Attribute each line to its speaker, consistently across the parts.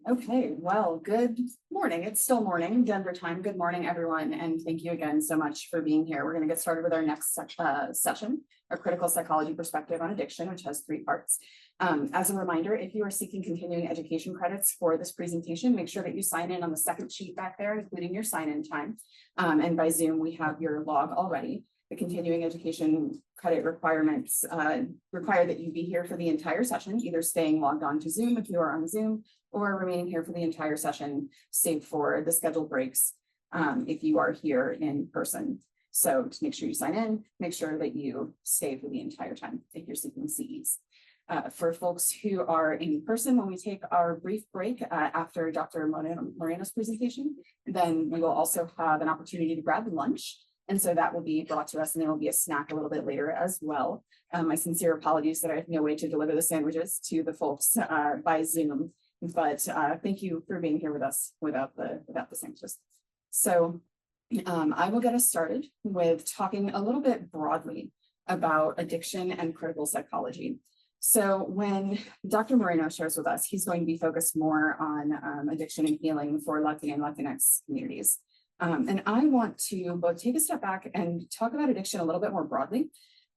Speaker 1: Okay, well, good morning. It's still morning, Denver time. Good morning, everyone. And thank you again so much for being here. We're going to get started with our next session, a critical psychology perspective on addiction, which has 3 parts. As a reminder, if you are seeking continuing education credits for this presentation, make sure that you sign in on the second sheet back there, including your sign-in time. And by Zoom, we have your log already. The continuing education credit requirements require that you be here for the entire session, either staying logged on to Zoom if you are on Zoom, or remaining here for the entire session, save for the scheduled breaks if you are here in person. So to make sure you sign in, make sure that you stay for the entire time if you're seeking CEs. For folks who are in person, when we take our brief break after Dr. Moreno's presentation, then we will also have an opportunity to grab lunch. And so that will be brought to us, and there will be a snack a little bit later as well. My sincere apologies that I have no way to deliver the sandwiches to the folks by Zoom, but thank you for being here with us without the sandwiches. So I will get us started with talking a little bit broadly about addiction and critical psychology. So when Dr. Moreno shares with us, he's going to be focused more on addiction and healing for Latine and Latinx communities. And I want to both take a step back and talk about addiction a little bit more broadly,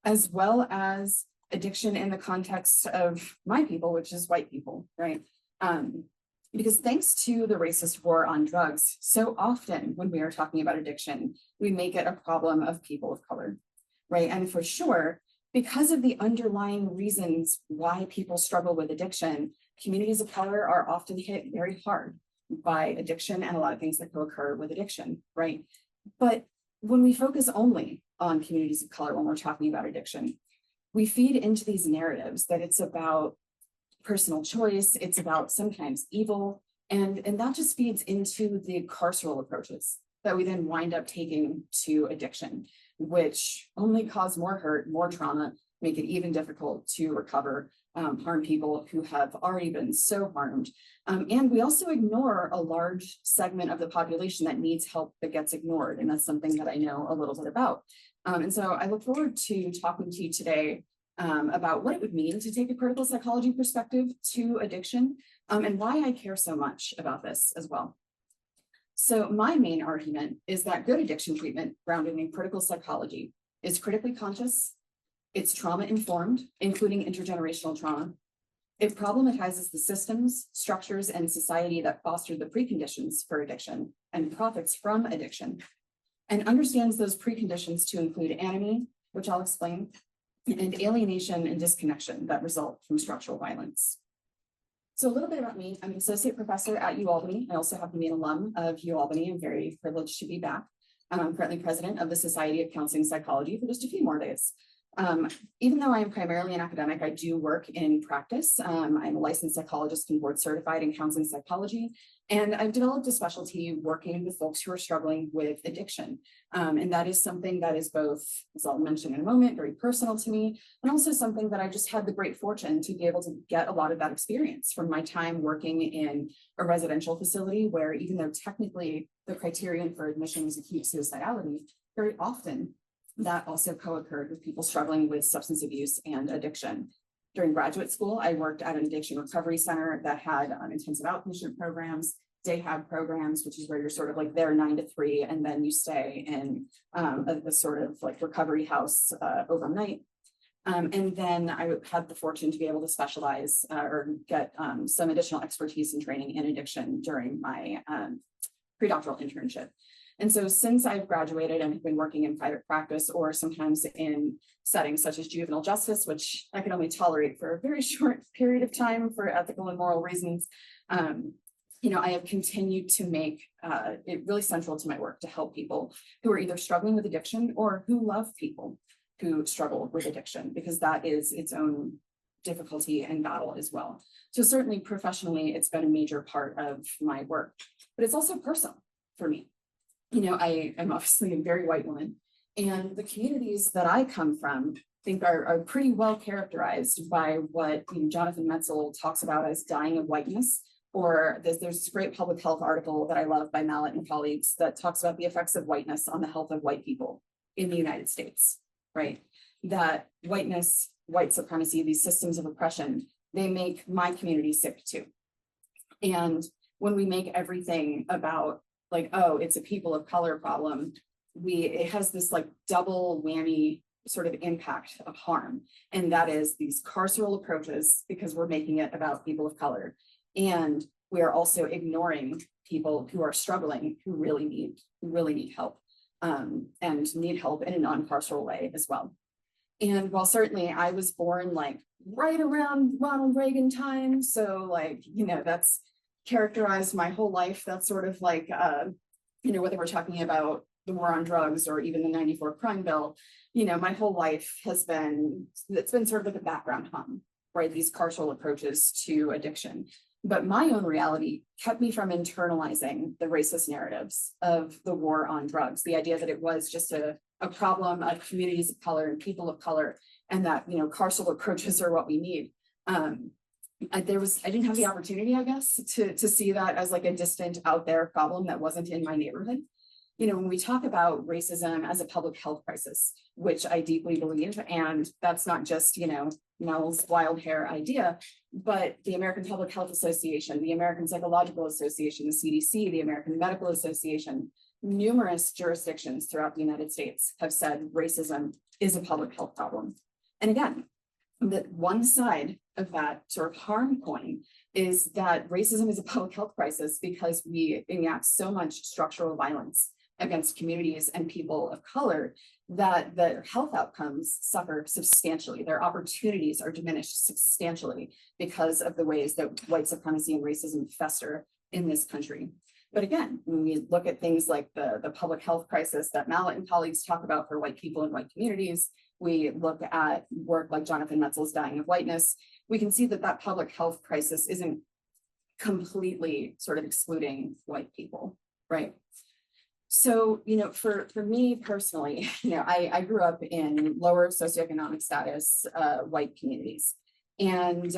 Speaker 1: as well as addiction in the context of my people, which is white people, right? Because thanks to the racist war on drugs, so often when we are talking about addiction, we make it a problem of people of color, right? And for sure, because of the underlying reasons why people struggle with addiction, communities of color are often hit very hard by addiction and a lot of things that co-occur with addiction, right? But when we focus only on communities of color when we're talking about addiction, we feed into these narratives that it's about personal choice, it's about sometimes evil, and that just feeds into the carceral approaches that we then wind up taking to addiction, which only cause more hurt, more trauma, make it even difficult to recover, harm people who have already been so harmed. And we also ignore a large segment of the population that needs help that gets ignored. And that's something that I know a little bit about. And so I look forward to talking to you today about what it would mean to take a critical psychology perspective to addiction, and why I care so much about this as well. So my main argument is that good addiction treatment grounded in critical psychology is critically conscious, it's trauma-informed, including intergenerational trauma. It problematizes the systems, structures, and society that foster the preconditions for addiction and profits from addiction, and understands those preconditions to include enemy, which I'll explain, and alienation and disconnection that result from structural violence. So a little bit about me. I'm an associate professor at UAlbany. I also happen to be an alum of UAlbany. I'm very privileged to be back. I'm currently president of the Society of Counseling Psychology for just a few more days. Even though I am primarily an academic, I do work in practice. I'm a licensed psychologist and board certified in counseling psychology, and I've developed a specialty working with folks who are struggling with addiction. And that is something that is both, as I'll mention in a moment, very personal to me, and also something that I just had the great fortune to be able to get a lot of that experience from my time working in a residential facility where, even though technically the criterion for admission is acute suicidality, very often that also co-occurred with people struggling with substance abuse and addiction. During graduate school, I worked at an addiction recovery center that had intensive outpatient programs, day hab programs, which is where you're sort of like there 9 to 3, and then you stay in a sort of like recovery house overnight. And then I had the fortune to be able to specialize or get some additional expertise and training in addiction during my pre-doctoral internship. And so since I've graduated and have been working in private practice or sometimes in settings such as juvenile justice, which I can only tolerate for a very short period of time for ethical and moral reasons, I have continued to make it really central to my work to help people who are either struggling with addiction or who love people who struggle with addiction, because that is its own difficulty and battle as well. So certainly professionally, it's been a major part of my work, but it's also personal for me. I am obviously a very white woman, and the communities that I come from think are pretty well characterized by what Jonathan Metzl talks about as dying of whiteness, or there's this great public health article that I love by Mallet and colleagues that talks about the effects of whiteness on the health of white people in the United States, right? That whiteness, white supremacy, these systems of oppression, they make my community sick too. And when we make everything about like, oh, it's a people of color problem, it has this like double whammy sort of impact of harm. And that is these carceral approaches, because we're making it about people of color. And we are also ignoring people who are struggling, who really need help, and need help in a non-carceral way as well. And while certainly I was born like right around Ronald Reagan time, so like, that's characterized my whole life. That's sort of like, whether we're talking about the war on drugs or even the 94 crime bill, my whole life it's been sort of like a background hum, right? These carceral approaches to addiction. But my own reality kept me from internalizing the racist narratives of the war on drugs, the idea that it was just a problem of communities of color and people of color, and that, carceral approaches are what we need. I didn't have the opportunity, I guess, to see that as like a distant out there problem that wasn't in my neighborhood. When we talk about racism as a public health crisis, which I deeply believe, and that's not just, Mel's wild hair idea, but the American Public Health Association, the American Psychological Association, the CDC, the American Medical Association, numerous jurisdictions throughout the United States have said racism is a public health problem. And again, that one side of that sort of harm coin is that racism is a public health crisis because we enact so much structural violence against communities and people of color that their health outcomes suffer substantially. Their opportunities are diminished substantially because of the ways that white supremacy and racism fester in this country. But again, when we look at things like the public health crisis that Mallet and colleagues talk about for white people and white communities, we look at work like Jonathan Metzl's Dying of Whiteness, we can see that public health crisis isn't completely sort of excluding white people, right? So, for me personally, I grew up in lower socioeconomic status white communities. And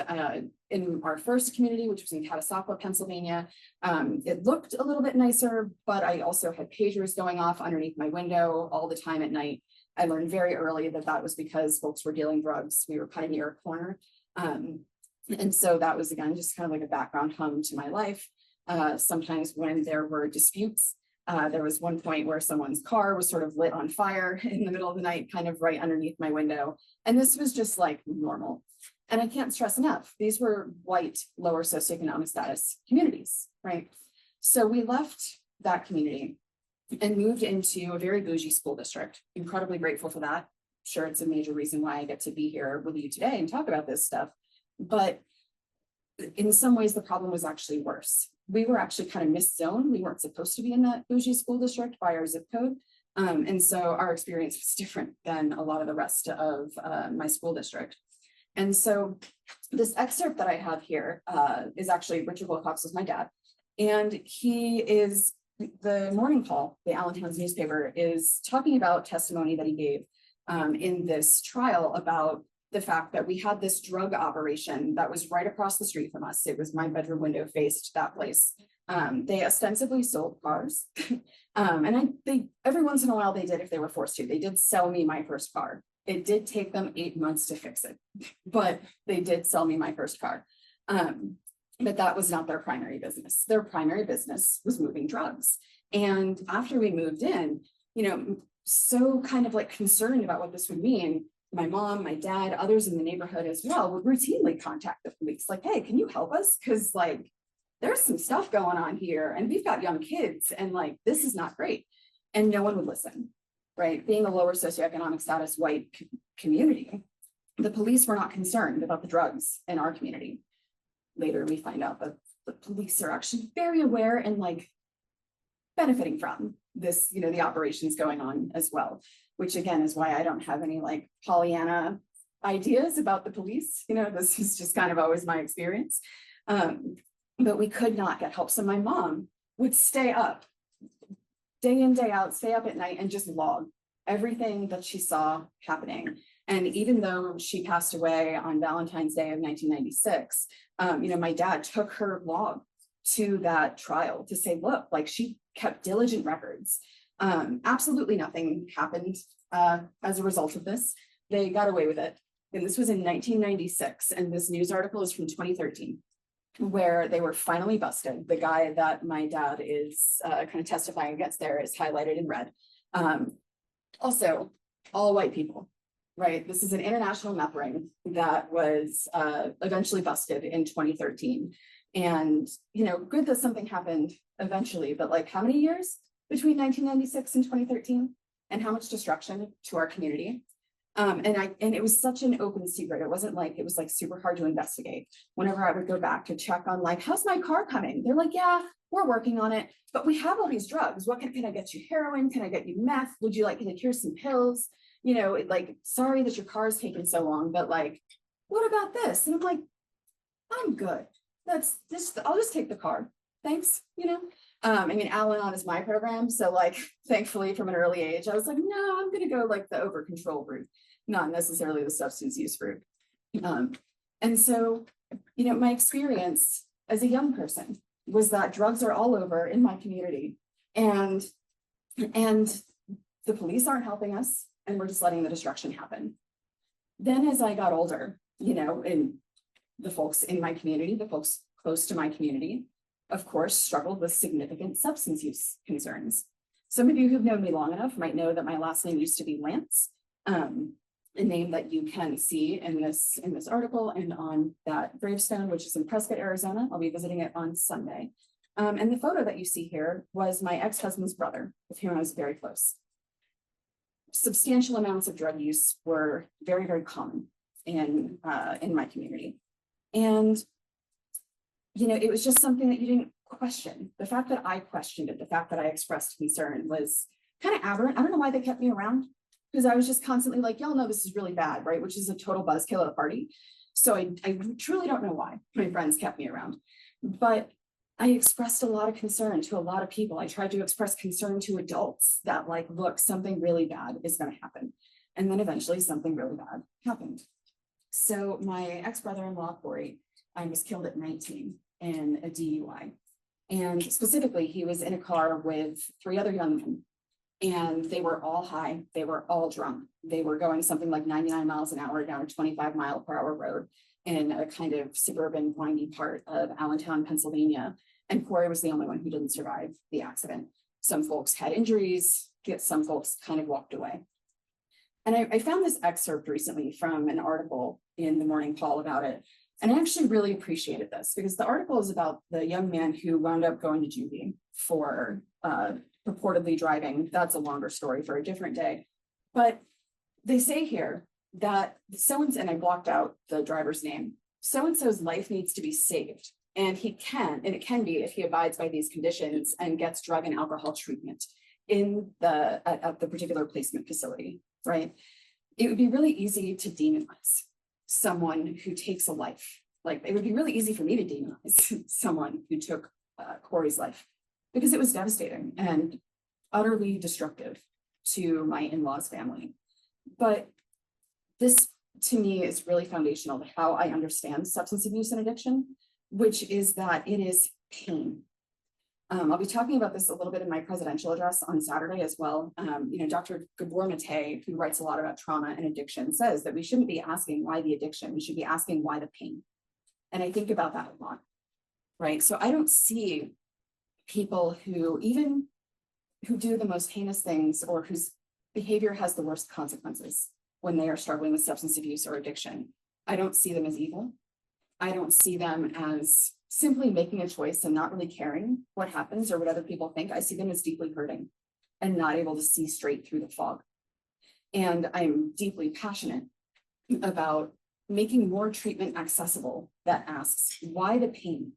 Speaker 1: in our first community, which was in Catasauqua, Pennsylvania, it looked a little bit nicer, but I also had pagers going off underneath my window all the time at night. I learned very early that was because folks were dealing drugs. We were kind of near a corner. And so that was, again, just kind of like a background hum to my life. Sometimes when there were disputes, there was one point where someone's car was sort of lit on fire in the middle of the night, kind of right underneath my window. And this was just like normal. And I can't stress enough, these were white, lower socioeconomic status communities, right? So we left that community and moved into a very bougie school district. Incredibly grateful for that. Sure, it's a major reason why I get to be here with you today and talk about this stuff. But in some ways, the problem was actually worse. We were actually kind of missed zone. We weren't supposed to be in that bougie school district by our zip code. And so our experience was different than a lot of the rest of my school district. And so this excerpt that I have here is actually Richard Wilcox is my dad. And he is, the Morning Call, the Allentown's newspaper, is talking about testimony that he gave in this trial about the fact that we had this drug operation that was right across the street from us. It was my bedroom window faced that place. They ostensibly sold cars. And every once in a while they did, if they were forced to. They did sell me my first car. It did take them 8 months to fix it, but they did sell me my first car. But that was not their primary business. Their primary business was moving drugs. And after we moved in, so kind of like concerned about what this would mean, my mom, my dad, others in the neighborhood as well would routinely contact the police like, hey, can you help us? Because like, there's some stuff going on here and we've got young kids and like, this is not great. And no one would listen, right? Being a lower socioeconomic status white community, the police were not concerned about the drugs in our community. Later, we find out that the police are actually very aware and like benefiting from this, the operations going on as well, which again is why I don't have any like Pollyanna ideas about the police. This is just kind of always my experience. But we could not get help. So my mom would stay up day in, day out, stay up at night and just log everything that she saw happening. And even though she passed away on Valentine's Day of 1996, my dad took her log to that trial to say, look, like she kept diligent records. Absolutely nothing happened as a result of this. They got away with it. And this was in 1996. And this news article is from 2013. where they were finally busted. The guy that my dad is kind of testifying against there is highlighted in red. Also, all white people, right? This is an international meth ring that was eventually busted in 2013. And, good that something happened eventually, but like how many years between 1996 and 2013? And how much destruction to our community? And it was such an open secret. It wasn't like, it was like super hard to investigate. Whenever I would go back to check on like, how's my car coming? They're like, yeah, we're working on it, but we have all these drugs. What can I get you? Heroin? Can I get you meth? Would you like here's some pills? Like, sorry that your car's taking so long, but like, what about this? And I'm like, I'm good. That's this, I'll just take the car. Thanks. Al-Anon is my program. So like, thankfully from an early age, I was like, no, I'm going to go like the over control route, not necessarily the substance use route. And so, my experience as a young person was that drugs are all over in my community, and the police aren't helping us, and we're just letting the destruction happen. Then as I got older, and the folks in my community, the folks close to my community, of course, struggled with significant substance use concerns. Some of you who've known me long enough might know that my last name used to be Lance, a name that you can see in this article and on that gravestone, which is in Prescott, Arizona. I'll be visiting it on Sunday. And the photo that you see here was my ex-husband's brother, with whom I was very close. Substantial amounts of drug use were very, very common in my community. And, it was just something that you didn't question. The fact that I questioned it, the fact that I expressed concern was kind of aberrant. I don't know why they kept me around, because I was just constantly like, y'all know this is really bad, right? Which is a total buzzkill at a party. So I truly don't know why my friends kept me around, but I expressed a lot of concern to a lot of people. I tried to express concern to adults that like, look, something really bad is going to happen. And then eventually something really bad happened. So my ex-brother-in-law, Corey, I was killed at 19 in a DUI. And specifically, he was in a car with 3 other young men. And they were all high, they were all drunk. They were going something like 99 miles an hour down a 25-mile-per-hour road in a kind of suburban, windy part of Allentown, Pennsylvania. And Corey was the only one who didn't survive the accident. Some folks had injuries, yet some folks kind of walked away. And I found this excerpt recently from an article in the Morning Call about it. And I actually really appreciated this, because the article is about the young man who wound up going to juvie for purportedly driving. That's a longer story for a different day. But they say here that so-and-so, and I blocked out the driver's name, so-and-so's life needs to be saved. And it can be if he abides by these conditions and gets drug and alcohol treatment at the particular placement facility, right? It would be really easy to demonize someone who takes a life. Like, it would be really easy for me to demonize someone who took Corey's life, because it was devastating and utterly destructive to my in-laws' family. But this, to me, is really foundational to how I understand substance abuse and addiction, which is that it is pain. I'll be talking about this a little bit in my presidential address on Saturday as well. Dr. Gabor Mate, who writes a lot about trauma and addiction, says that we shouldn't be asking why the addiction, we should be asking why the pain. And I think about that a lot, right? So I don't see people who do the most heinous things, or whose behavior has the worst consequences when they are struggling with substance abuse or addiction. I don't see them as evil. I don't see them as simply making a choice and not really caring what happens or what other people think. I see them as deeply hurting and not able to see straight through the fog. And I'm deeply passionate about making more treatment accessible that asks, why the pain?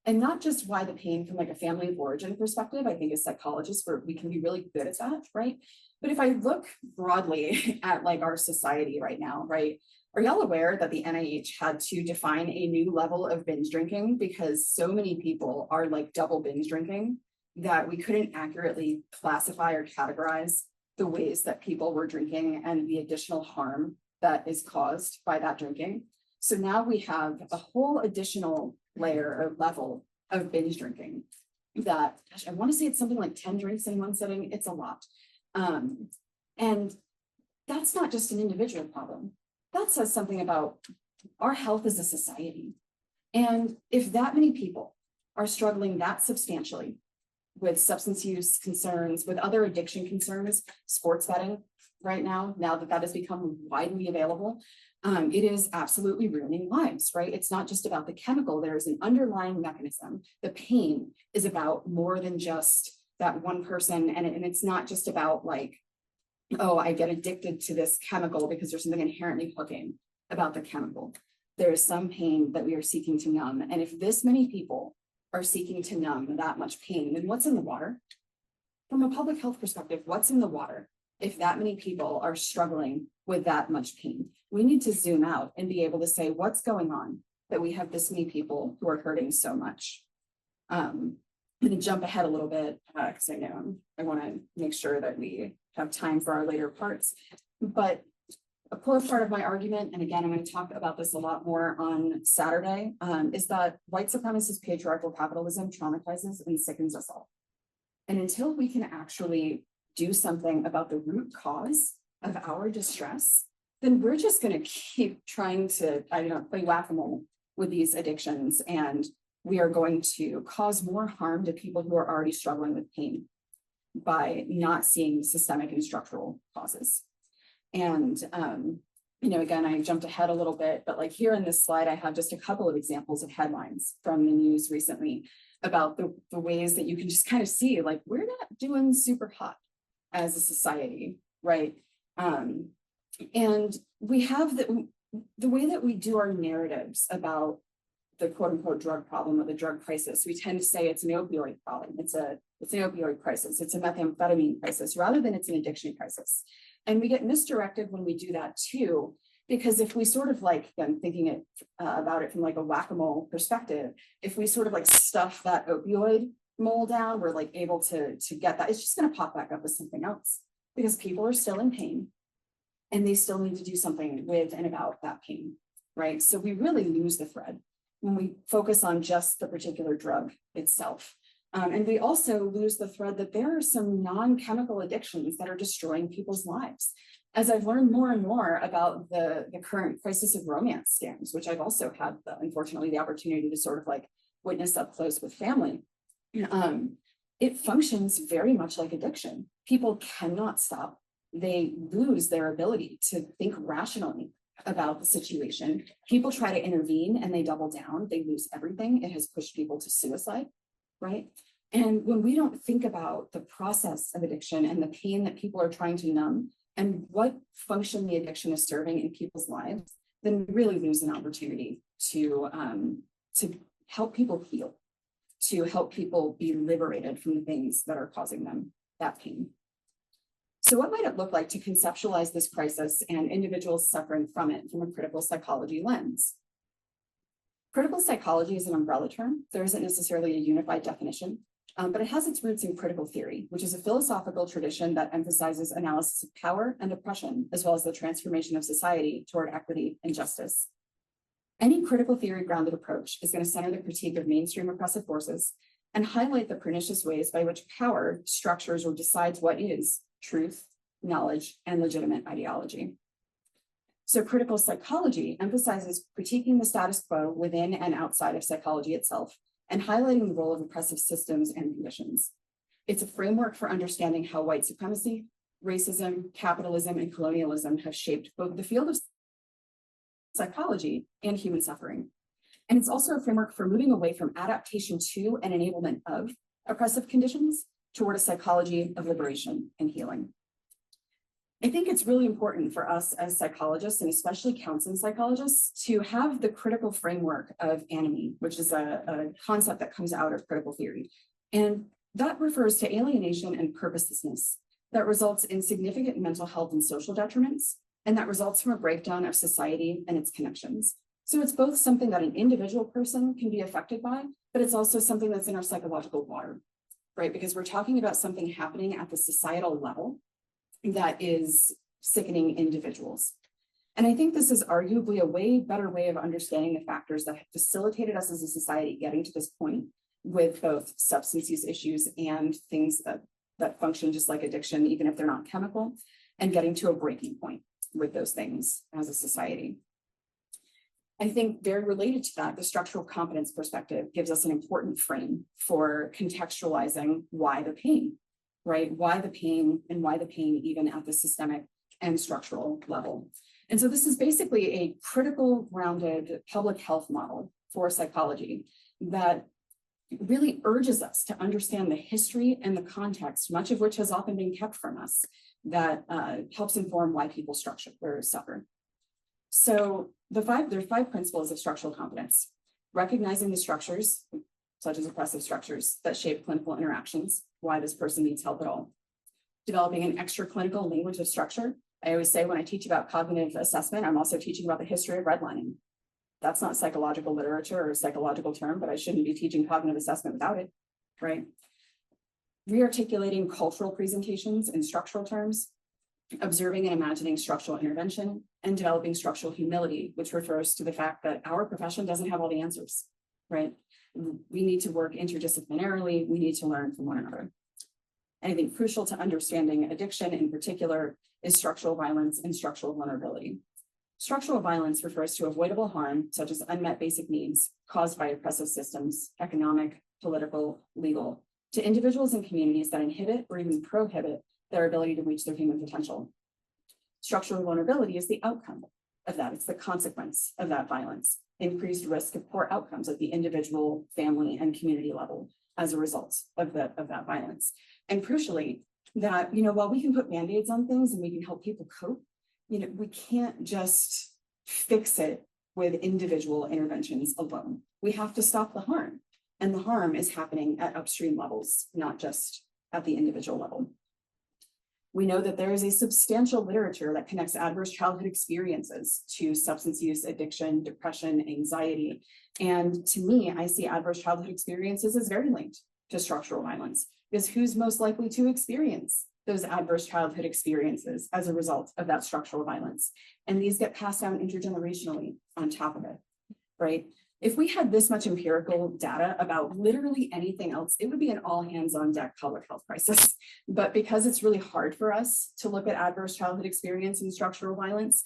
Speaker 1: And not just why the pain from like a family of origin perspective. I think as psychologists, we can be really good at that, right? But if I look broadly at like our society right now, right? Are y'all aware that the NIH had to define a new level of binge drinking, because so many people are like double binge drinking that we couldn't accurately classify or categorize the ways that people were drinking and the additional harm that is caused by that drinking. So now we have a whole additional layer or level of binge drinking that, gosh, I want to say it's something like 10 drinks in one sitting. It's a lot. And that's not just an individual problem. That says something about our health as a society. And if that many people are struggling that substantially with substance use concerns, with other addiction concerns, sports betting right now that that has become widely available, it is absolutely ruining lives, right? It's not just about the chemical, there's an underlying mechanism. The pain is about more than just that one person, and it's not just about like, oh, I get addicted to this chemical because there's something inherently hooking about the chemical. There is some pain that we are seeking to numb. And if this many people are seeking to numb that much pain, then what's in the water? From a public health perspective, what's in the water? If that many people are struggling with that much pain, we need to zoom out and be able to say, what's going on that we have this many people who are hurting so much? I'm going to jump ahead a little bit because I know I want to make sure that we have time for our later parts. But a core part of my argument, and again, I'm going to talk about this a lot more on Saturday, is that white supremacist patriarchal capitalism traumatizes and sickens us all. And until we can actually do something about the root cause of our distress, then we're just going to keep trying to, I don't know, play whack-a-mole with these addictions. And we are going to cause more harm to people who are already struggling with pain by not seeing systemic and structural causes. And, again, I jumped ahead a little bit, but like here in this slide, I have just a couple of examples of headlines from the news recently about the ways that you can just kind of see, like, we're not doing super hot as a society, right? And we have the way that we do our narratives about the quote unquote drug problem or the drug crisis. We tend to say it's an opioid problem. It's an opioid crisis. It's a methamphetamine crisis rather than it's an addiction crisis. And we get misdirected when we do that too, because if we sort of like, again, thinking about it from like a whack-a-mole perspective, if we sort of like stuff that opioid mole down, we're like able to get that, it's just going to pop back up as something else because people are still in pain and they still need to do something with and about that pain, right? So we really lose the thread when we focus on just the particular drug itself. And we also lose the thread that there are some non-chemical addictions that are destroying people's lives. As I've learned more and more about the current crisis of romance scams, which I've also had, unfortunately, the opportunity to sort of like witness up close with family, it functions very much like addiction. People cannot stop. They lose their ability to think rationally about the situation. People try to intervene and they double down. They lose everything. It has pushed people to suicide. Right? And when we don't think about the process of addiction and the pain that people are trying to numb and what function the addiction is serving in people's lives, then we really lose an opportunity to help people heal, to help people be liberated from the things that are causing them that pain. So what might it look like to conceptualize this crisis and individuals suffering from it from a critical psychology lens? Critical psychology is an umbrella term. There isn't necessarily a unified definition, but it has its roots in critical theory, which is a philosophical tradition that emphasizes analysis of power and oppression, as well as the transformation of society toward equity and justice. Any critical theory grounded approach is going to center the critique of mainstream oppressive forces and highlight the pernicious ways by which power structures or decides what is truth, knowledge, and legitimate ideology. So critical psychology emphasizes critiquing the status quo within and outside of psychology itself and highlighting the role of oppressive systems and conditions. It's a framework for understanding how white supremacy, racism, capitalism, and colonialism have shaped both the field of psychology and human suffering. And it's also a framework for moving away from adaptation to and enablement of oppressive conditions toward a psychology of liberation and healing. I think it's really important for us as psychologists, and especially counseling psychologists, to have the critical framework of anomie, which is a concept that comes out of critical theory. And that refers to alienation and purposelessness that results in significant mental health and social detriments, and that results from a breakdown of society and its connections. So it's both something that an individual person can be affected by, but it's also something that's in our psychological water, right? Because we're talking about something happening at the societal level that is sickening individuals. And I think this is arguably a way better way of understanding the factors that have facilitated us as a society getting to this point with both substance use issues and things that function just like addiction, even if they're not chemical, and getting to a breaking point with those things as a society. I think very related to that, the structural competence perspective gives us an important frame for contextualizing why the pain, right? Why the pain and why the pain even at the systemic and structural level. And so this is basically a critical grounded public health model for psychology that really urges us to understand the history and the context, much of which has often been kept from us, that helps inform why people structure or suffer. So there are 5 principles of structural competence: recognizing the structures, such as oppressive structures, that shape clinical interactions, why this person needs help at all; developing an extra clinical language of structure. I always say when I teach about cognitive assessment, I'm also teaching about the history of redlining. That's not psychological literature or a psychological term, but I shouldn't be teaching cognitive assessment without it, right? Rearticulating cultural presentations in structural terms, observing and imagining structural intervention, and developing structural humility, which refers to the fact that our profession doesn't have all the answers, right? We need to work interdisciplinarily. We need to learn from one another. And I think crucial to understanding addiction in particular is structural violence and structural vulnerability. Structural violence refers to avoidable harm, such as unmet basic needs caused by oppressive systems, economic, political, legal, to individuals and communities that inhibit or even prohibit their ability to reach their human potential. Structural vulnerability is the outcome of that. It's the consequence of that violence, increased risk of poor outcomes at the individual, family, and community level as a result of that violence. And crucially, that, while we can put Band-Aids on things and we can help people cope, we can't just fix it with individual interventions alone. We have to stop the harm. And the harm is happening at upstream levels, not just at the individual level. We know that there is a substantial literature that connects adverse childhood experiences to substance use, addiction, depression, anxiety. And to me, I see adverse childhood experiences as very linked to structural violence, because who's most likely to experience those adverse childhood experiences as a result of that structural violence? And these get passed down intergenerationally on top of it, right? If we had this much empirical data about literally anything else, it would be an all hands on deck public health crisis. But because it's really hard for us to look at adverse childhood experience and structural violence,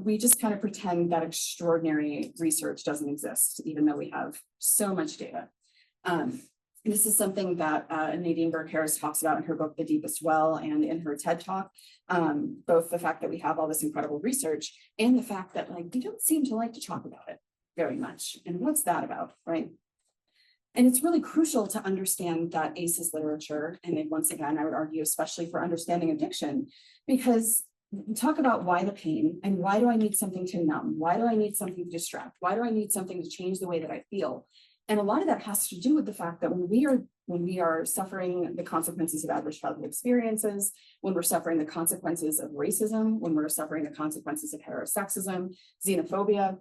Speaker 1: we just kind of pretend that extraordinary research doesn't exist, even though we have so much data. This is something that Nadine Burke-Harris talks about in her book, The Deepest Well, and in her TED Talk, both the fact that we have all this incredible research and the fact that we don't seem to like to talk about it very much. And what's that about, right? And it's really crucial to understand that ACEs literature, and then once again, I would argue, especially for understanding addiction, because we talk about why the pain and why do I need something to numb? Why do I need something to distract? Why do I need something to change the way that I feel? And a lot of that has to do with the fact that when we are suffering the consequences of adverse childhood experiences, when we're suffering the consequences of racism, when we're suffering the consequences of heterosexism, xenophobia,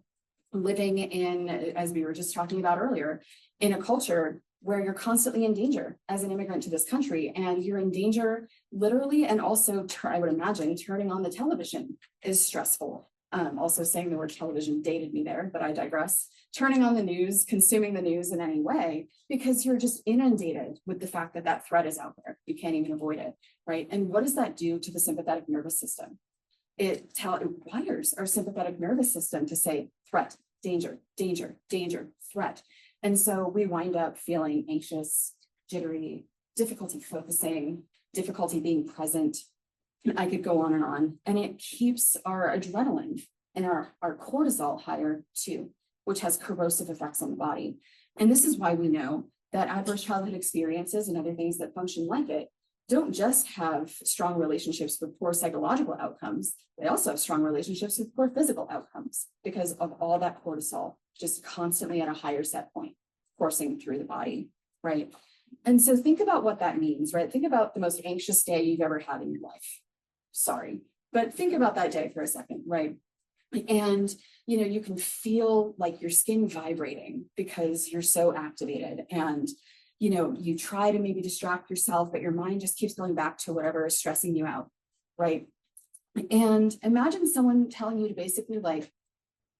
Speaker 1: living in, as we were just talking about earlier, in a culture where you're constantly in danger as an immigrant to this country, and you're in danger literally, and also, I would imagine, turning on the television is stressful. Also saying the word television dated me there, but I digress. Turning on the news, consuming the news in any way, because you're just inundated with the fact that that threat is out there. You can't even avoid it, right? And what does that do to the sympathetic nervous system? It wires our sympathetic nervous system to say threat, danger, danger, danger, threat. And so we wind up feeling anxious, jittery, difficulty focusing, difficulty being present. I could go on, and it keeps our adrenaline and our cortisol higher too, which has corrosive effects on the body. And this is why we know that adverse childhood experiences and other things that function like it don't just have strong relationships with poor psychological outcomes, they also have strong relationships with poor physical outcomes because of all that cortisol just constantly at a higher set point coursing through the body, right? And so think about what that means, right? Think about the most anxious day you've ever had in your life. Sorry, but think about that day for a second, right? And, you can feel like your skin vibrating because you're so activated, and, you try to maybe distract yourself, but your mind just keeps going back to whatever is stressing you out, right? And imagine someone telling you to basically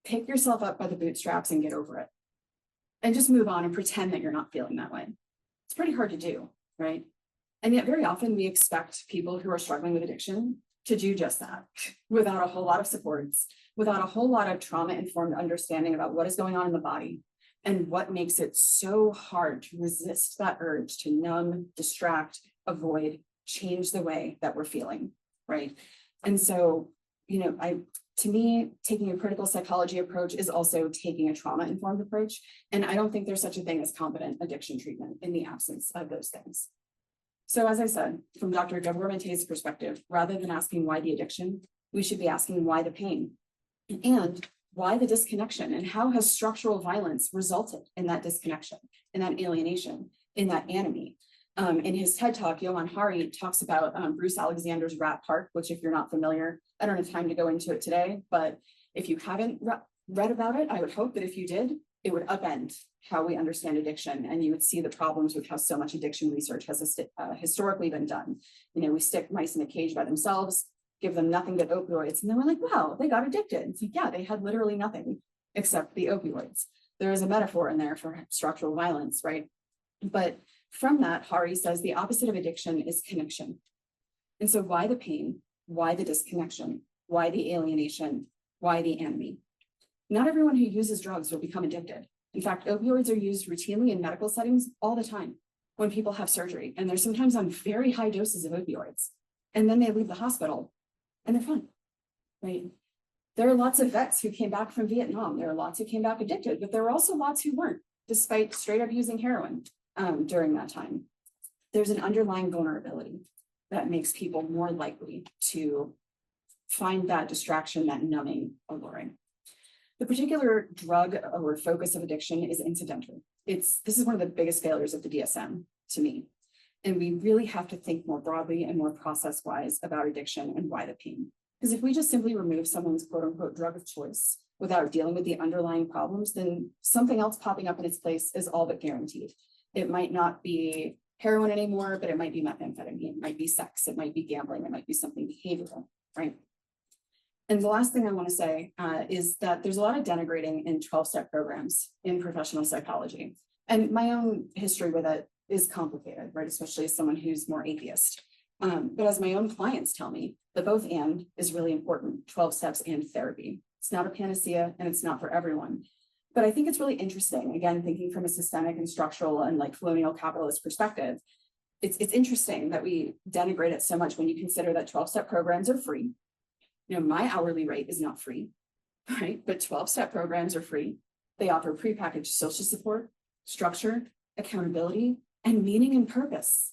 Speaker 1: pick yourself up by the bootstraps and get over it and just move on and pretend that you're not feeling that way. It's pretty hard to do, right? And yet very often we expect people who are struggling with addiction to do just that without a whole lot of supports, without a whole lot of trauma-informed understanding about what is going on in the body and what makes it so hard to resist that urge to numb, distract, avoid, change the way that we're feeling, right? And so, you know, to me, taking a critical psychology approach is also taking a trauma-informed approach. And I don't think there's such a thing as competent addiction treatment in the absence of those things. So as I said, from Dr. Gabormante's perspective, rather than asking why the addiction, we should be asking why the pain and why the disconnection, and how has structural violence resulted in that disconnection, in that alienation, in that enemy. In his TED Talk, Johan Hari talks about Bruce Alexander's Rat Park, which if you're not familiar, I don't have time to go into it today, but if you haven't read about it, I would hope that if you did, it would upend how we understand addiction, and you would see the problems with how so much addiction research has historically been done. You know, we stick mice in a cage by themselves, give them nothing but opioids, and then we're like, wow, they got addicted. It's like, yeah, they had literally nothing except the opioids. There is a metaphor in there for structural violence, right? But from that, Hari says the opposite of addiction is connection. And so why the pain? Why the disconnection? Why the alienation? Why the enemy? Not everyone who uses drugs will become addicted. In fact, opioids are used routinely in medical settings all the time when people have surgery, and they're sometimes on very high doses of opioids. And then they leave the hospital and they're fine, right? There are lots of vets who came back from Vietnam. There are lots who came back addicted, but there were also lots who weren't, despite straight up using heroin during that time. There's an underlying vulnerability that makes people more likely to find that distraction, that numbing, alluring. The particular drug or focus of addiction is incidental. This is one of the biggest failures of the DSM to me. And we really have to think more broadly and more process-wise about addiction and why the pain. Because if we just simply remove someone's quote unquote drug of choice without dealing with the underlying problems, then something else popping up in its place is all but guaranteed. It might not be heroin anymore, but it might be methamphetamine, it might be sex, it might be gambling, it might be something behavioral, right? And the last thing I want to say is that there's a lot of denigrating in 12-step programs in professional psychology. And my own history with it is complicated, right? Especially as someone who's more atheist. But as my own clients tell me, the both and is really important, 12 steps and therapy. It's not a panacea and it's not for everyone. But I think it's really interesting, again, thinking from a systemic and structural and like colonial capitalist perspective, it's interesting that we denigrate it so much when you consider that 12-step programs are free. You know, my hourly rate is not free, right? But 12-step programs are free. They offer prepackaged social support, structure, accountability, and meaning and purpose,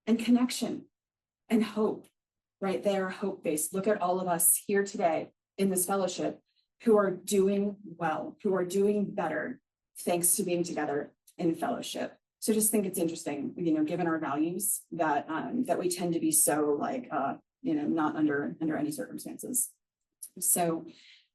Speaker 1: and connection, and hope, right? They are hope-based. Look at all of us here today in this fellowship who are doing well, who are doing better, thanks to being together in fellowship. So just think it's interesting, you know, given our values, that that we tend to be so like, you know, not under any circumstances. So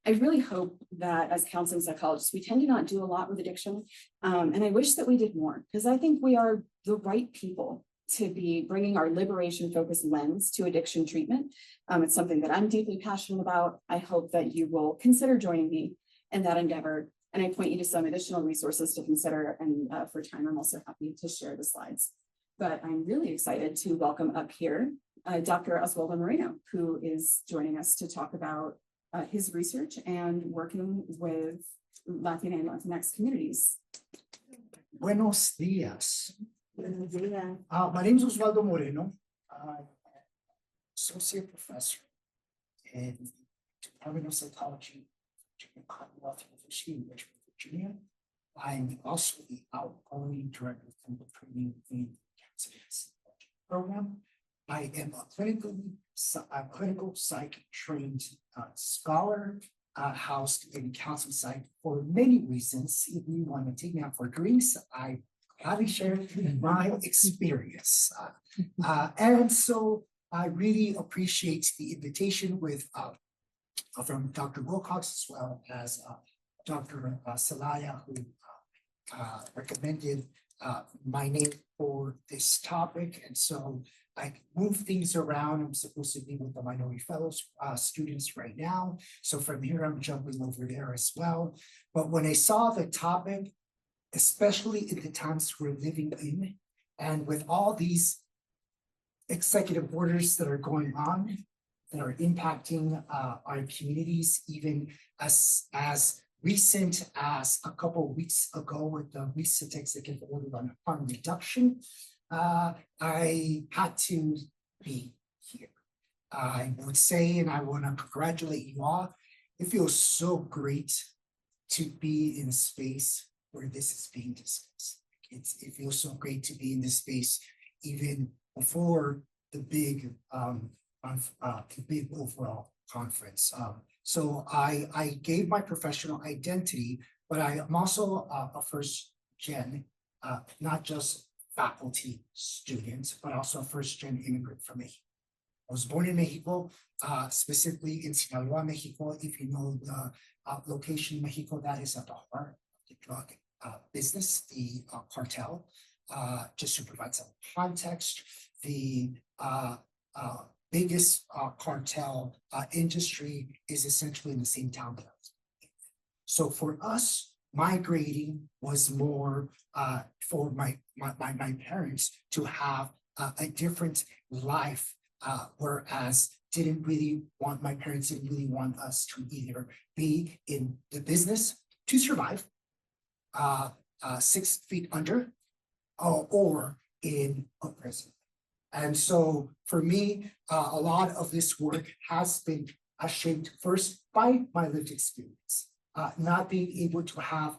Speaker 1: I really hope that as counseling psychologists, we tend to not do a lot with addiction. And I wish that we did more, because I think we are the right people to be bringing our liberation focused lens to addiction treatment. It's something that I'm deeply passionate about. I hope that you will consider joining me in that endeavor. And I point you to some additional resources to consider. And for time, I'm also happy to share the slides. But I'm really excited to welcome up here Dr. Oswaldo Moreno, who is joining us to talk about his research and working with Latine and Latinx communities.
Speaker 2: Buenos dias. My name is Oswaldo Moreno. I'm associate professor in the Department of Psychology, Virginia Commonwealth University in Richmond, Virginia. I'm also the outgoing director of clinical training in the counseling psychology program. I am a clinical psych trained scholar, housed in counseling psych for many reasons. If you want to take me out for drinks, I gladly share my experience. And so I really appreciate the invitation with from Dr. Wilcox, as well as Dr. Salaya, who recommended my name for this topic. And so I move things around. I'm supposed to be with the minority fellows students right now. So from here, I'm jumping over there as well. But when I saw the topic, especially in the times we're living in, and with all these executive orders that are going on, that are impacting our communities, even as recent as a couple of weeks ago with the recent executive order on harm reduction. I had to be here. I would say, and I want to congratulate you all. It feels so great to be in a space where this is being discussed. It feels so great to be in this space even before the big overall conference. So I gave my professional identity, but I am also a first gen, not just faculty student, but also a first gen immigrant from Mexico. I was born in Mexico, specifically in Sinaloa, Mexico. If you know the location in Mexico, that is at the heart of the drug business, the cartel. Just to provide some context, the biggest cartel industry is essentially in the same town that I was in. So for us, migrating was more for my parents to have a different life, whereas my parents didn't really want us to either be in the business to survive, 6 feet under, or in a prison. And so for me, a lot of this work has been shaped first by my lived experience, not being able to have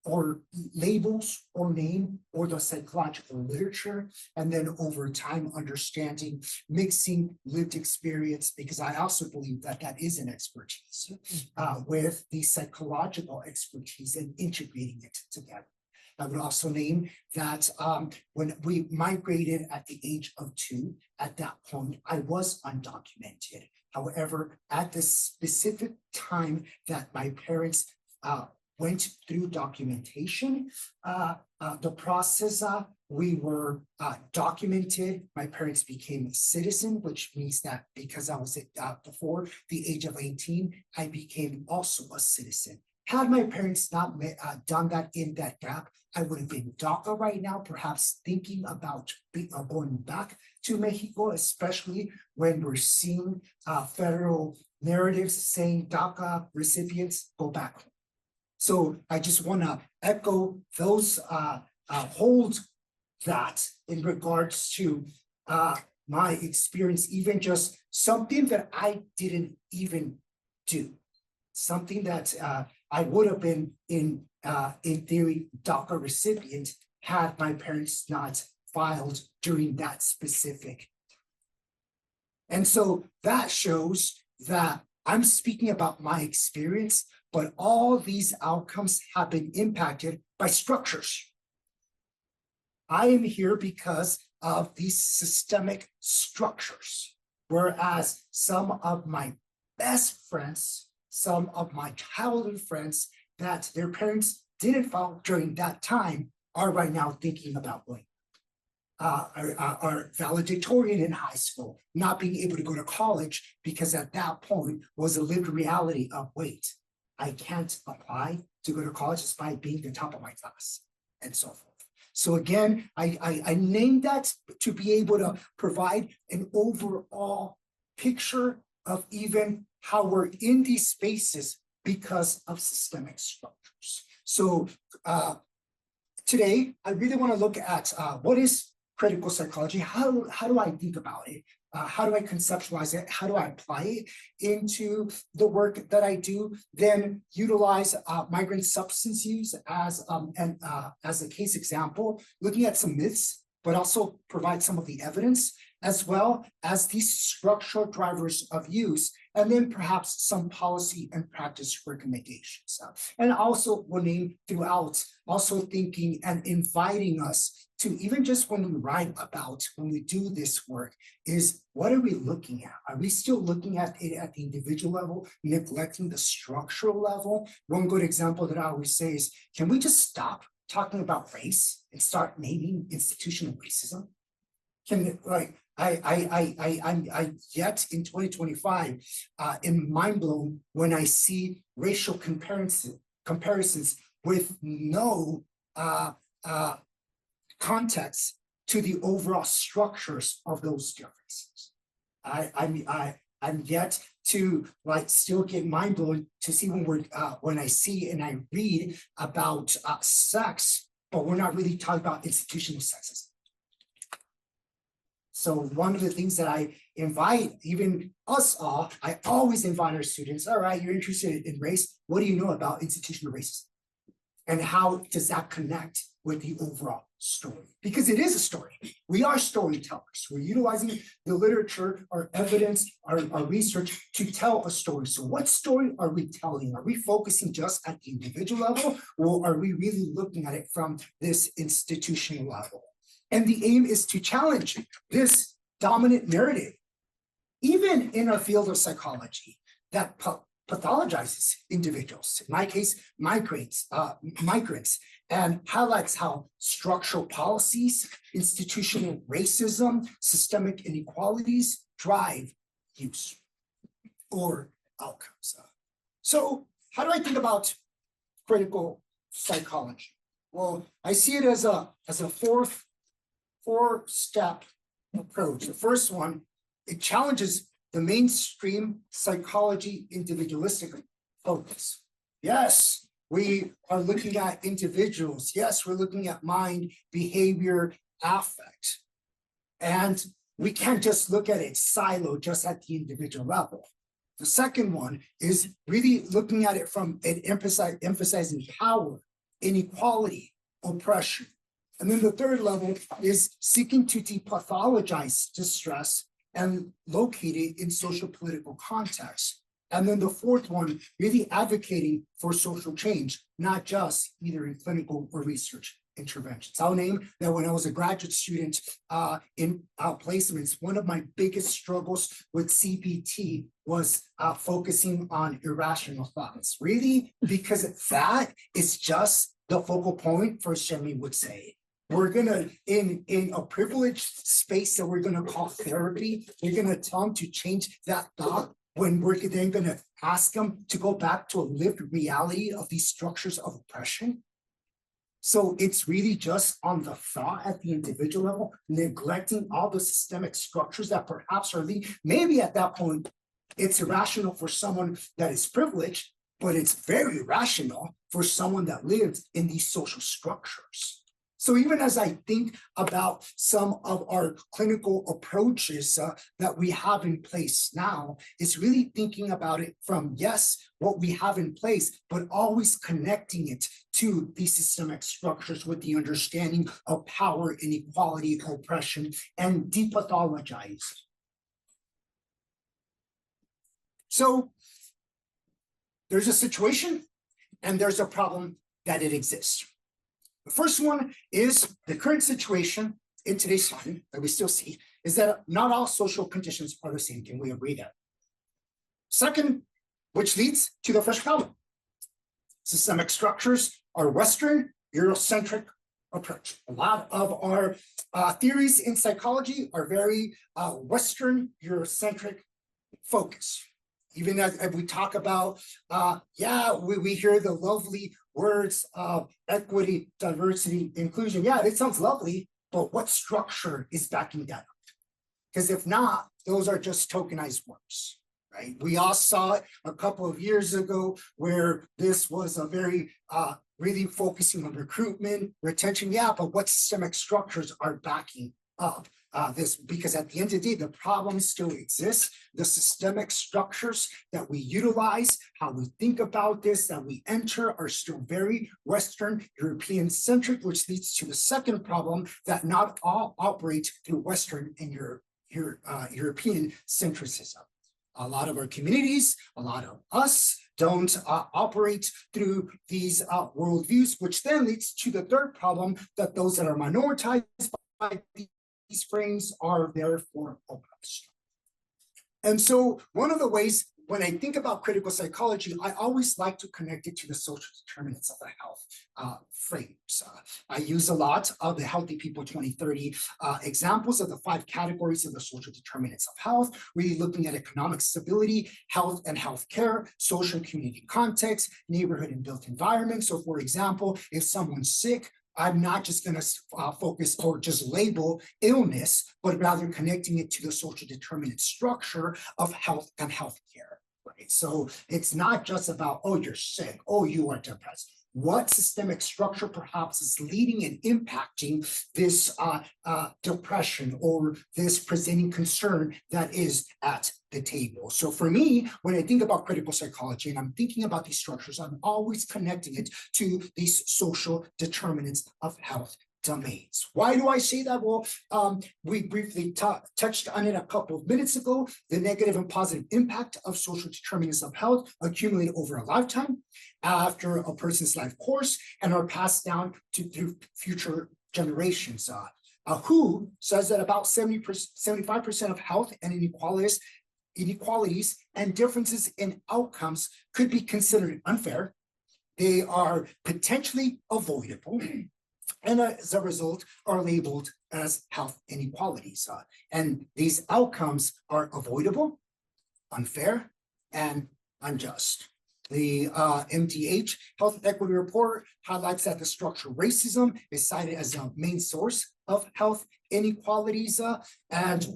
Speaker 2: or labels or name or the psychological literature, and then over time understanding, mixing lived experience, because I also believe that that is an expertise, with the psychological expertise and integrating it together. I would also name that when we migrated at the age of 2, at that point, I was undocumented. However, at the specific time that my parents went through documentation, the process, we were documented. My parents became a citizen, which means that because I was before the age of 18, I became also a citizen. Had my parents not done that in that gap, I would have been DACA right now, perhaps thinking about going back to Mexico, especially when we're seeing federal narratives saying DACA recipients go back home. So I just want to echo those, hold that in regards to my experience, even just something that I didn't even do, something that I would have been in theory, DACA recipient had my parents not filed during that specific time. And so that shows that I'm speaking about my experience, but all these outcomes have been impacted by structures. I am here because of these systemic structures, whereas some of my best friends, some of my childhood friends that their parents didn't file during that time are right now thinking about going. Are valedictorian in high school, not being able to go to college because at that point was a lived reality of, wait, I can't apply to go to college despite being the top of my class, and so forth. So again, I named that to be able to provide an overall picture of even how we're in these spaces because of systemic structures. So today, I really want to look at what is critical psychology. How do I think about it? How do I conceptualize it? How do I apply it into the work that I do? Then utilize migrant substance use as a case example, looking at some myths, but also provide some of the evidence, as well as these structural drivers of use, and then perhaps some policy and practice recommendations. And also will name throughout, also thinking and inviting us to, even just when we write about, when we do this work, is what are we looking at? Are we still looking at it at the individual level, neglecting the structural level? One good example that I always say is, can we just stop talking about race and start naming institutional racism? Can, like, I yet in 2025 am mind blown when I see racial comparisons with no context to the overall structures of those differences. I I'm yet to like still get mind blown to see when I see and I read about sex, but we're not really talking about institutional sexism. So one of the things that I invite even us all, I always invite our students, all right, you're interested in race, what do you know about institutional racism? And how does that connect with the overall story? Because it is a story. We are storytellers. We're utilizing the literature, our evidence, our research to tell a story. So what story are we telling? Are we focusing just at the individual level, or are we really looking at it from this institutional level? And the aim is to challenge this dominant narrative, even in our field of psychology, that pathologizes individuals, in my case, migrants, and highlights how structural policies, institutional racism, systemic inequalities drive use or outcomes. So how do I think about critical psychology? Well, I see it as a four-step approach. The first one, it challenges the mainstream psychology individualistic focus. Yes, we are looking at individuals. Yes, we're looking at mind, behavior, affect. And we can't just look at it siloed just at the individual level. The second one is really looking at it from emphasizing power, inequality, oppression. And then the third level is seeking to depathologize distress and locate it in social political context. And then the fourth one, really advocating for social change, not just either in clinical or research interventions. I'll name that when I was a graduate student in placements, one of my biggest struggles with CPT was focusing on irrational thoughts. Really, because that is just the focal point, first Shemi would say. We're gonna, in a privileged space that we're gonna call therapy, we're gonna tell them to change that thought when we're then gonna ask them to go back to a lived reality of these structures of oppression. So it's really just on the thought at the individual level, neglecting all the systemic structures that perhaps are maybe at that point, it's irrational for someone that is privileged, but it's very rational for someone that lives in these social structures. So even as I think about some of our clinical approaches that we have in place now, it's really thinking about it from, yes, what we have in place, but always connecting it to these systemic structures with the understanding of power, inequality, oppression, and depathologize. So there's a situation and there's a problem that it exists. The first one is the current situation in today's time that we still see is that not all social conditions are the same. Can we agree that? Second, which leads to the first problem. Systemic structures are Western, Eurocentric approach. A lot of our theories in psychology are very Western, Eurocentric focus. Even as we talk about, we hear the lovely words of equity, diversity, inclusion. Yeah, it sounds lovely, but what structure is backing that up? Because if not, those are just tokenized words, right? We all saw it a couple of years ago where this was a very, really focusing on recruitment, retention. Yeah, but what systemic structures are backing up this? Because at the end of the day, the problem still exists. The systemic structures that we utilize, how we think about this, that we enter are still very Western European centric, which leads to the second problem that not all operate through Western and European centricism. A lot of our communities, a lot of us don't operate through these worldviews, which then leads to the third problem that those that are minoritized by these frames are therefore oppressed. And so one of the ways when I think about critical psychology, I always like to connect it to the social determinants of the health frames. I use a lot of the Healthy People 2030 examples of the 5 categories of the social determinants of health, really looking at economic stability, health and healthcare, social and community context, neighborhood and built environment. So for example, if someone's sick, I'm not just going to focus or just label illness, but rather connecting it to the social determinant structure of health and healthcare. Right. So it's not just about, oh, you're sick, oh, you are depressed. What systemic structure perhaps is leading and impacting this depression or this presenting concern that is at the table? So for me, when I think about critical psychology and I'm thinking about these structures, I'm always connecting it to these social determinants of health domains. Why do I say that? Well, we briefly touched on it a couple of minutes ago. The negative and positive impact of social determinants of health accumulate over a lifetime after a person's life course and are passed down through future generations. WHO says that about 75% of health and inequalities and differences in outcomes could be considered unfair. They are potentially avoidable, and as a result are labeled as health inequalities. And these outcomes are avoidable, unfair, and unjust. The MDH Health Equity Report highlights that the structural racism is cited as a main source of health inequalities. And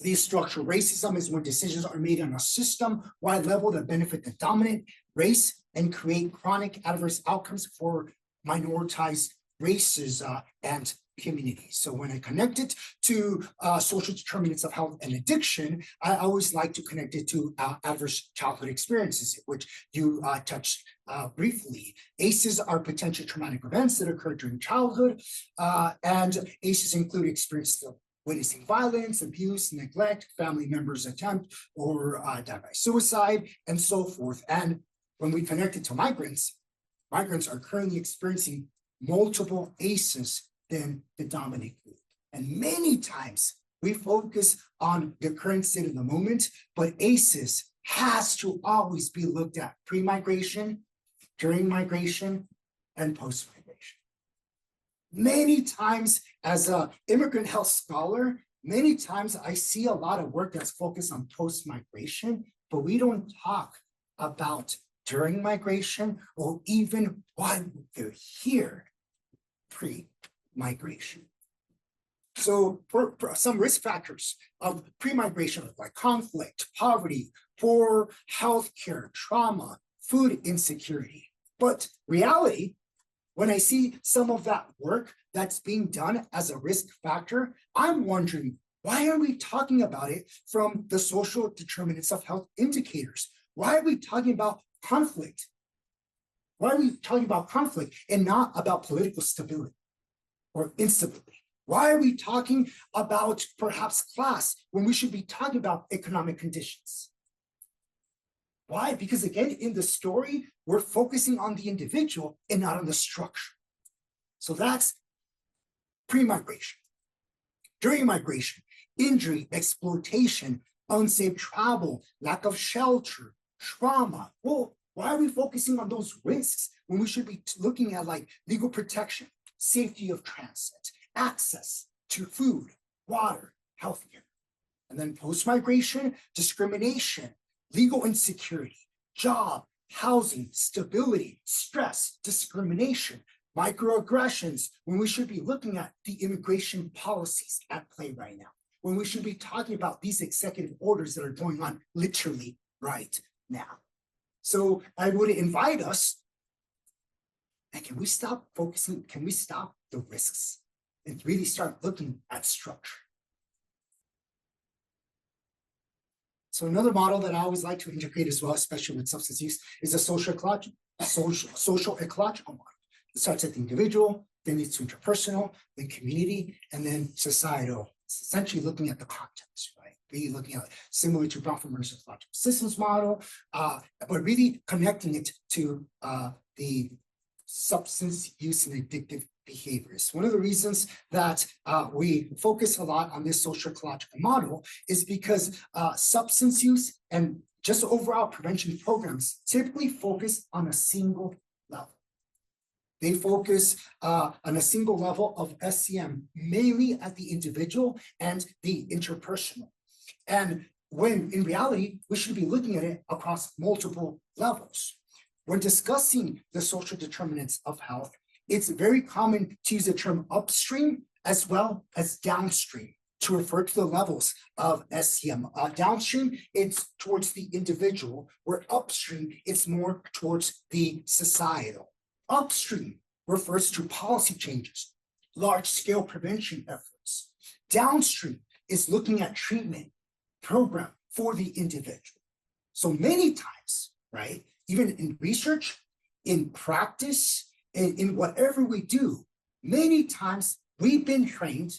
Speaker 2: the structural racism is when decisions are made on a system-wide level that benefit the dominant race and create chronic adverse outcomes for minoritized races and communities. So when I connect it to social determinants of health and addiction, I always like to connect it to adverse childhood experiences, which you touched briefly. ACEs are potential traumatic events that occur during childhood, and ACEs include experiences of witnessing violence, abuse, neglect, family members attempt or die by suicide, and so forth. And when we connect it to migrants, migrants are currently experiencing multiple ACEs than the dominant group. And many times we focus on the current state of the moment, but ACEs has to always be looked at pre-migration, during migration, and post-migration. Many times as an immigrant health scholar, many times I see a lot of work that's focused on post-migration, but we don't talk about during migration or even why they're here pre-migration. So for some risk factors of pre-migration, like conflict, poverty, poor healthcare, trauma, food insecurity. But reality, when I see some of that work that's being done as a risk factor, I'm wondering, why are we talking about it from the social determinants of health indicators? Why are we talking about conflict? Why are we talking about conflict and not about political stability or instability? Why are we talking about perhaps class when we should be talking about economic conditions? Why? Because again, in the story, we're focusing on the individual and not on the structure. So that's pre-migration. During migration, injury, exploitation, unsafe travel, lack of shelter, trauma. Well, why are we focusing on those risks when we should be looking at like legal protection, safety of transit, access to food, water, healthcare? And then post-migration, discrimination, legal insecurity, job, housing, stability, stress, discrimination, microaggressions, when we should be looking at the immigration policies at play right now, when we should be talking about these executive orders that are going on literally right now. So I would invite us, and can we stop focusing, can we stop the risks and really start looking at structure? So another model that I always like to integrate as well, especially with substance use, is a social ecological model. It starts at the individual, then it's interpersonal, then community, and then societal. It's essentially looking at the context, right? Really looking at it, similar to Bronfman's ecological systems model, but really connecting it to the substance use and addictive behaviors. One of the reasons that we focus a lot on this social ecological model is because substance use and just overall prevention programs typically focus on a single level. They focus on a single level of SCM, mainly at the individual and the interpersonal. And when in reality, we should be looking at it across multiple levels. When discussing the social determinants of health, it's very common to use the term upstream as well as downstream to refer to the levels of SCM. Downstream, it's towards the individual, where upstream, it's more towards the societal. Upstream refers to policy changes, large-scale prevention efforts. Downstream is looking at treatment program for the individual. So many times, right, even in research, in practice, in whatever we do, many times we've been trained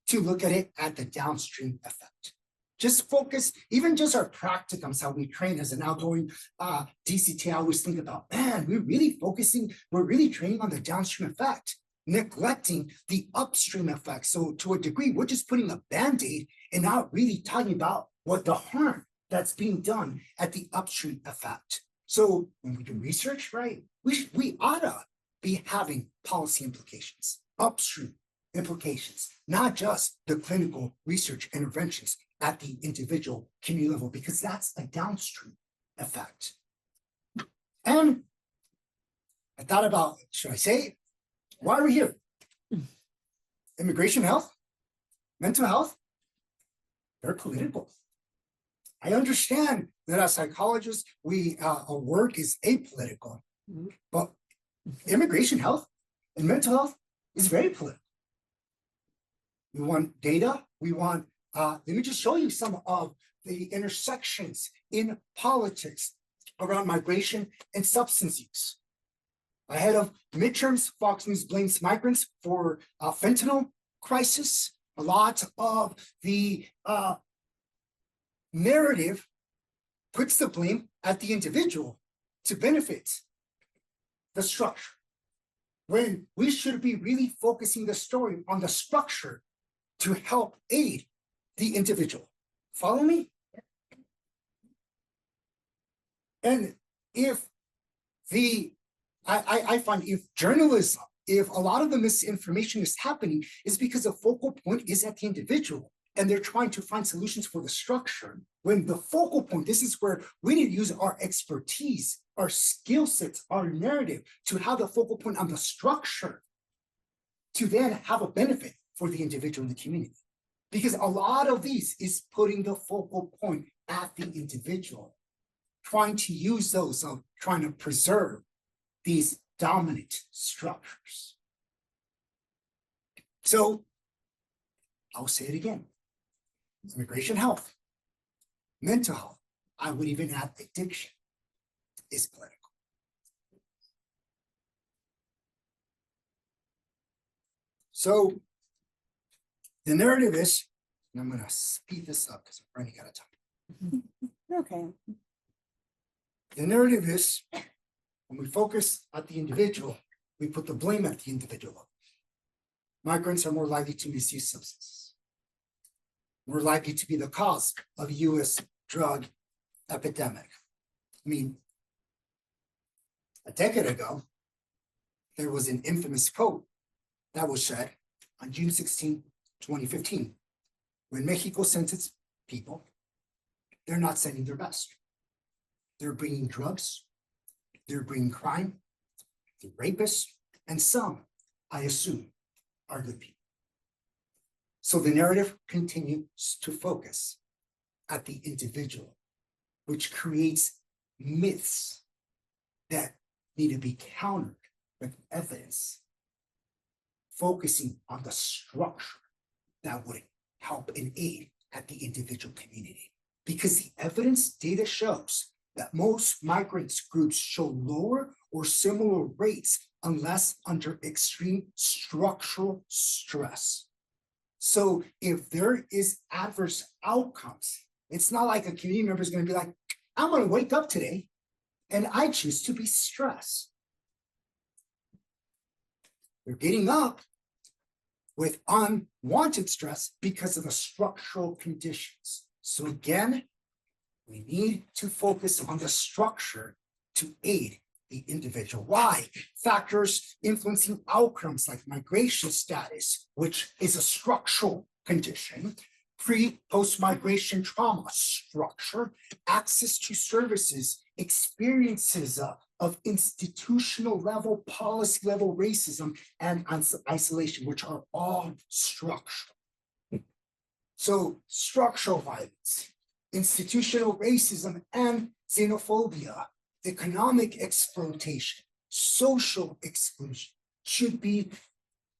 Speaker 2: to look at it at the downstream effect. Just focus, even just our practicums, how we train as an outgoing DCT, I always think about, man, we're really training on the downstream effect, neglecting the upstream effect. So to a degree, we're just putting a Band-Aid and not really talking about what the harm that's being done at the upstream effect. So when we do research, right, we ought to be having policy implications, upstream implications, not just the clinical research interventions at the individual community level, because that's a downstream effect. And I thought about, should I say it? Why are we here? Immigration health, mental health, they're political. I understand that as psychologists, our work is apolitical, but immigration health and mental health is very political. We want data. We want, let me just show you some of the intersections in politics around migration and substance use. Ahead of midterms, Fox News blames migrants for fentanyl crisis. A lot of the narrative puts the blame at the individual to benefit the structure, when we should be really focusing the story on the structure to help aid the individual. Follow me? And if I find if journalism, if a lot of the misinformation is happening, is because the focal point is at the individual and they're trying to find solutions for the structure. When the focal point, this is where we need to use our expertise, our skill sets, our narrative to have the focal point on the structure to then have a benefit for the individual in the community. Because a lot of these is putting the focal point at the individual, trying to use those of trying to preserve these dominant structures. So I'll say it again. Immigration health, mental health, I would even add addiction, is political. So the narrative is, and I'm going to speed this up because I'm running out of time.
Speaker 1: Okay.
Speaker 2: The narrative is, when we focus at the individual, we put the blame at the individual. Migrants are more likely to misuse substances, more likely to be the cause of U.S. drug epidemic. I mean, a decade ago, there was an infamous quote that was said on June 16, 2015, when Mexico sent its people, they're not sending their best. They're bringing drugs, they're bringing crime, they're rapists, and some, I assume, are good people. So the narrative continues to focus at the individual, which creates myths that need to be countered with evidence, focusing on the structure that would help and aid at the individual community. Because the evidence data shows that most migrants groups show lower or similar rates unless under extreme structural stress. So if there is adverse outcomes, it's not like a community member is going to be like, I'm going to wake up today and I choose to be stressed. They're getting up with unwanted stress because of the structural conditions. So again, we need to focus on the structure to aid the individual. Why? Factors influencing outcomes like migration status, which is a structural condition, pre-post-migration trauma structure, access to services, experiences of institutional level, policy level racism and isolation, which are all structural. So structural violence, institutional racism and xenophobia, economic exploitation, social exclusion should be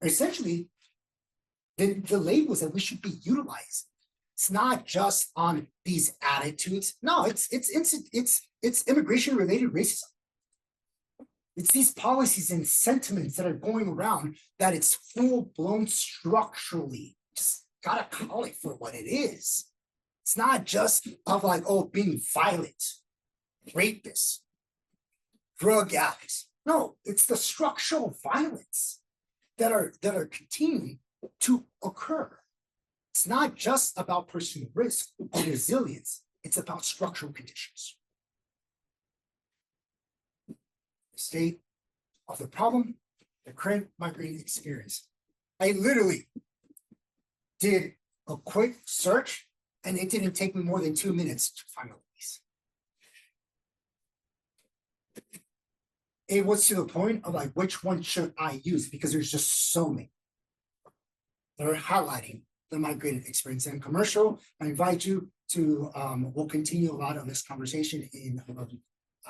Speaker 2: essentially the labels that we should be utilizing. It's not just on these attitudes. No, it's immigration related racism. It's these policies and sentiments that are going around that it's full blown structurally. Just gotta call it for what it is. It's not just of like, oh, being violent, rapists, drug addicts. No, it's the structural violence that are continuing to occur. It's not just about personal risk or resilience, it's about structural conditions. The state of the problem, the current migrating experience. I literally did a quick search and it didn't take me more than 2 minutes to find all these. It was to the point of like, which one should I use? Because there's just so many that are highlighting the migrated experience and commercial. I invite you to, we'll continue a lot of this conversation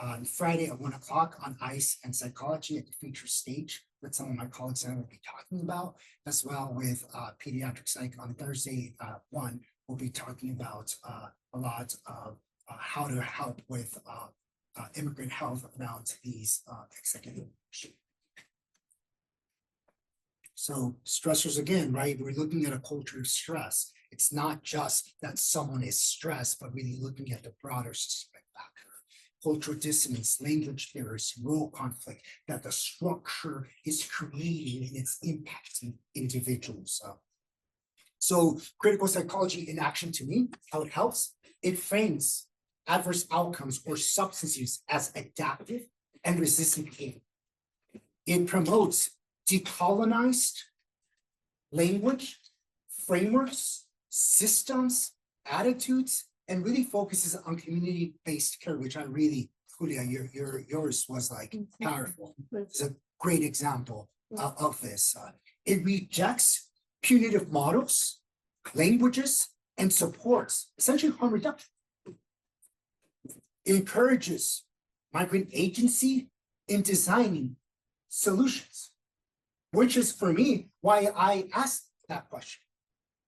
Speaker 2: on Friday at 1 o'clock on ICE and psychology at the feature stage that some of my colleagues and I will be talking about, as well with pediatric psych on Thursday 1. We'll be talking about a lot of how to help with immigrant health around these executive issues. So stressors again, right? We're looking at a culture of stress. It's not just that someone is stressed, but really looking at the broader systemic factor. Cultural dissonance, language barriers, role conflict that the structure is creating and it's impacting individuals. So critical psychology in action to me, how it helps, it frames adverse outcomes or substance use as adaptive and resistant behavior. It promotes decolonized language, frameworks, systems, attitudes, and really focuses on community-based care, which I really, Julia, yours was like powerful. It's a great example of this. It rejects punitive models, languages, and supports essentially harm reduction. It encourages migrant agency in designing solutions, which is for me why I asked that question,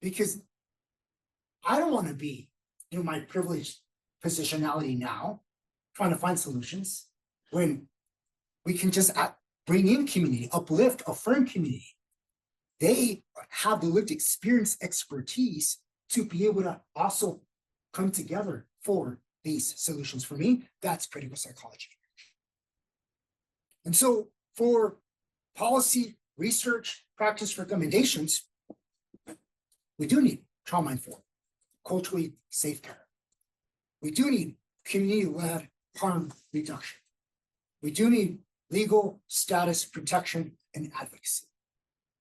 Speaker 2: because I don't want to be in my privileged positionality now, trying to find solutions when we can just bring in community, uplift, affirm community. They have the lived experience, expertise to be able to also come together for these solutions. For me, that's critical psychology. And so for policy, research, practice recommendations, we do need trauma-informed, culturally safe care. We do need community-led harm reduction. We do need legal status protection and advocacy.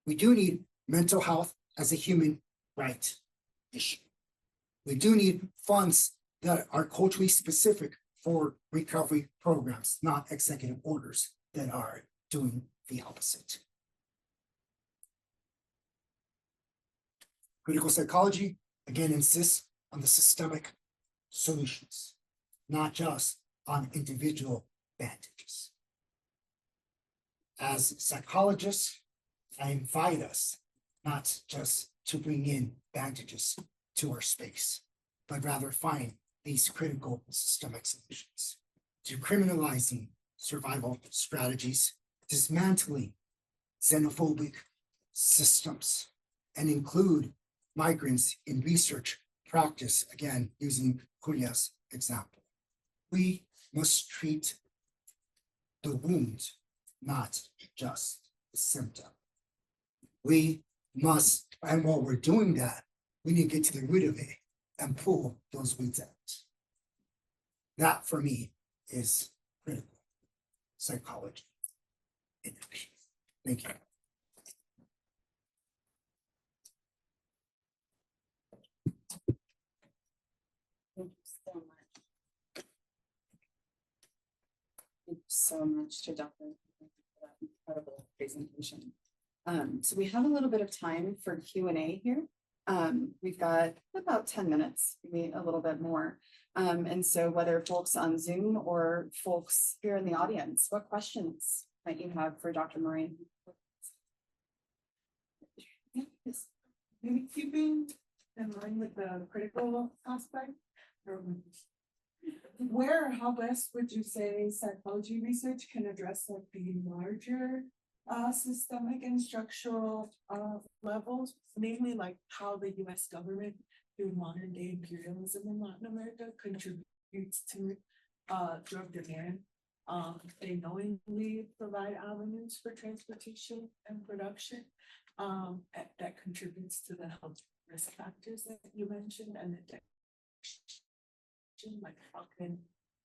Speaker 2: We do need mental health as a human right issue. We do need funds that are culturally specific for recovery programs, not executive orders that are doing the opposite. Critical psychology, again, insists on the systemic solutions, not just on individual bandages. As psychologists, I invite us not just to bring in bandages to our space, but rather find these critical systemic solutions, decriminalizing survival strategies, dismantling xenophobic systems, and include migrants in research practice, again, using Julia's example. We must treat the wound, not just the symptom. We must, and while we're doing that, we need to get to the root of it and pull those weeds out. That for me is critical psychology in action. Thank you.
Speaker 1: Thank you so much. Thank you so much to Dr. for that incredible presentation. So we have a little bit of time for Q&A here. We've got about 10 minutes, maybe a little bit more. And so whether folks on Zoom or folks here in the audience, what questions might you have for Dr. Moreno?
Speaker 3: Yes. Maybe keeping in line with the critical aspect. Where or how best would you say psychology research can address like the larger systemic and structural levels, namely like how the US government through modern day imperialism in Latin America contributes to drug demand? They knowingly provide avenues for transportation and production that contributes to the health risk factors that you mentioned and the like how can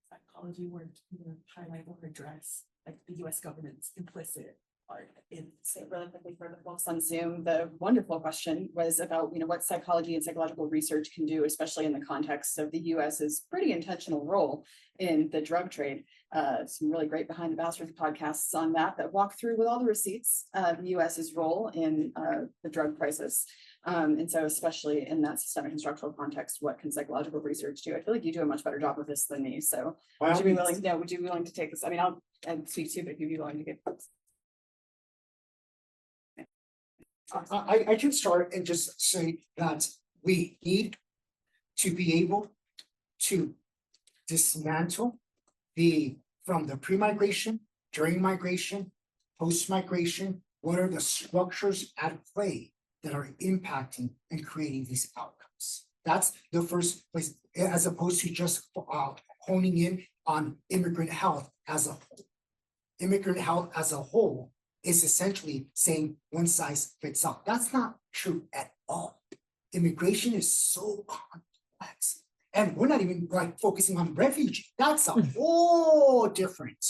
Speaker 3: psychology work to highlight or address like the US government's implicit part in
Speaker 1: So really quickly for the folks on Zoom, the wonderful question was about, what psychology and psychological research can do, especially in the context of the US's pretty intentional role in the drug trade. Some really great Behind the Bastards podcasts on that walk through with all the receipts the US's role in the drug crisis. And so especially in that systemic and structural context, what can psychological research do? I feel like you do a much better job of this than me. So would you be willing to take this? I mean, I'll speak to you, but if you'd be willing to give.
Speaker 2: I can start and just say that we need to be able to dismantle from the pre-migration, during migration, post-migration, what are the structures at play that are impacting and creating these outcomes. That's the first place, as opposed to just honing in on immigrant health as a whole. Immigrant health as a whole is essentially saying one size fits all. That's not true at all. Immigration is so complex. And we're not even like focusing on refugee. That's a whole different,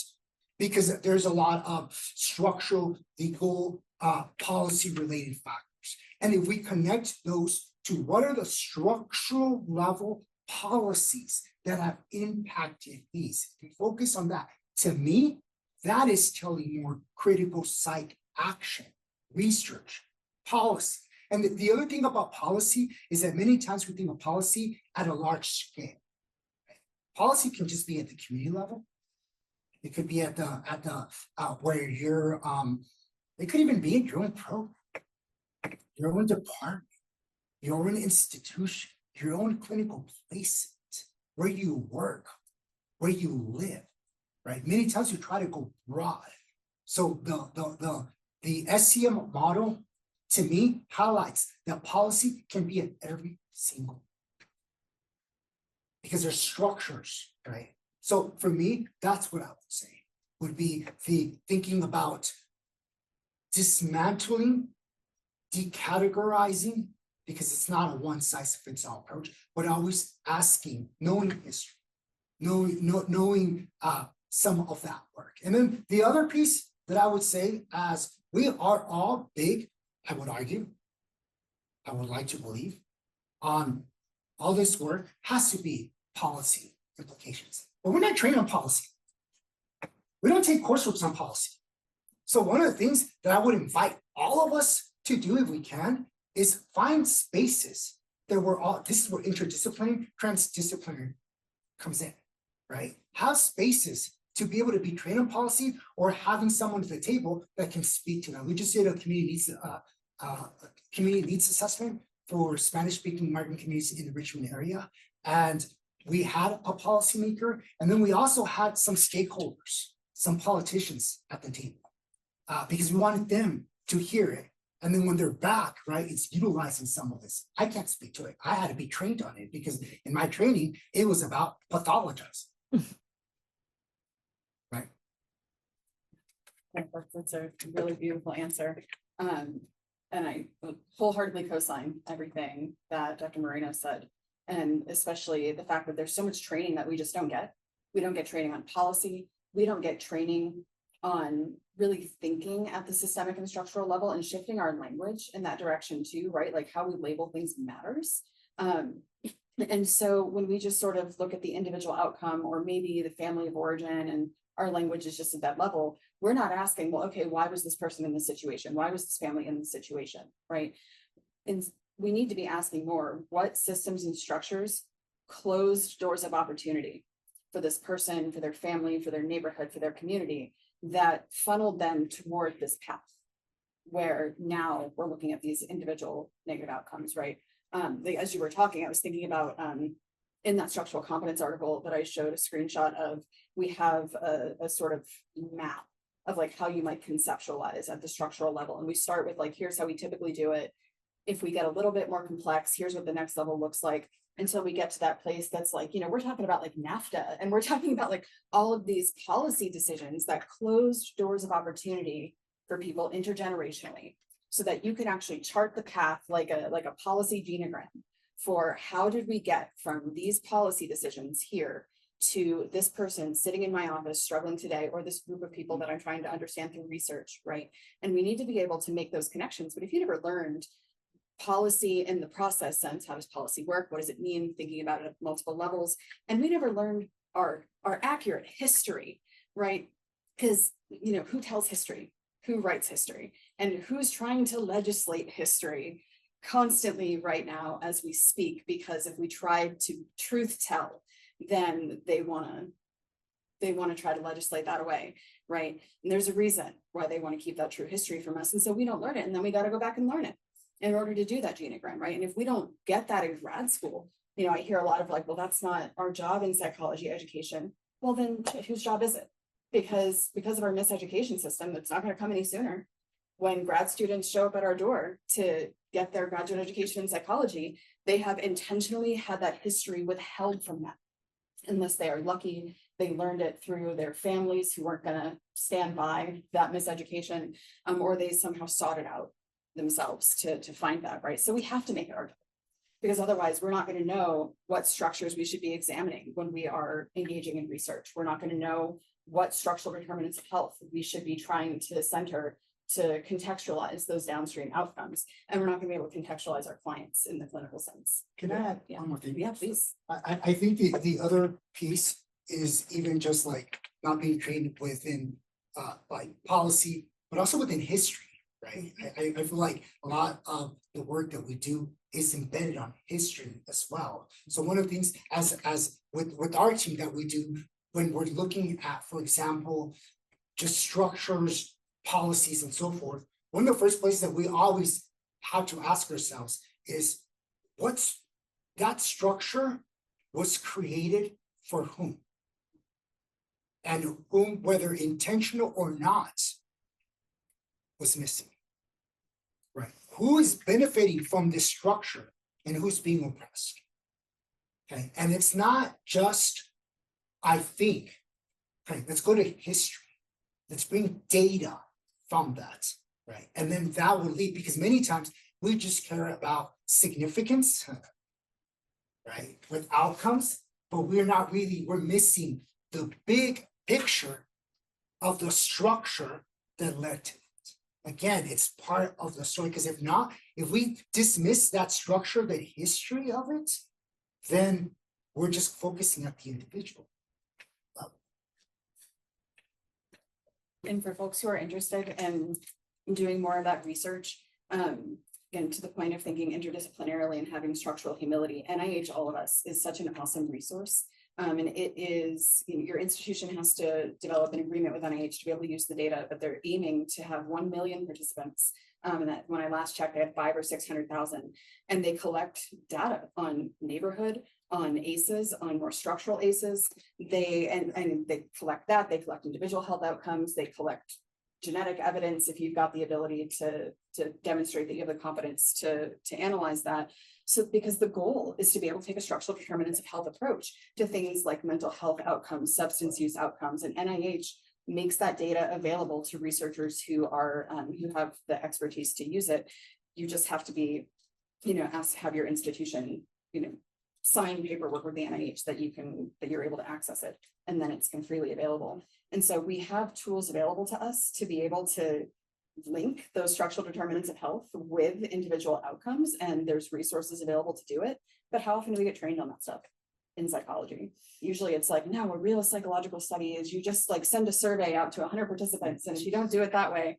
Speaker 2: because there's a lot of structural, legal, policy related factors. And if we connect those to what are the structural level policies that have impacted these, if we focus on that, to me, that is telling more critical psych action, research, policy. And the other thing about policy is that many times we think of policy at a large scale. Right? Policy can just be at the community level. It could be at the where you're it could even be in your own program, your own department, your own institution, your own clinical placement, where you work, where you live. Right? Many times we try to go broad. So the SCM model, to me, highlights that policy can be at every single, because there's structures, right? So for me, that's what I would say would be the thinking about dismantling, decategorizing, because it's not a one size fits all approach, but always asking, knowing history, knowing some of that work. And then the other piece that I would say, as we are all big, I would argue, I would like to believe, on all this work has to be policy implications. But we're not trained on policy. We don't take coursework on policy. So one of the things that I would invite all of us to do, if we can, is find spaces that we're all, this is where interdisciplinary, transdisciplinary comes in, right? Have spaces to be able to be trained on policy, or having someone at the table that can speak to them. We just did a community needs assessment for Spanish-speaking migrant communities in the Richmond area. And we had a policymaker, and then we also had some stakeholders, some politicians at the table, because we wanted them to hear it. And then when they're back, right, it's utilizing some of this. I can't speak to it. I had to be trained on it, because in my training, it was about pathologizing. Right.
Speaker 1: That's a really beautiful answer. And I wholeheartedly co-sign everything that Dr. Moreno said. And especially the fact that there's so much training that we just don't get. We don't get training on policy. We don't get training on really thinking at the systemic and structural level and shifting our language in that direction too, right? Like how we label things matters. And so when we just sort of look at the individual outcome, or maybe the family of origin, and our language is just at that level. We're not asking, well, okay, why was this person in this situation? Why was this family in this situation, right? And we need to be asking more, what systems and structures closed doors of opportunity for this person, for their family, for their neighborhood, for their community, that funneled them toward this path, where now we're looking at these individual negative outcomes, right? As you were talking, I was thinking about in that structural competence article that I showed a screenshot of, we have a sort of map of like how you might conceptualize at the structural level. And we start with like, here's how we typically do it. If we get a little bit more complex, here's what the next level looks like, until we get to that place that's like, you know, we're talking about like NAFTA, and we're talking about like all of these policy decisions that closed doors of opportunity for people intergenerationally, so that you can actually chart the path like a policy genogram for how did we get from these policy decisions here to this person sitting in my office struggling today, or this group of people that I'm trying to understand through research, right? And we need to be able to make those connections. But if you never learned policy in the process sense, how does policy work? What does it mean? Thinking about it at multiple levels. And we never learned our accurate history, right? Because, you know, who tells history? Who writes history? And who's trying to legislate history constantly right now as we speak? Because if we tried to truth tell, then they want to try to legislate that away, right? And there's a reason why they want to keep that true history from us. And so we don't learn it, and then we got to go back and learn it in order to do that genogram, right? And if we don't get that in grad school, you know, I hear a lot of like, well, that's not our job in psychology education. Well, then whose job is it? Because of our miseducation system, it's not going to come any sooner. When grad students show up at our door to get their graduate education in psychology, they have intentionally had that history withheld from them, unless they are lucky they learned it through their families who weren't going to stand by that miseducation, or they somehow sought it out themselves to find that, right? So we have to make it our job, because otherwise we're not going to know what structures we should be examining when we are engaging in research. We're not going to know what structural determinants of health we should be trying to center to contextualize those downstream outcomes. And we're not going to be able to contextualize our clients in the clinical sense.
Speaker 2: Can I add one more thing?
Speaker 1: Yeah, please.
Speaker 2: I think the other piece is even just like not being trained within like policy, but also within history, right? I feel like a lot of the work that we do is embedded on history as well. So one of the things as with our team that we do when we're looking at, for example, just structures, policies, and so forth, one of the first places that we always have to ask ourselves is, what's that structure was created for whom? And whom, whether intentional or not, was missing, right? Who is benefiting from this structure and who's being oppressed? Okay, and it's not just, I think, okay, let's go to history. Let's bring data from that, right? And then that will lead, because many times we just care about significance, right? With outcomes, but we're not really, we're missing the big picture of the structure that led to it. Again, it's part of the story, because if not, if we dismiss that structure, the history of it, then we're just focusing at the individual.
Speaker 1: And for folks who are interested in doing more of that research, again, to the point of thinking interdisciplinarily and having structural humility, NIH, all of us, is such an awesome resource. And it is, you know, your institution has to develop an agreement with NIH to be able to use the data, but they're aiming to have 1 million participants. And that when I last checked, they had 500,000 or 600,000, and they collect data on neighborhood, on ACEs, on more structural ACEs. They collect that, they collect individual health outcomes, they collect genetic evidence if you've got the ability to demonstrate that you have the competence to analyze that. So because the goal is to be able to take a structural determinants of health approach to things like mental health outcomes, substance use outcomes, and NIH makes that data available to researchers who are who have the expertise to use it. You just have to be, you know, asked to have your institution, you know, sign paperwork with the NIH that you're able to access it, and then it's freely available. And so we have tools available to us to be able to link those structural determinants of health with individual outcomes, and there's resources available to do it. But how often do we get trained on that stuff? in psychology. Usually it's like, no, a real psychological study is you just like send a survey out to 100 participants, and if you don't do it that way,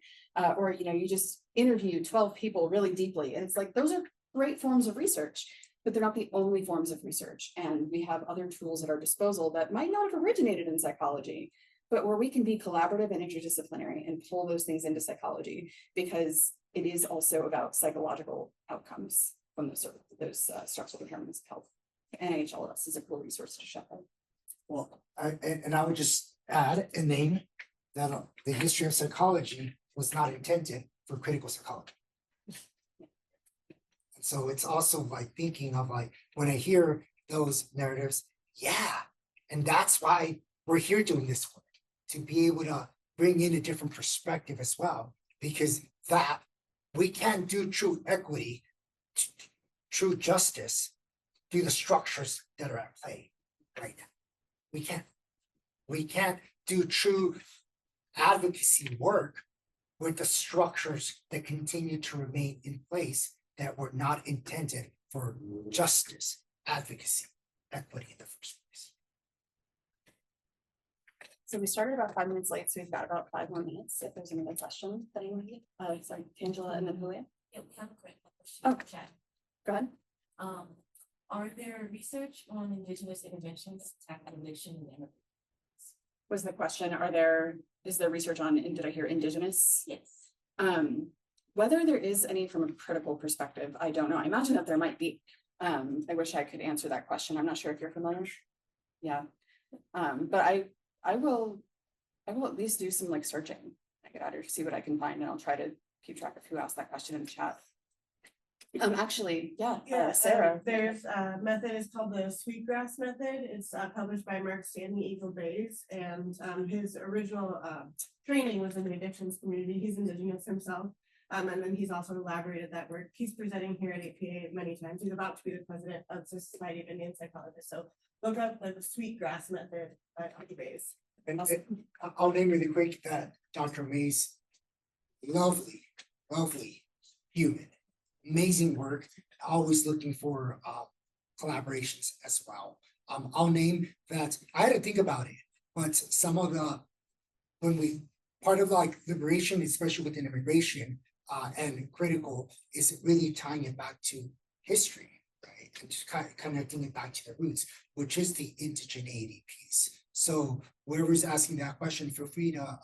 Speaker 1: or you just interview 12 people really deeply. And it's like, those are great forms of research, but they're not the only forms of research. And we have other tools at our disposal that might not have originated in psychology, but where we can be collaborative and interdisciplinary and pull those things into psychology, because it is also about psychological outcomes from those structural determinants of health. NHLS is a cool resource to check out.
Speaker 2: Well, I would just add a name that the history of psychology was not intended for critical psychology. So it's also like thinking of like, when I hear those narratives, yeah, and that's why we're here doing this work, to be able to bring in a different perspective as well, because that we can't do true equity, true justice through the structures that are at play right now. We can't do true advocacy work with the structures that continue to remain in place that were not intended for justice, advocacy, equity in the first place.
Speaker 1: So we started about 5 minutes late, so we've got about 5 more minutes. If there's any other questions that anyone needs, sorry, Angela and then Julia.
Speaker 4: Yeah, we have a quick question.
Speaker 1: Oh.
Speaker 4: in the chat.
Speaker 1: Go ahead.
Speaker 4: Are there research on indigenous interventions to tackle addiction and immigrants?
Speaker 1: Was the question, is there research on, and did I hear indigenous?
Speaker 4: Yes.
Speaker 1: Whether there is any from a critical perspective, I don't know. I imagine that there might be. I wish I could answer that question. I'm not sure if you're familiar. Yeah. But I will at least do some like searching. I could either see what I can find, and I'll try to keep track of who asked that question in the chat. Actually, Sarah.
Speaker 5: There's a method, it's called the sweetgrass method. It's published by Mark Stanley Eagle Bays, and his original training was in the addictions community. He's indigenous himself. And then he's also elaborated that work. He's presenting here at APA many times. He's about to be the president of the Society of Indian Psychologists. So look up the sweetgrass method by Dr. Bays.
Speaker 2: And I'll name really quick that Dr. May's lovely human, amazing work, always looking for collaborations as well. I'll name that, I had to think about it, but some of the, part of like liberation, especially within immigration and critical, is really tying it back to history, right? And just kind of connecting it back to the roots, which is the indigeneity piece. So whoever's asking that question, feel free to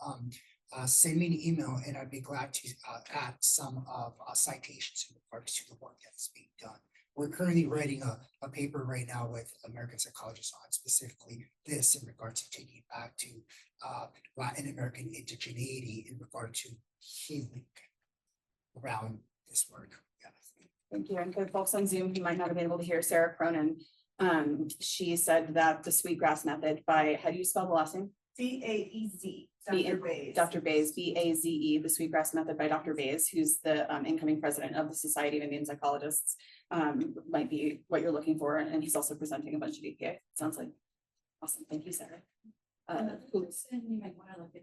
Speaker 2: send me an email, and I'd be glad to add some of citations in regards to the work that's being done. We're currently writing a paper right now with American psychologists on specifically this in regards to taking it back to Latin American indigeneity in regard to healing around this work. Yeah.
Speaker 1: Thank you. And for folks on Zoom who might not have been able to hear Sarah Cronin, she said that the sweetgrass method by, how do you spell the last name?
Speaker 5: B-A-E-Z, Dr. Bays.
Speaker 1: Dr. Bays, B-A-Z-E, the sweetgrass method by Dr. Bays, who's the incoming president of the Society of Indian Psychologists, might be what you're looking for. And he's also presenting a bunch of EPA. Sounds like awesome. Thank you, Sarah.
Speaker 4: You might want to look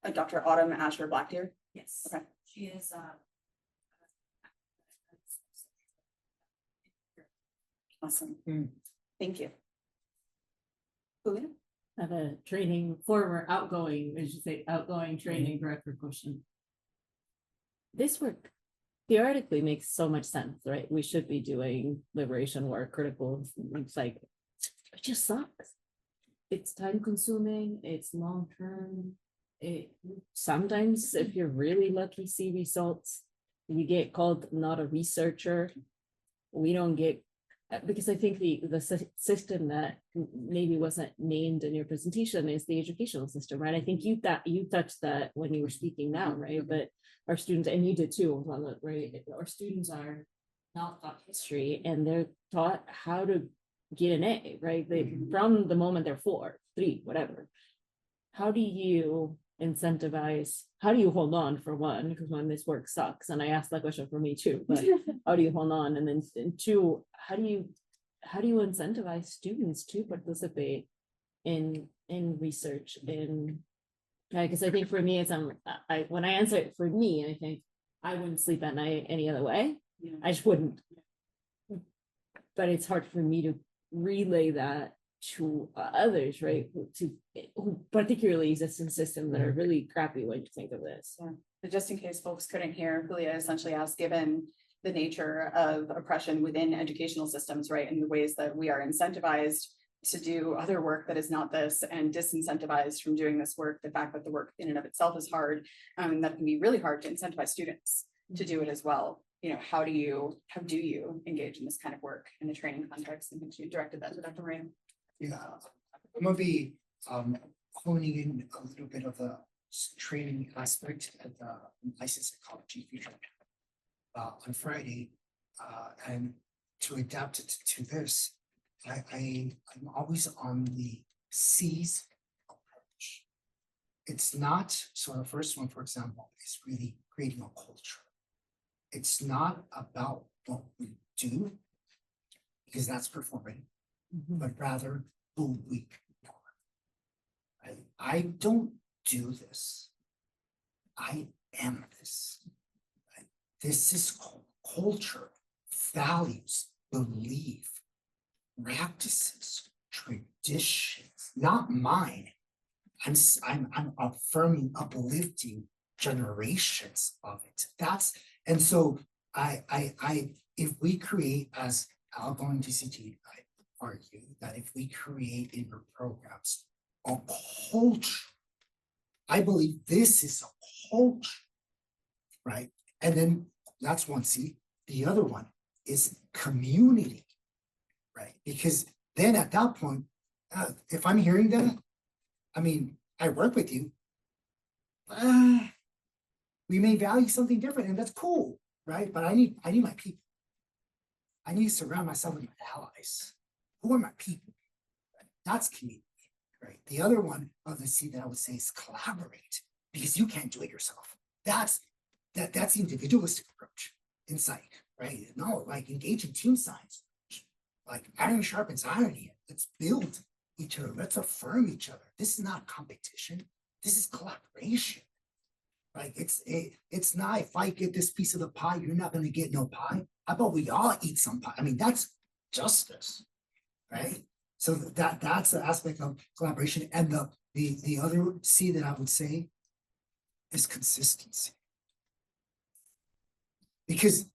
Speaker 4: at
Speaker 1: Dr. Autumn Asher Blackdeer.
Speaker 4: Yes.
Speaker 1: Okay.
Speaker 4: She is
Speaker 1: Awesome. Thank you. Julia?
Speaker 6: I have a former outgoing training director question. This work theoretically makes so much sense, right? We should be doing liberation work, critical, it's like, it just sucks. It's time consuming, it's long term. It sometimes, if you're really lucky, see results. You get called not a researcher. We don't get, because I think the system that maybe wasn't named in your presentation is the educational system, right? I think you touched that when you were speaking now, right? But our students, and you did too, right? Our students are not taught history, and they're taught how to get an A, right? From the moment they're 4, 3, whatever. How do you incentivize, how do you hold on, for one, because when this work sucks, and I asked that question for me too, but how do you hold on, and then and 2, how do you incentivize students to participate in research, in because I think for me, it's when I answer it for me, I think I wouldn't sleep at night any other way. I just wouldn't. but it's hard for me to relay that to others, right? Who particularly exist in systems that are really crappy when you think of this.
Speaker 1: But just in case folks couldn't hear, Julia essentially asked, given the nature of oppression within educational systems, right, and the ways that we are incentivized to do other work that is not this and disincentivized from doing this work, the fact that the work in and of itself is hard, that can be really hard to incentivize students to do it as well. You know, how do you engage in this kind of work in the training context? And you directed that to Dr. Moreno.
Speaker 2: Yeah, I'm gonna be honing in a little bit of the training aspect at the licensed psychology future on Friday, and to adapt it to this, I'm always on the C's approach. It's not, so the first one, for example, is really creating a culture. It's not about what we do, because that's performing, but rather who we are. I don't do this. I am this. This is culture, values, belief, practices, traditions, not mine. I'm affirming, uplifting generations of it. And so if we create, as outgoing DCT, I argue that if we create in our programs a culture, I believe this is a culture, right? And then that's one C. The other one is community, right? Because then at that point, if I'm hearing that, I mean, I work with you, we may value something different, and that's cool, right? But I need my people. I need to surround myself with my allies. Who are my people? Right? That's community, right? The other one of the C that I would say is collaborate, because you can't do it yourself. That's the individualistic approach in psych, right? No, like engage in team science, like iron sharpens iron here. Let's build each other. Let's affirm each other. This is not competition. This is collaboration. Like it's not, if I get this piece of the pie, you're not going to get no pie. How about we all eat some pie? I mean, that's justice, right? So that's the aspect of collaboration. And the other C that I would say is consistency. Because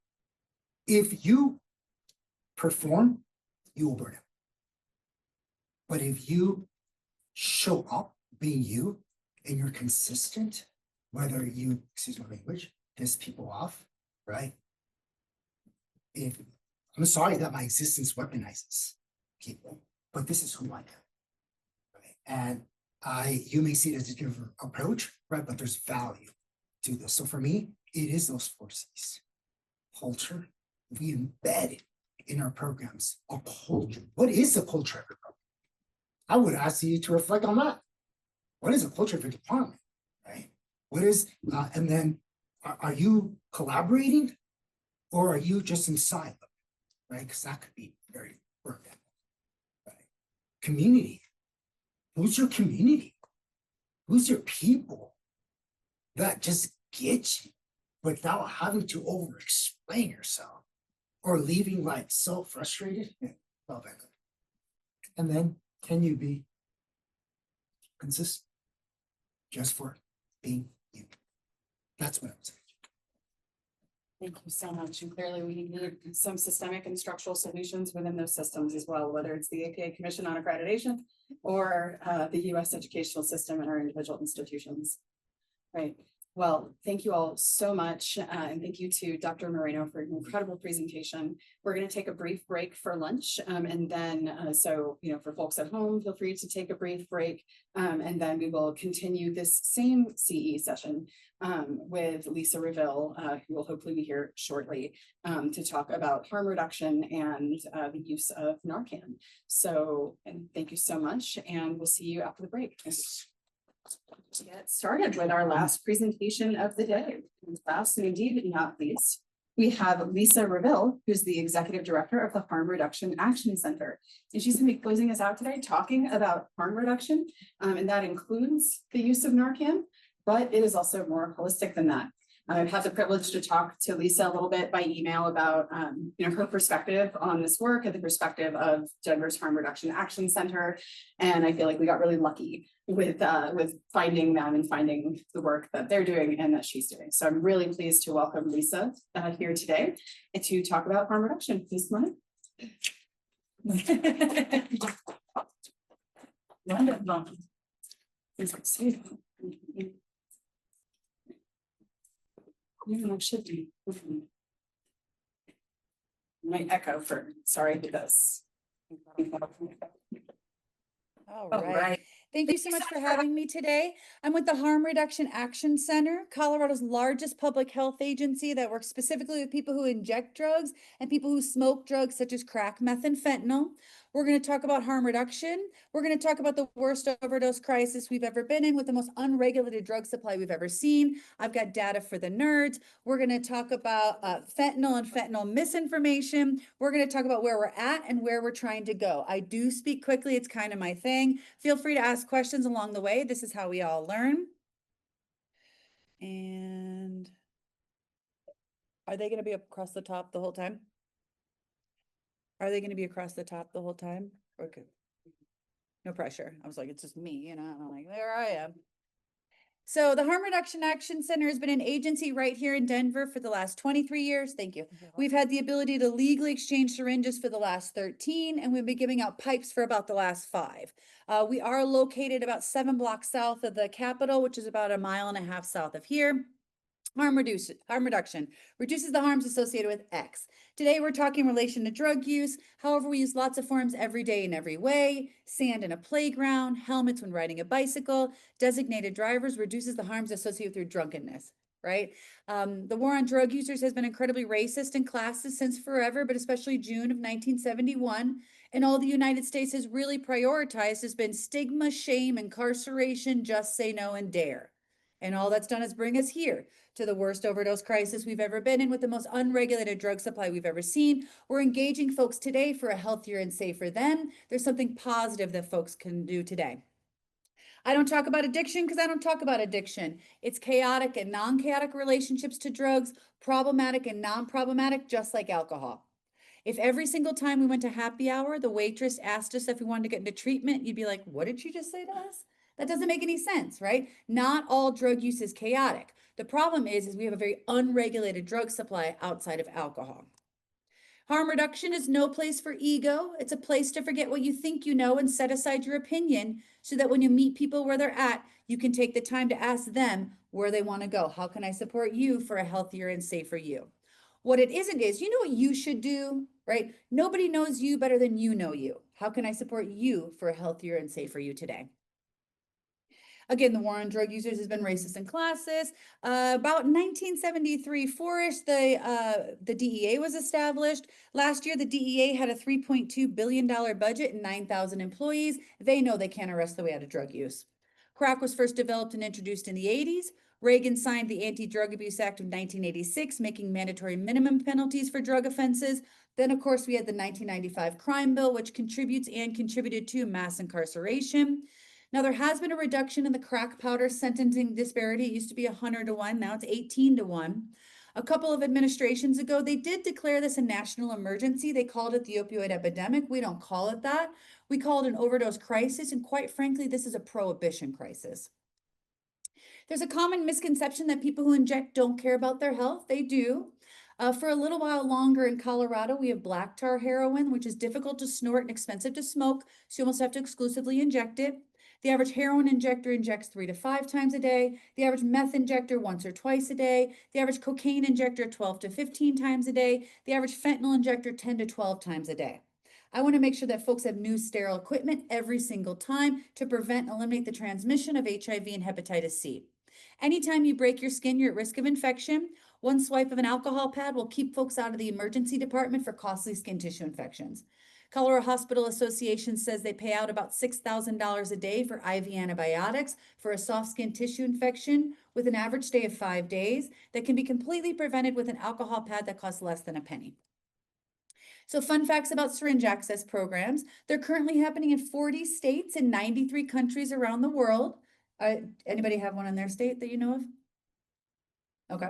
Speaker 2: if you perform, you will burn out. But if you show up being you and you're consistent, whether you, excuse my language, piss people off, right? If I'm sorry that my existence weaponizes people, but this is who I am, right? And you may see it as a different approach, right? But there's value to this. So for me, it is those 4 C's. Culture, we embed it in our programs. A culture. What is the culture of your program? I would ask you to reflect on that. What is the culture of your department, right? What is, and then are you collaborating, or are you just in silo, right? Because that could be very burnt out, right? Community. Who's your community? Who's your people that just get you without having to over-explain yourself or leaving like so frustrated? Well, and then can you be consistent just for being you? That's what I'm saying.
Speaker 1: Thank you so much. And clearly we need some systemic and structural solutions within those systems as well, whether it's the APA Commission on Accreditation or the US educational system and our individual institutions. Right. Well, thank you all so much. And thank you to Dr. Moreno for an incredible presentation. We're going to take a brief break for lunch. And then, so, you know, for folks at home, feel free to take a brief break. And then we will continue this same CE session with Lisa Raville, who will hopefully be here shortly to talk about harm reduction and the use of Narcan. So, and thank you so much. And we'll see you after the break. To get started with our last presentation of the day. Last and indeed not least, we have Lisa Raville, who's the Executive Director of the Harm Reduction Action Center. And she's going to be closing us out today talking about harm reduction. And that includes the use of Narcan, but it is also more holistic than that. I've had the privilege to talk to Lisa a little bit by email about, her perspective on this work and the perspective of Denver's Harm Reduction Action Center. And I feel like we got really lucky with finding them and finding the work that they're doing and that she's doing. So I'm really pleased to welcome Lisa here today and to talk about harm reduction. Please come on in. Wonderful. Please go see. Yeah, it should be. My echo for, sorry, I did this.
Speaker 7: All
Speaker 1: All
Speaker 7: right.
Speaker 1: right.
Speaker 7: Thank you so much for having me today. I'm with the Harm Reduction Action Center, Colorado's largest public health agency that works specifically with people who inject drugs and people who smoke drugs such as crack, meth, and fentanyl. We're going to talk about harm reduction. We're going to talk about the worst overdose crisis we've ever been in with the most unregulated drug supply we've ever seen. I've got data for the nerds. We're going to talk about fentanyl and fentanyl misinformation. We're going to talk about where we're at and where we're trying to go. I do speak quickly. It's kind of my thing. Feel free to ask questions along the way. This is how we all learn. And are they going to be across the top the whole time? Are they going to be across the top the whole time? Okay. No pressure. I was like, it's just me, I'm like, there I am. So the Harm Reduction Action Center has been an agency right here in Denver for the last 23 years. Thank you. We've had the ability to legally exchange syringes for the last 13, and we've been giving out pipes for about the last 5. We are located about 7 blocks south of the Capitol, which is about 1.5 miles south of here. Harm reduction reduces the harms associated with X. Today, we're talking in relation to drug use. However, we use lots of forms every day in every way. Sand in a playground, helmets when riding a bicycle, designated drivers reduces the harms associated with drunkenness, right? The war on drug users has been incredibly racist and classist since forever, but especially June of 1971. And all the United States has really prioritized has been stigma, shame, incarceration, just say no, and dare. And all that's done is bring us here to the worst overdose crisis we've ever been in with the most unregulated drug supply we've ever seen. We're engaging folks today for a healthier and safer them. There's something positive that folks can do today. I don't talk about addiction because I don't talk about addiction. It's chaotic and non-chaotic relationships to drugs, problematic and non-problematic, just like alcohol. If every single time we went to happy hour, the waitress asked us if we wanted to get into treatment, you'd be like, what did she just say to us? That doesn't make any sense, right? Not all drug use is chaotic. The problem is we have a very unregulated drug supply outside of alcohol. Harm reduction is no place for ego. It's a place to forget what you think you know and set aside your opinion so that when you meet people where they're at, you can take the time to ask them where they want to go. How can I support you for a healthier and safer you? What it isn't is, you know what you should do, right? Nobody knows you better than you know you. How can I support you for a healthier and safer you today? Again, the war on drug users has been racist and classist. About 1973, 4-ish, the DEA was established. Last year, the DEA had a $3.2 billion budget and 9,000 employees. They know they can't arrest the way out of drug use. Crack was first developed and introduced in the 80s. Reagan signed the Anti-Drug Abuse Act of 1986, making mandatory minimum penalties for drug offenses. Then, of course, we had the 1995 crime bill, which contributed to mass incarceration. Now, there has been a reduction in the crack powder sentencing disparity. It used to be 100 to 1. Now it's 18 to 1. A couple of administrations ago, they did declare this a national emergency. They called it the opioid epidemic. We don't call it that. We call it an overdose crisis. And quite frankly, this is a prohibition crisis. There's a common misconception that people who inject don't care about their health. They do. For a little while longer in Colorado, we have black tar heroin, which is difficult to snort and expensive to smoke. So you almost have to exclusively inject it. The average heroin injector injects 3 to 5 times a day. The average meth injector once or twice a day. The average cocaine injector 12 to 15 times a day. The average fentanyl injector 10 to 12 times a day. I want to make sure that folks have new sterile equipment every single time to prevent and eliminate the transmission of HIV and hepatitis C. Anytime you break your skin, you're at risk of infection. One swipe of an alcohol pad will keep folks out of the emergency department for costly skin tissue infections. Colorado Hospital Association says they pay out about $6,000 a day for IV antibiotics for a soft skin tissue infection with an average stay of 5 days that can be completely prevented with an alcohol pad that costs less than a penny. So fun facts about syringe access programs. They're currently happening in 40 states and 93 countries around the world. Anybody have one in their state that you know of? Okay.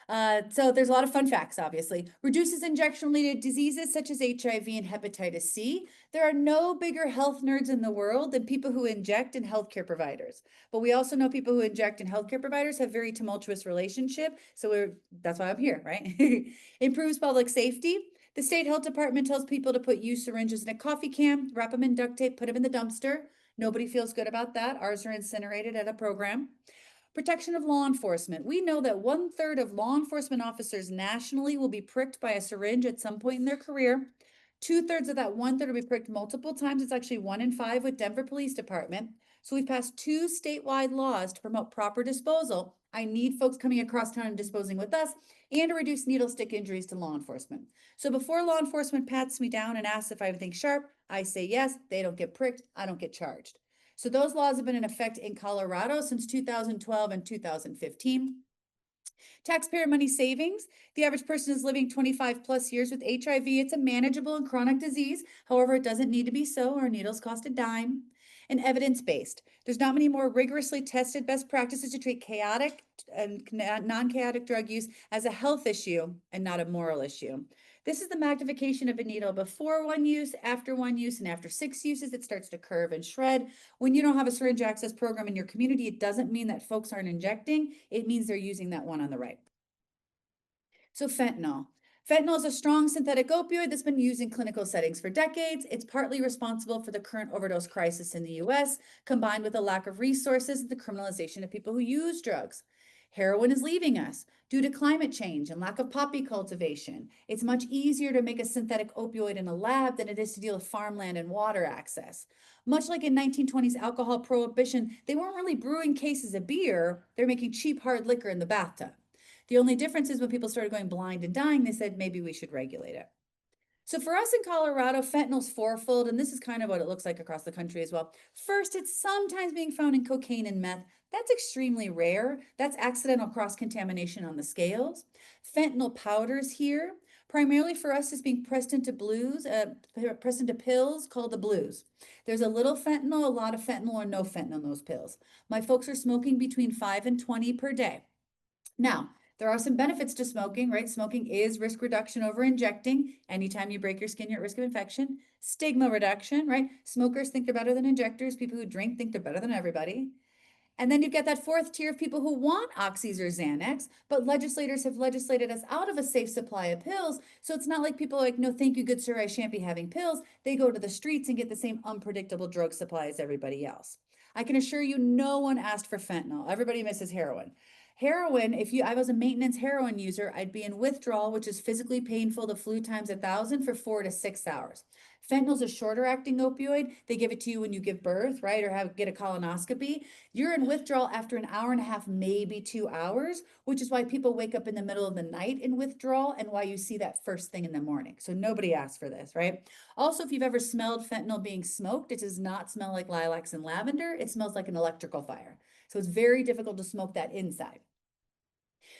Speaker 7: So there's a lot of fun facts, obviously. Reduces injection-related diseases such as HIV and hepatitis C. There are no bigger health nerds in the world than people who inject and healthcare providers. But we also know people who inject and healthcare providers have very tumultuous relationship. So that's why I'm here, right? Improves public safety. The state health department tells people to put used syringes in a coffee can, wrap them in duct tape, put them in the dumpster. Nobody feels good about that. Ours are incinerated at a program. Protection of law enforcement. We know that 1/3 of law enforcement officers nationally will be pricked by a syringe at some point in their career. 2/3 of that 1/3 will be pricked multiple times. It's actually 1 in 5 with Denver Police Department. So we've passed 2 statewide laws to promote proper disposal. I need folks coming across town and disposing with us, and to reduce needle stick injuries to law enforcement. So before law enforcement pats me down and asks if I have anything sharp, I say yes, they don't get pricked, I don't get charged. So those laws have been in effect in Colorado since 2012 and 2015. Taxpayer money savings. The average person is living 25 plus years with HIV. It's a manageable and chronic disease. However, it doesn't need to be so. Our needles cost a dime. And evidence-based. There's not many more rigorously tested best practices to treat chaotic and non-chaotic drug use as a health issue and not a moral issue. This is the magnification of a needle before one use, after one use, and after 6 uses, it starts to curve and shred. When you don't have a syringe access program in your community, it doesn't mean that folks aren't injecting. It means they're using that one on the right. So fentanyl. Fentanyl is a strong synthetic opioid that's been used in clinical settings for decades. It's partly responsible for the current overdose crisis in the US, combined with a lack of resources and the criminalization of people who use drugs. Heroin is leaving us due to climate change and lack of poppy cultivation. It's much easier to make a synthetic opioid in a lab than it is to deal with farmland and water access. Much like in 1920s alcohol prohibition, they weren't really brewing cases of beer, they're making cheap hard liquor in the bathtub. The only difference is when people started going blind and dying, they said maybe we should regulate it. So for us in Colorado, fentanyl's fourfold, and this is kind of what it looks like across the country as well. First, it's sometimes being found in cocaine and meth. That's extremely rare. That's accidental cross-contamination on the scales. Fentanyl powders here, primarily for us, is being pressed into pills called the blues. There's a little fentanyl, a lot of fentanyl, or no fentanyl in those pills. My folks are smoking between 5 and 20 per day. Now, there are some benefits to smoking, right? Smoking is risk reduction over injecting. Anytime you break your skin, you're at risk of infection. Stigma reduction, right? Smokers think they're better than injectors. People who drink think they're better than everybody. And then you get that fourth tier of people who want oxys or Xanax, but legislators have legislated us out of a safe supply of pills. So it's not like people are like, no, thank you, good sir, I shan't be having pills. They go to the streets and get the same unpredictable drug supply as everybody else. I can assure you no one asked for fentanyl. Everybody misses heroin. Heroin, I was a maintenance heroin user, I'd be in withdrawal, which is physically painful, the flu times 1,000 for 4 to 6 hours. Fentanyl's a shorter acting opioid. They give it to you when you give birth, right? Or get a colonoscopy. You're in withdrawal after an hour and a half, maybe 2 hours, which is why people wake up in the middle of the night in withdrawal and why you see that first thing in the morning. So nobody asked for this, right? Also, if you've ever smelled fentanyl being smoked, it does not smell like lilacs and lavender. It smells like an electrical fire. So it's very difficult to smoke that inside.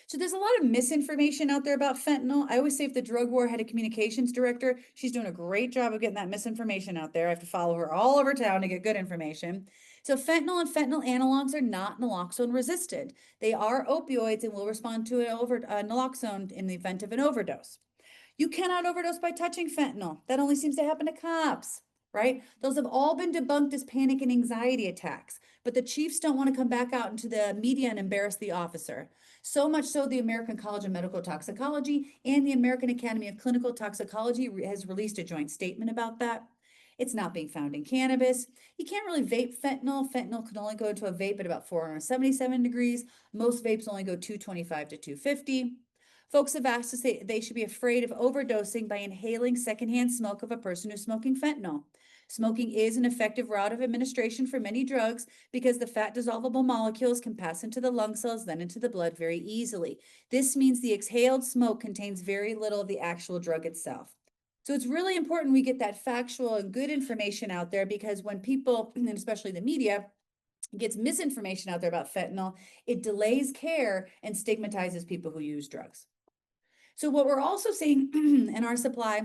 Speaker 7: So there's a lot of misinformation out there about fentanyl. I always say if the drug war had a communications director, she's doing a great job of getting that misinformation out there. I have to follow her all over town to get good information. So fentanyl and fentanyl analogs are not naloxone resistant. They are opioids and will respond to naloxone in the event of an overdose. You cannot overdose by touching fentanyl. That only seems to happen to cops, right? Those have all been debunked as panic and anxiety attacks, but the chiefs don't want to come back out into the media and embarrass the officer. So much so the American College of Medical Toxicology and the American Academy of Clinical Toxicology has released a joint statement about that. It's not being found in cannabis. You can't really vape fentanyl. Fentanyl can only go into a vape at about 477 degrees. Most vapes only go 225 to 250. Folks have asked us they should be afraid of overdosing by inhaling secondhand smoke of a person who's smoking fentanyl. Smoking is an effective route of administration for many drugs because the fat dissolvable molecules can pass into the lung cells, then into the blood very easily. This means the exhaled smoke contains very little of the actual drug itself. So it's really important we get that factual and good information out there because when people, and especially the media, gets misinformation out there about fentanyl, it delays care and stigmatizes people who use drugs. So what we're also seeing in our supply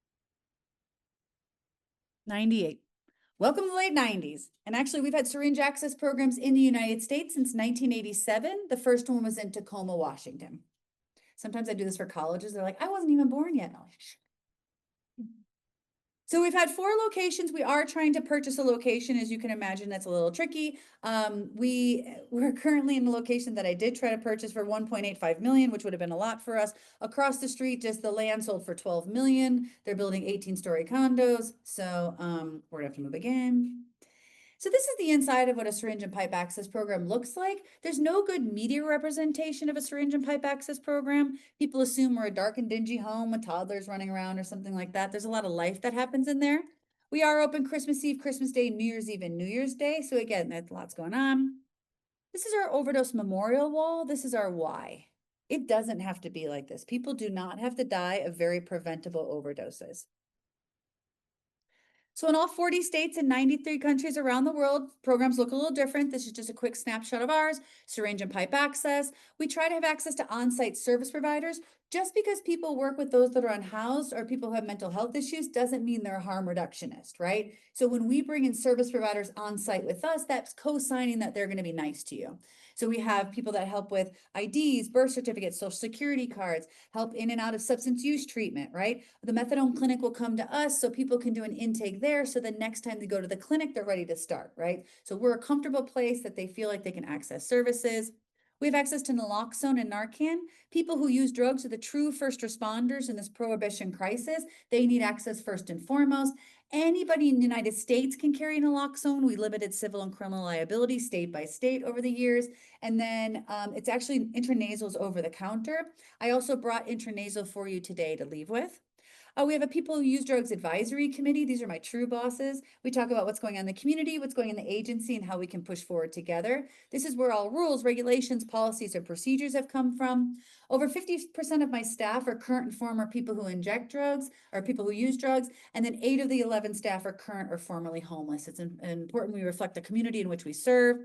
Speaker 7: 98. Welcome to the late 90s. And actually, we've had syringe access programs in the United States since 1987. The first one was in Tacoma, Washington. Sometimes I do this for colleges. They're like, I wasn't even born yet. So we've had 4 locations. We are trying to purchase a location. As you can imagine, that's a little tricky. We're currently in a location that I did try to purchase for 1.85 million, which would have been a lot for us. Across the street, just the land sold for 12 million. They're building 18-story condos. So we're gonna have to move again. So this is the inside of what a syringe and pipe access program looks like. There's no good media representation of a syringe and pipe access program. People assume we're a dark and dingy home with toddlers running around or something like that. There's a lot of life that happens in there. We are open Christmas Eve, Christmas Day, New Year's Eve, and New Year's Day. So again, that's lots going on. This is our overdose memorial wall. This is our why. It doesn't have to be like this. People do not have to die of very preventable overdoses. So in all 40 states and 93 countries around the world, programs look a little different. This is just a quick snapshot of ours. Syringe and pipe access. We try to have access to on-site service providers. Just because people work with those that are unhoused or people who have mental health issues doesn't mean they're a harm reductionist, right? So when we bring in service providers on site with us, that's co-signing that they're going to be nice to you. So we have people that help with IDs, birth certificates, social security cards, help in and out of substance use treatment, right? The methadone clinic will come to us so people can do an intake there. So the next time they go to the clinic, they're ready to start, right? So we're a comfortable place that they feel like they can access services. We have access to naloxone and Narcan. People who use drugs are the true first responders in this prohibition crisis. They need access first and foremost. Anybody in the United States can carry naloxone. We limited civil and criminal liability state by state over the years. And then it's actually intranasals over the counter. I also brought intranasal for you today to leave with. We have a people who use drugs advisory committee. These are my true bosses. We talk about what's going on in the community, what's going on in the agency, and how we can push forward together. This is where all rules, regulations, policies, or procedures have come from. Over 50% of my staff are current and former people who inject drugs or people who use drugs. And then 8 of the 11 staff are current or formerly homeless. It's important we reflect the community in which we serve.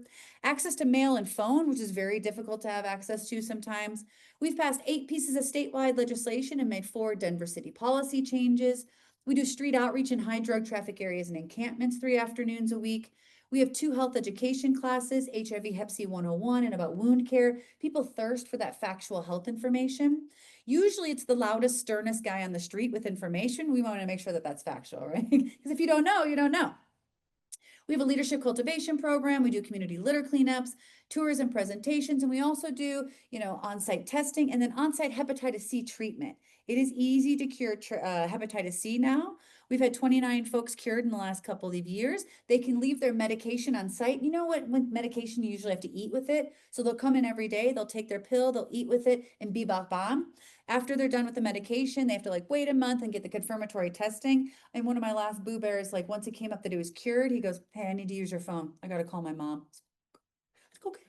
Speaker 7: Access to mail and phone, which is very difficult to have access to sometimes. We've passed 8 pieces of statewide legislation and made 4 Denver city policy changes. We do street outreach in high drug traffic areas and encampments 3 afternoons a week. We have 2 health education classes, HIV Hep C 101 and about wound care. People thirst for that factual health information. Usually it's the loudest, sternest guy on the street with information. We want to make sure that that's factual, right? Because if you don't know, you don't know. We have a leadership cultivation program. We do community litter cleanups, tours and presentations, and we also do, on-site testing and then on-site hepatitis C treatment. It is easy to cure hepatitis C now. We've had 29 folks cured in the last couple of years. They can leave their medication on site. You know what? With medication, you usually have to eat with it. So they'll come in every day, they'll take their pill, they'll eat with it, and bebop bomb. After they're done with the medication, they have to wait a month and get the confirmatory testing. And one of my last boo bears, once it came up that he was cured, he goes, "Hey, I need to use your phone. I got to call my mom." Okay.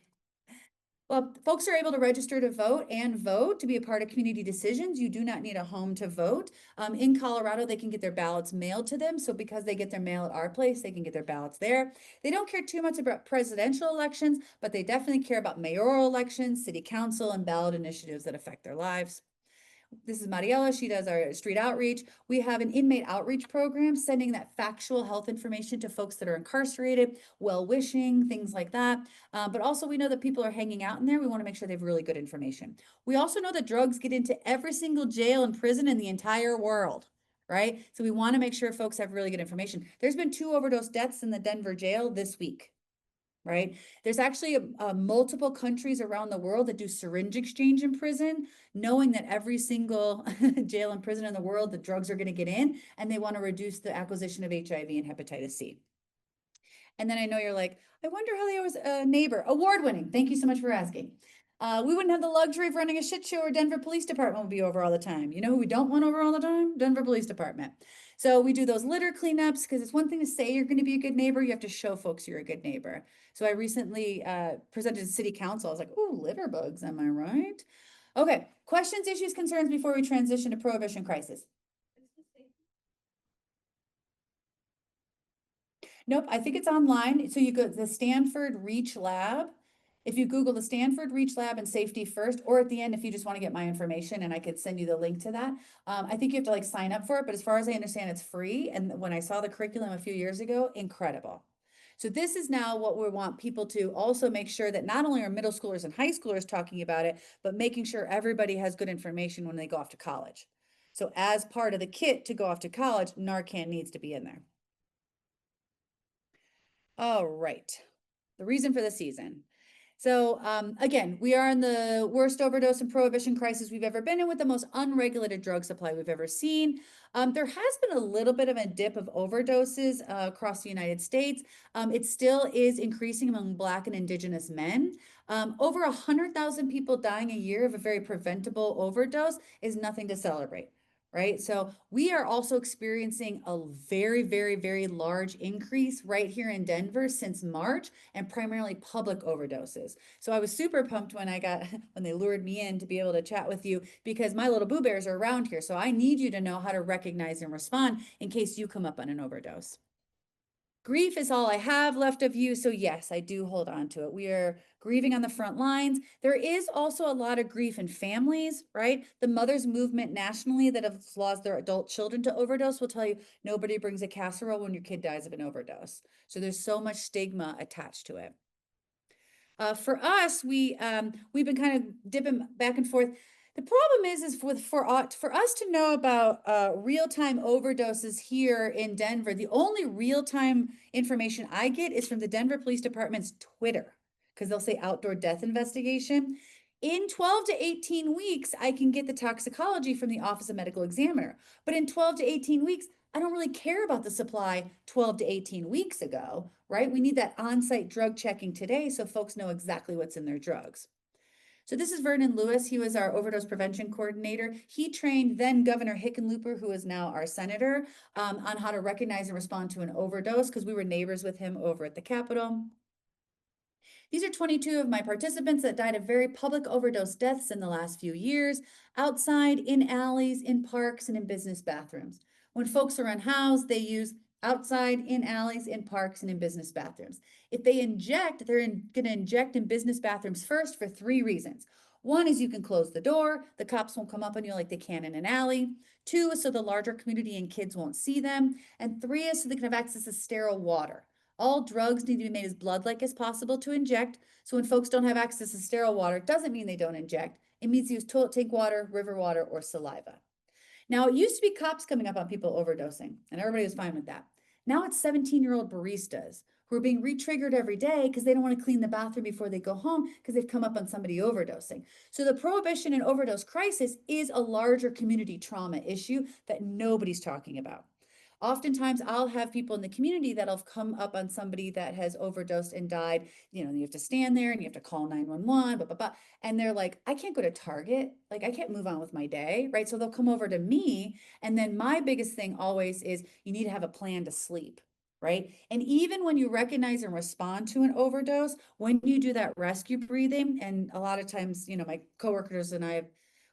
Speaker 7: Well, folks are able to register to vote and vote to be a part of community decisions. You do not need a home to vote. In Colorado, they can get their ballots mailed to them. So because they get their mail at our place, they can get their ballots there. They don't care too much about presidential elections, but they definitely care about mayoral elections, city council, and ballot initiatives that affect their lives. This is Mariela. She does our street outreach. We have an inmate outreach program, sending that factual health information to folks that are incarcerated, well-wishing, things like that. But also we know that people are hanging out in there. We want to make sure they have really good information. We also know that drugs get into every single jail and prison in the entire world, right? So we want to make sure folks have really good information. There's been 2 overdose deaths in the Denver jail this week. Right? There's actually multiple countries around the world that do syringe exchange in prison, knowing that every single jail and prison in the world, the drugs are going to get in, and they want to reduce the acquisition of HIV and hepatitis C. And then I know you're like, I wonder how they always, neighbor, award-winning. Thank you so much for asking. We wouldn't have the luxury of running a shit show or Denver Police Department would be over all the time. You know who we don't want over all the time? Denver Police Department. So we do those litter cleanups because it's one thing to say you're going to be a good neighbor. You have to show folks you're a good neighbor. So I recently presented to city council. I was like, ooh, litter bugs, am I right? Okay, questions, issues, concerns before we transition to prohibition crisis? Nope, I think it's online. So you go to the Stanford Reach Lab. If you Google the Stanford Reach Lab and Safety First, or at the end, if you just want to get my information and I could send you the link to that. I think you have to like sign up for it, but as far as I understand, it's free. And when I saw the curriculum a few years ago, incredible. So this is now what we want people to also make sure that not only are middle schoolers and high schoolers talking about it, but making sure everybody has good information when they go off to college. So as part of the kit to go off to college, Narcan needs to be in there. All right, the reason for the season. So again, we are in the worst overdose and prohibition crisis we've ever been in, with the most unregulated drug supply we've ever seen. There has been a little bit of a dip of overdoses across the United States. It still is increasing among Black and Indigenous men. Over 100,000 people dying a year of a very preventable overdose is nothing to celebrate. Right. So we are also experiencing a very, very, very large increase right here in Denver since March, and primarily public overdoses. So I was super pumped when when they lured me in to be able to chat with you, because my little Boo Bears are around here. So I need you to know how to recognize and respond in case you come up on an overdose. Grief is all I have left of you. So yes, I do hold on to it. We are grieving on the front lines. There is also a lot of grief in families, right? The mothers movement nationally that have lost their adult children to overdose will tell you nobody brings a casserole when your kid dies of an overdose. So there's so much stigma attached to it. For us, we've been kind of dipping back and forth. The problem is for us to know about real-time overdoses here in Denver, the only real-time information I get is from the Denver Police Department's Twitter, because they'll say outdoor death investigation. In 12 to 18 weeks, I can get the toxicology from the Office of Medical Examiner. But in 12 to 18 weeks, I don't really care about the supply 12 to 18 weeks ago, right? We need that on-site drug checking today so folks know exactly what's in their drugs. So this is Vernon Lewis. He was our overdose prevention coordinator. He trained then Governor Hickenlooper, who is now our senator, on how to recognize and respond to an overdose, because we were neighbors with him over at the Capitol. These are 22 of my participants that died of very public overdose deaths in the last few years, outside, in alleys, in parks, and in business bathrooms. When folks are unhoused, they use outside, in alleys, in parks, and in business bathrooms. If they inject, they're going to inject in business bathrooms first for 3 reasons. 1 is you can close the door. The cops won't come up on you like they can in an alley. 2 is so the larger community and kids won't see them. And 3 is so they can have access to sterile water. All drugs need to be made as blood-like as possible to inject. So when folks don't have access to sterile water, it doesn't mean they don't inject. It means use toilet tank water, river water, or saliva. Now, it used to be cops coming up on people overdosing, and everybody was fine with that. Now it's 17-year-old baristas who are being re-triggered every day because they don't want to clean the bathroom before they go home because they've come up on somebody overdosing. So the prohibition and overdose crisis is a larger community trauma issue that nobody's talking about. Oftentimes I'll have people in the community that'll come up on somebody that has overdosed and died. You know, you have to stand there and you have to call 911, blah, blah, blah. And they're like, I can't go to Target. Like, I can't move on with my day, right? So they'll come over to me. And then my biggest thing always is you need to have a plan to sleep, right? And even when you recognize and respond to an overdose, when you do that rescue breathing, and a lot of times, you know, my coworkers and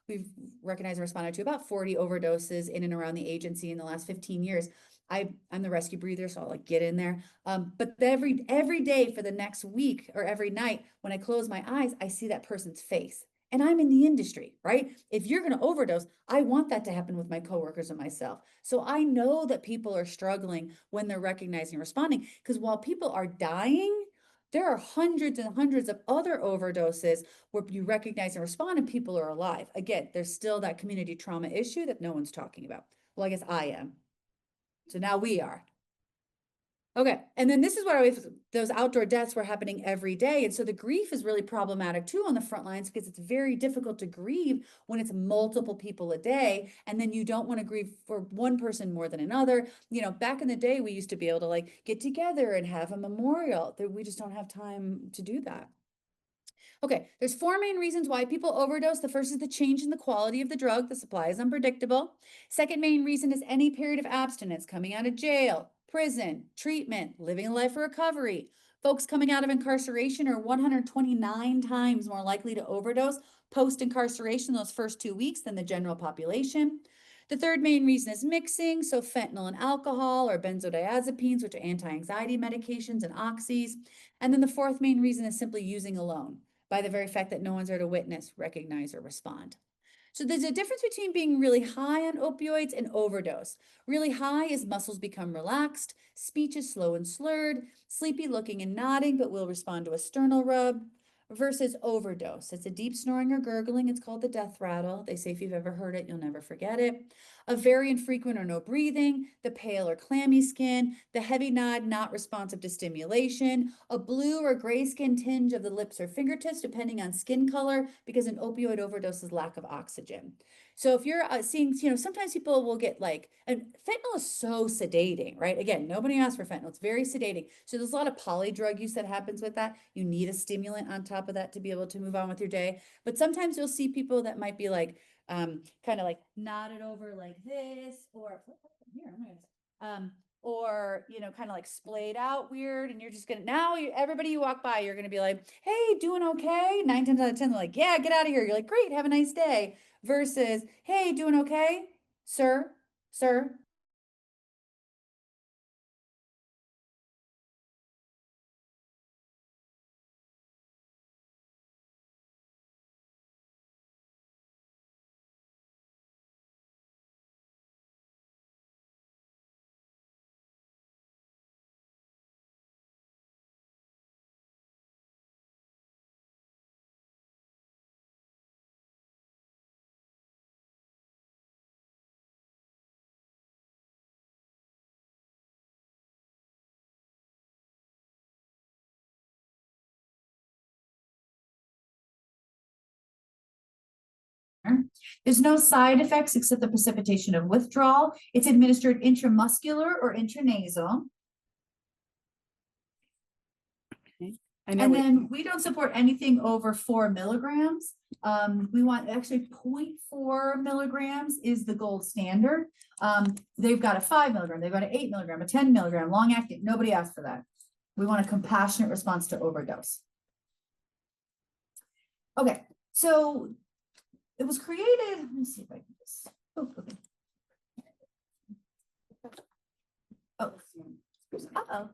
Speaker 7: we've recognized and responded to about 40 overdoses in and around the agency in the last 15 years. I'm the rescue breather, so I'll like get in there. But every day for the next week or every night, when I close my eyes, I see that person's face. And I'm in the industry, right? If you're going to overdose, I want that to happen with my coworkers and myself. So I know that people are struggling when they're recognizing and responding, because while people are dying, there are hundreds and hundreds of other overdoses where you recognize and respond and people are alive. Again, there's still that community trauma issue that no one's talking about. Well, I guess I am. So now we are. Okay, and then this is what those outdoor deaths were happening every day. And so the grief is really problematic too on the front lines, because it's very difficult to grieve when it's multiple people a day. And then you don't want to grieve for one person more than another. You know, back in the day, we used to be able to like get together and have a memorial. We just don't have time to do that. Okay, there's 4 main reasons why people overdose. The first is the change in the quality of the drug. The supply is unpredictable. Second main reason is any period of abstinence, coming out of jail, prison, treatment, living a life of recovery. Folks coming out of incarceration are 129 times more likely to overdose post-incarceration those first 2 weeks than the general population. The third main reason is mixing, so fentanyl and alcohol or benzodiazepines, which are anti-anxiety medications and oxys. And then the fourth main reason is simply using alone, by the very fact that no one's there to witness, recognize, or respond. So there's a difference between being really high on opioids and overdose. Really high is muscles become relaxed, speech is slow and slurred, sleepy looking and nodding, but will respond to a sternal rub. Versus overdose. It's a deep snoring or gurgling. It's called the death rattle. They say if you've ever heard it, you'll never forget it. A very infrequent or no breathing, the pale or clammy skin, the heavy nod not responsive to stimulation, a blue or gray skin tinge of the lips or fingertips, depending on skin color, because an opioid overdose is lack of oxygen. So if you're seeing, sometimes people will get and fentanyl is so sedating, right? Again, nobody asked for fentanyl. It's very sedating. So there's a lot of polydrug use that happens with that. You need a stimulant on top of that to be able to move on with your day. But sometimes you'll see people that might be kind of nodded over like this, or here, or kind of splayed out weird, and you're just gonna everybody you walk by, you're gonna be like, hey, doing okay? 9 times out of 10, they're like, yeah, get out of here. You're like, great, have a nice day. Versus, hey, doing okay, sir? There's no side effects except the precipitation of withdrawal. It's administered intramuscular or intranasal. And then we don't support anything over 4 milligrams. We want actually 0.4 milligrams is the gold standard. They've got a 5 milligram, they've got an 8 milligram, a 10 milligram, long acting. Nobody asked for that. We want a compassionate response to overdose. Okay, so it was created. Let me see if I can just. Oh, okay. Uh-oh.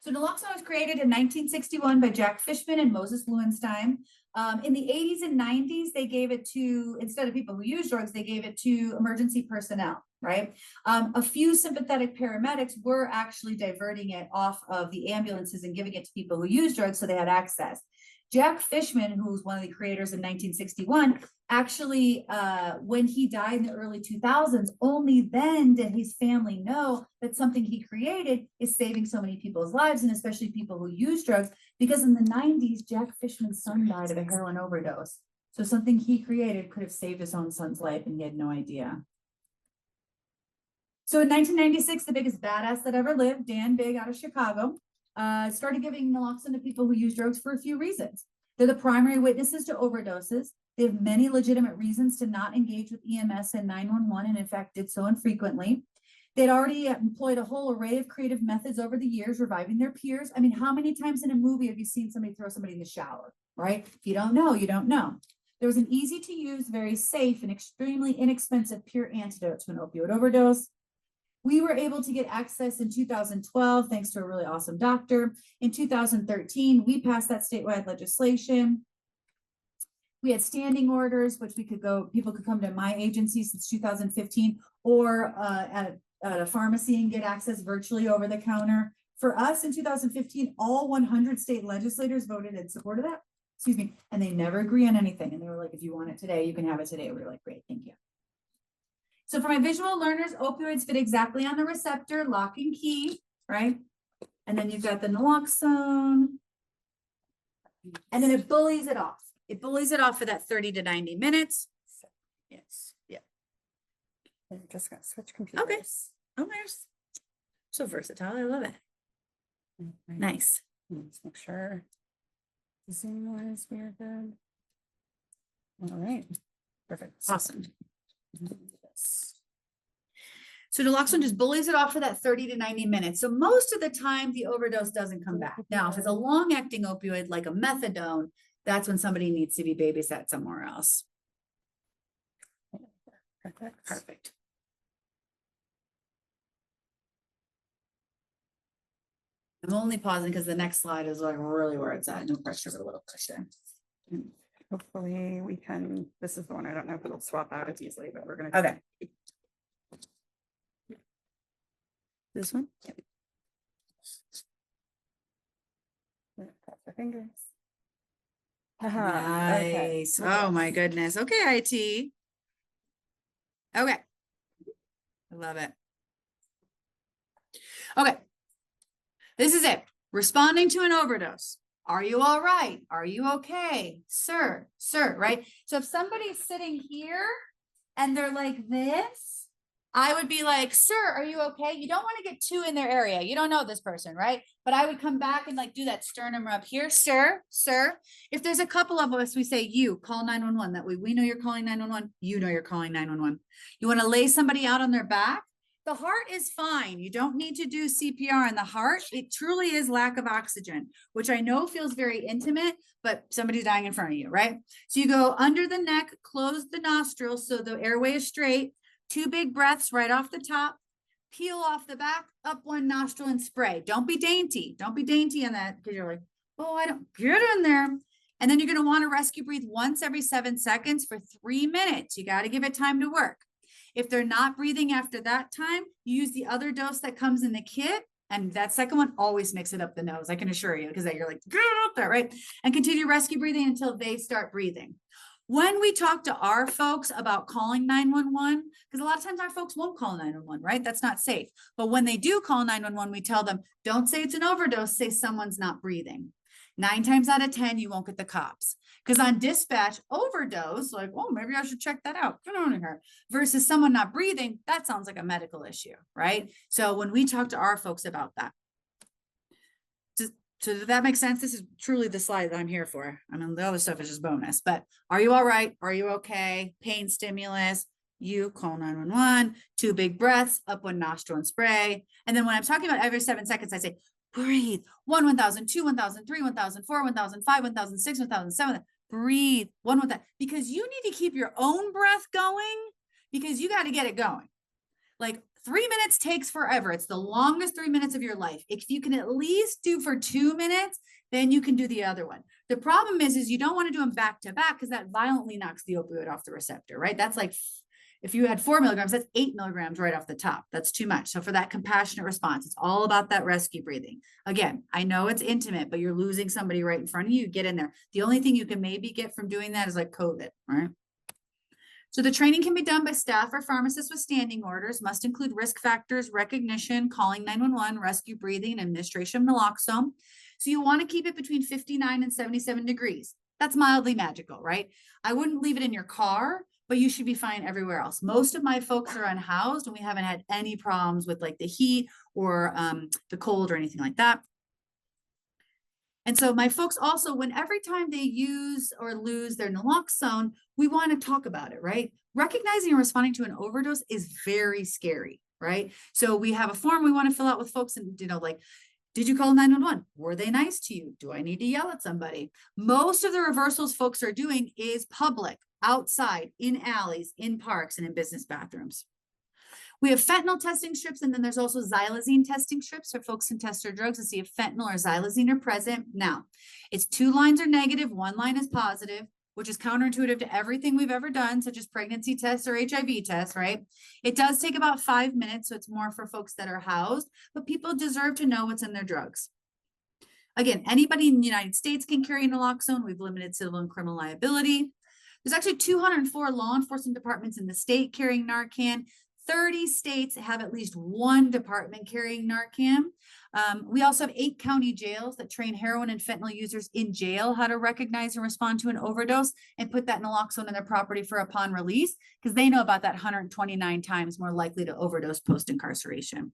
Speaker 7: So naloxone was created in 1961 by Jack Fishman and Moses Lewenstein. In the 80s and 90s, they gave it to, instead of people who use drugs, they gave it to emergency personnel, right? A few sympathetic paramedics were actually diverting it off of the ambulances and giving it to people who use drugs so they had access. Jack Fishman, who was one of the creators in 1961, actually, when he died in the early 2000s, only then did his family know that something he created is saving so many people's lives, and especially people who use drugs, because in the 90s, Jack Fishman's son died of a heroin overdose. So something he created could have saved his own son's life, and he had no idea. So in 1996, the biggest badass that ever lived, Dan Big out of Chicago, started giving naloxone to people who use drugs for a few reasons. They're the primary witnesses to overdoses. They have many legitimate reasons to not engage with EMS and 911, and in fact did so infrequently. They'd already employed a whole array of creative methods over the years, reviving their peers. I mean, how many times in a movie have you seen somebody throw somebody in the shower, right? If you don't know, you don't know. There was an easy to use, very safe, and extremely inexpensive pure antidote to an opioid overdose. We were able to get access in 2012, thanks to a really awesome doctor. In 2013, we passed that statewide legislation. We had standing orders, which people could come to my agency since 2015, or at a pharmacy and get access virtually over the counter. For us in 2015, all 100 state legislators voted in support of that, and they never agree on anything. And they were like, if you want it today, you can have it today. We were like, great, thank you. So for my visual learners, opioids fit exactly on the receptor, lock and key, right? And then you've got the naloxone, and then it bullies it off. It bullies it off for that 30 to 90 minutes. Yes, yeah.
Speaker 8: I'm just gonna switch computers.
Speaker 7: Okay. Oh, there's so versatile. I love it.
Speaker 8: Okay.
Speaker 7: Nice.
Speaker 8: Let's make sure Zoom wise we are good. All right, perfect.
Speaker 7: Awesome.
Speaker 9: So naloxone just bullies it off for that 30 to 90 minutes. So most of the time the overdose doesn't come back. Now, if it's a long acting opioid like a methadone, that's when somebody needs to be babysat somewhere else. Perfect. I'm only pausing because the next slide is like really where it's at. No pressure, but a little pressure.
Speaker 8: Hopefully we can, this is the one, I don't know if it'll swap out as easily, but we're gonna.
Speaker 9: Okay. This one?
Speaker 8: Cross our fingers. Haha, okay.
Speaker 9: Nice. Oh my goodness. Okay, IT. Okay. I love it. Okay. This is it. Responding to an overdose. Are you all right? Are you okay? Sir, right? So if somebody's sitting here and they're like this, I would be like, sir, are you okay? You don't want to get too in their area. You don't know this person, right? But I would come back and like do that sternum rub here, sir. If there's a couple of us, we say, you call 911. That way we know you're calling 911. You know you're calling 911. You want to lay somebody out on their back? The heart is fine. You don't need to do CPR on the heart. It truly is lack of oxygen, which I know feels very intimate, but somebody's dying in front of you, right? So you go under the neck, close the nostrils so the airway is straight, 2 big breaths right off the top, peel off the back, up one nostril and spray. Don't be dainty. Don't be dainty on that because you're like, oh, I don't get in there. And then you're going to want to rescue breathe once every 7 seconds for 3 minutes. You got to give it time to work. If they're not breathing after that time, you use the other dose that comes in the kit. And that second one always makes it up the nose, I can assure you, because you're like, get it up there, right? And continue rescue breathing until they start breathing. When we talk to our folks about calling 911, because a lot of times our folks won't call 911, right? That's not safe. But when they do call 911, we tell them, don't say it's an overdose, say someone's not breathing. 9 times out of 10, you won't get the cops. Because on dispatch, overdose, like, oh, maybe I should check that out. Get on here. Versus someone not breathing, that sounds like a medical issue, right? So when we talk to our folks about that, so does that make sense? This is truly the slide that I'm here for. I mean, the other stuff is just bonus, but are you all right? Are you okay? Pain stimulus, you call 911, 2 big breaths, up one nostril and spray. And then when I'm talking about every 7 seconds, I say, breathe. 1, 1,000, 2, 1,000, 3, 1,000, 4, 1,000, 5, 1,000, 6, 1,000, 7, breathe. 1, 1,000, because you need to keep your own breath going because you got to get it going. Like 3 minutes takes forever. It's the longest 3 minutes of your life. If you can at least do for 2 minutes, then you can do the other one. The problem is you don't want to do them back to back because that violently knocks the opioid off the receptor, right? That's like, if you had 4 milligrams, that's 8 milligrams right off the top. That's too much. So for that compassionate response, it's all about that rescue breathing. Again, I know it's intimate, but you're losing somebody right in front of you. Get in there. The only thing you can maybe get from doing that is like COVID, right? So the training can be done by staff or pharmacists with standing orders, must include risk factors, recognition, calling 911, rescue breathing, and administration of naloxone. So you want to keep it between 59 and 77 degrees. That's mildly magical, right? I wouldn't leave it in your car, but you should be fine everywhere else. Most of my folks are unhoused and we haven't had any problems with like the heat or the cold or anything like that. And so my folks also, when every time they use or lose their naloxone, we want to talk about it, right? Recognizing and responding to an overdose is very scary, right? So we have a form we want to fill out with folks and, like, did you call 911? Were they nice to you? Do I need to yell at somebody? Most of the reversals folks are doing is public, outside, in alleys, in parks, and in business bathrooms. We have fentanyl testing strips, and then there's also xylazine testing strips so folks can test their drugs to see if fentanyl or xylazine are present. Now, it's 2 lines are negative, 1 line is positive, which is counterintuitive to everything we've ever done, such as pregnancy tests or HIV tests, right? It does take about 5 minutes, so it's more for folks that are housed, but people deserve to know what's in their drugs. Again, anybody in the United States can carry naloxone. We've limited civil and criminal liability. There's actually 204 law enforcement departments in the state carrying Narcan. 30 states have at least 1 department carrying Narcan. We also have 8 county jails that train heroin and fentanyl users in jail how to recognize and respond to an overdose and put that naloxone in their property for upon release, because they know about that 129 times more likely to overdose post-incarceration.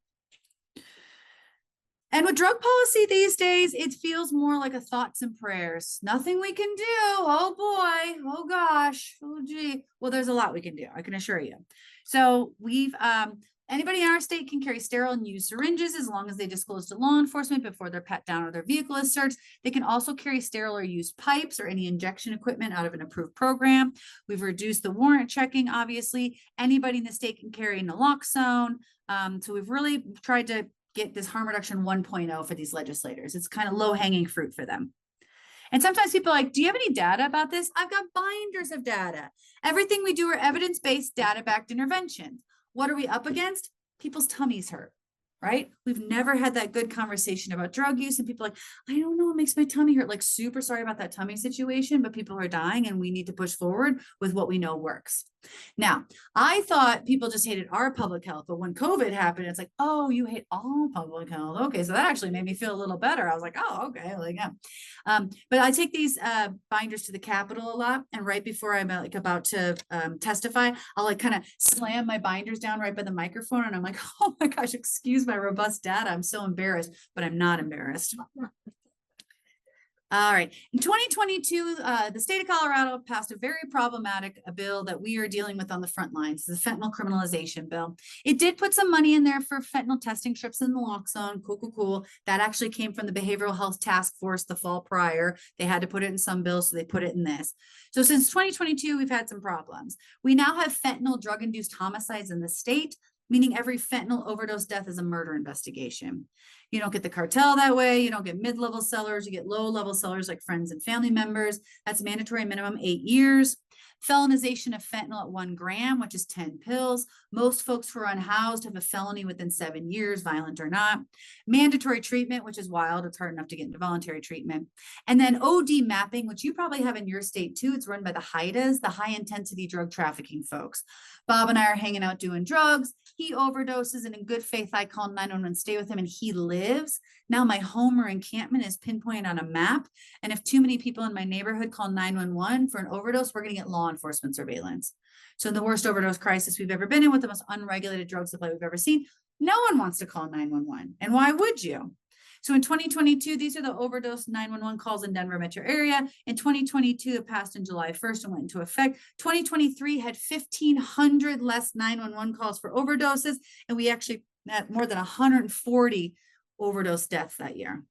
Speaker 9: And with drug policy these days, it feels more like a thoughts and prayers. Nothing we can do. Oh boy. Oh gosh. Oh gee. Well, there's a lot we can do, I can assure you. So we've, Anybody in our state can carry sterile and used syringes as long as they disclose to law enforcement before they're pat down or their vehicle is searched. They can also carry sterile or used pipes or any injection equipment out of an approved program. We've reduced the warrant checking, obviously. Anybody in the state can carry naloxone. So we've really tried to get this harm reduction 1.0 for these legislators. It's kind of low hanging fruit for them. And sometimes people are like, do you have any data about this? I've got binders of data. Everything we do are evidence-based, data-backed interventions. What are we up against? People's tummies hurt, right? We've never had that good conversation about drug use, and people are like, I don't know, it makes my tummy hurt. Like, super sorry about that tummy situation, but people are dying and we need to push forward with what we know works. Now, I thought people just hated our public health, but when COVID happened, it's like, oh, you hate all public health. Okay, so that actually made me feel a little better. I was like, oh, okay, like, yeah. But I take these binders to the Capitol a lot, and right before I'm like about to testify, I'll like kind of slam my binders down right by the microphone, and I'm like, oh my gosh, excuse my robust data. I'm so embarrassed, but I'm not embarrassed. All right. In 2022, the state of Colorado passed a very problematic bill that we are dealing with on the front lines, the fentanyl criminalization bill. It did put some money in there for fentanyl testing strips and naloxone. Cool. That actually came from the Behavioral Health Task Force the fall prior. They had to put it in some bills, so they put it in this. So since 2022, we've had some problems. We now have fentanyl drug-induced homicides in the state, meaning every fentanyl overdose death is a murder investigation. You don't get the cartel that way. You don't get mid-level sellers. You get low-level sellers like friends and family members. That's mandatory minimum 8 years. Felonization of fentanyl at 1 gram, which is 10 pills. Most folks who are unhoused have a felony within 7 years, violent or not. Mandatory treatment, which is wild. It's hard enough to get into voluntary treatment. And then OD mapping, which you probably have in your state too. It's run by the HIDAs, the high intensity drug trafficking folks. Bob and I are hanging out doing drugs. He overdoses, and in good faith, I call 911, stay with him, and he lives. Now my home or encampment is pinpointed on a map. And if too many people in my neighborhood call 911 for an overdose, we're going to get law enforcement surveillance. So in the worst overdose crisis we've ever been in, with the most unregulated drug supply we've ever seen, no one wants to call 911. And why would you? So in 2022, these are the overdose 911 calls in Denver metro area. In 2022, it passed in July 1st and went into effect. 2023 had 1,500 less 911 calls for overdoses, and we actually had more than 140 overdose deaths that year.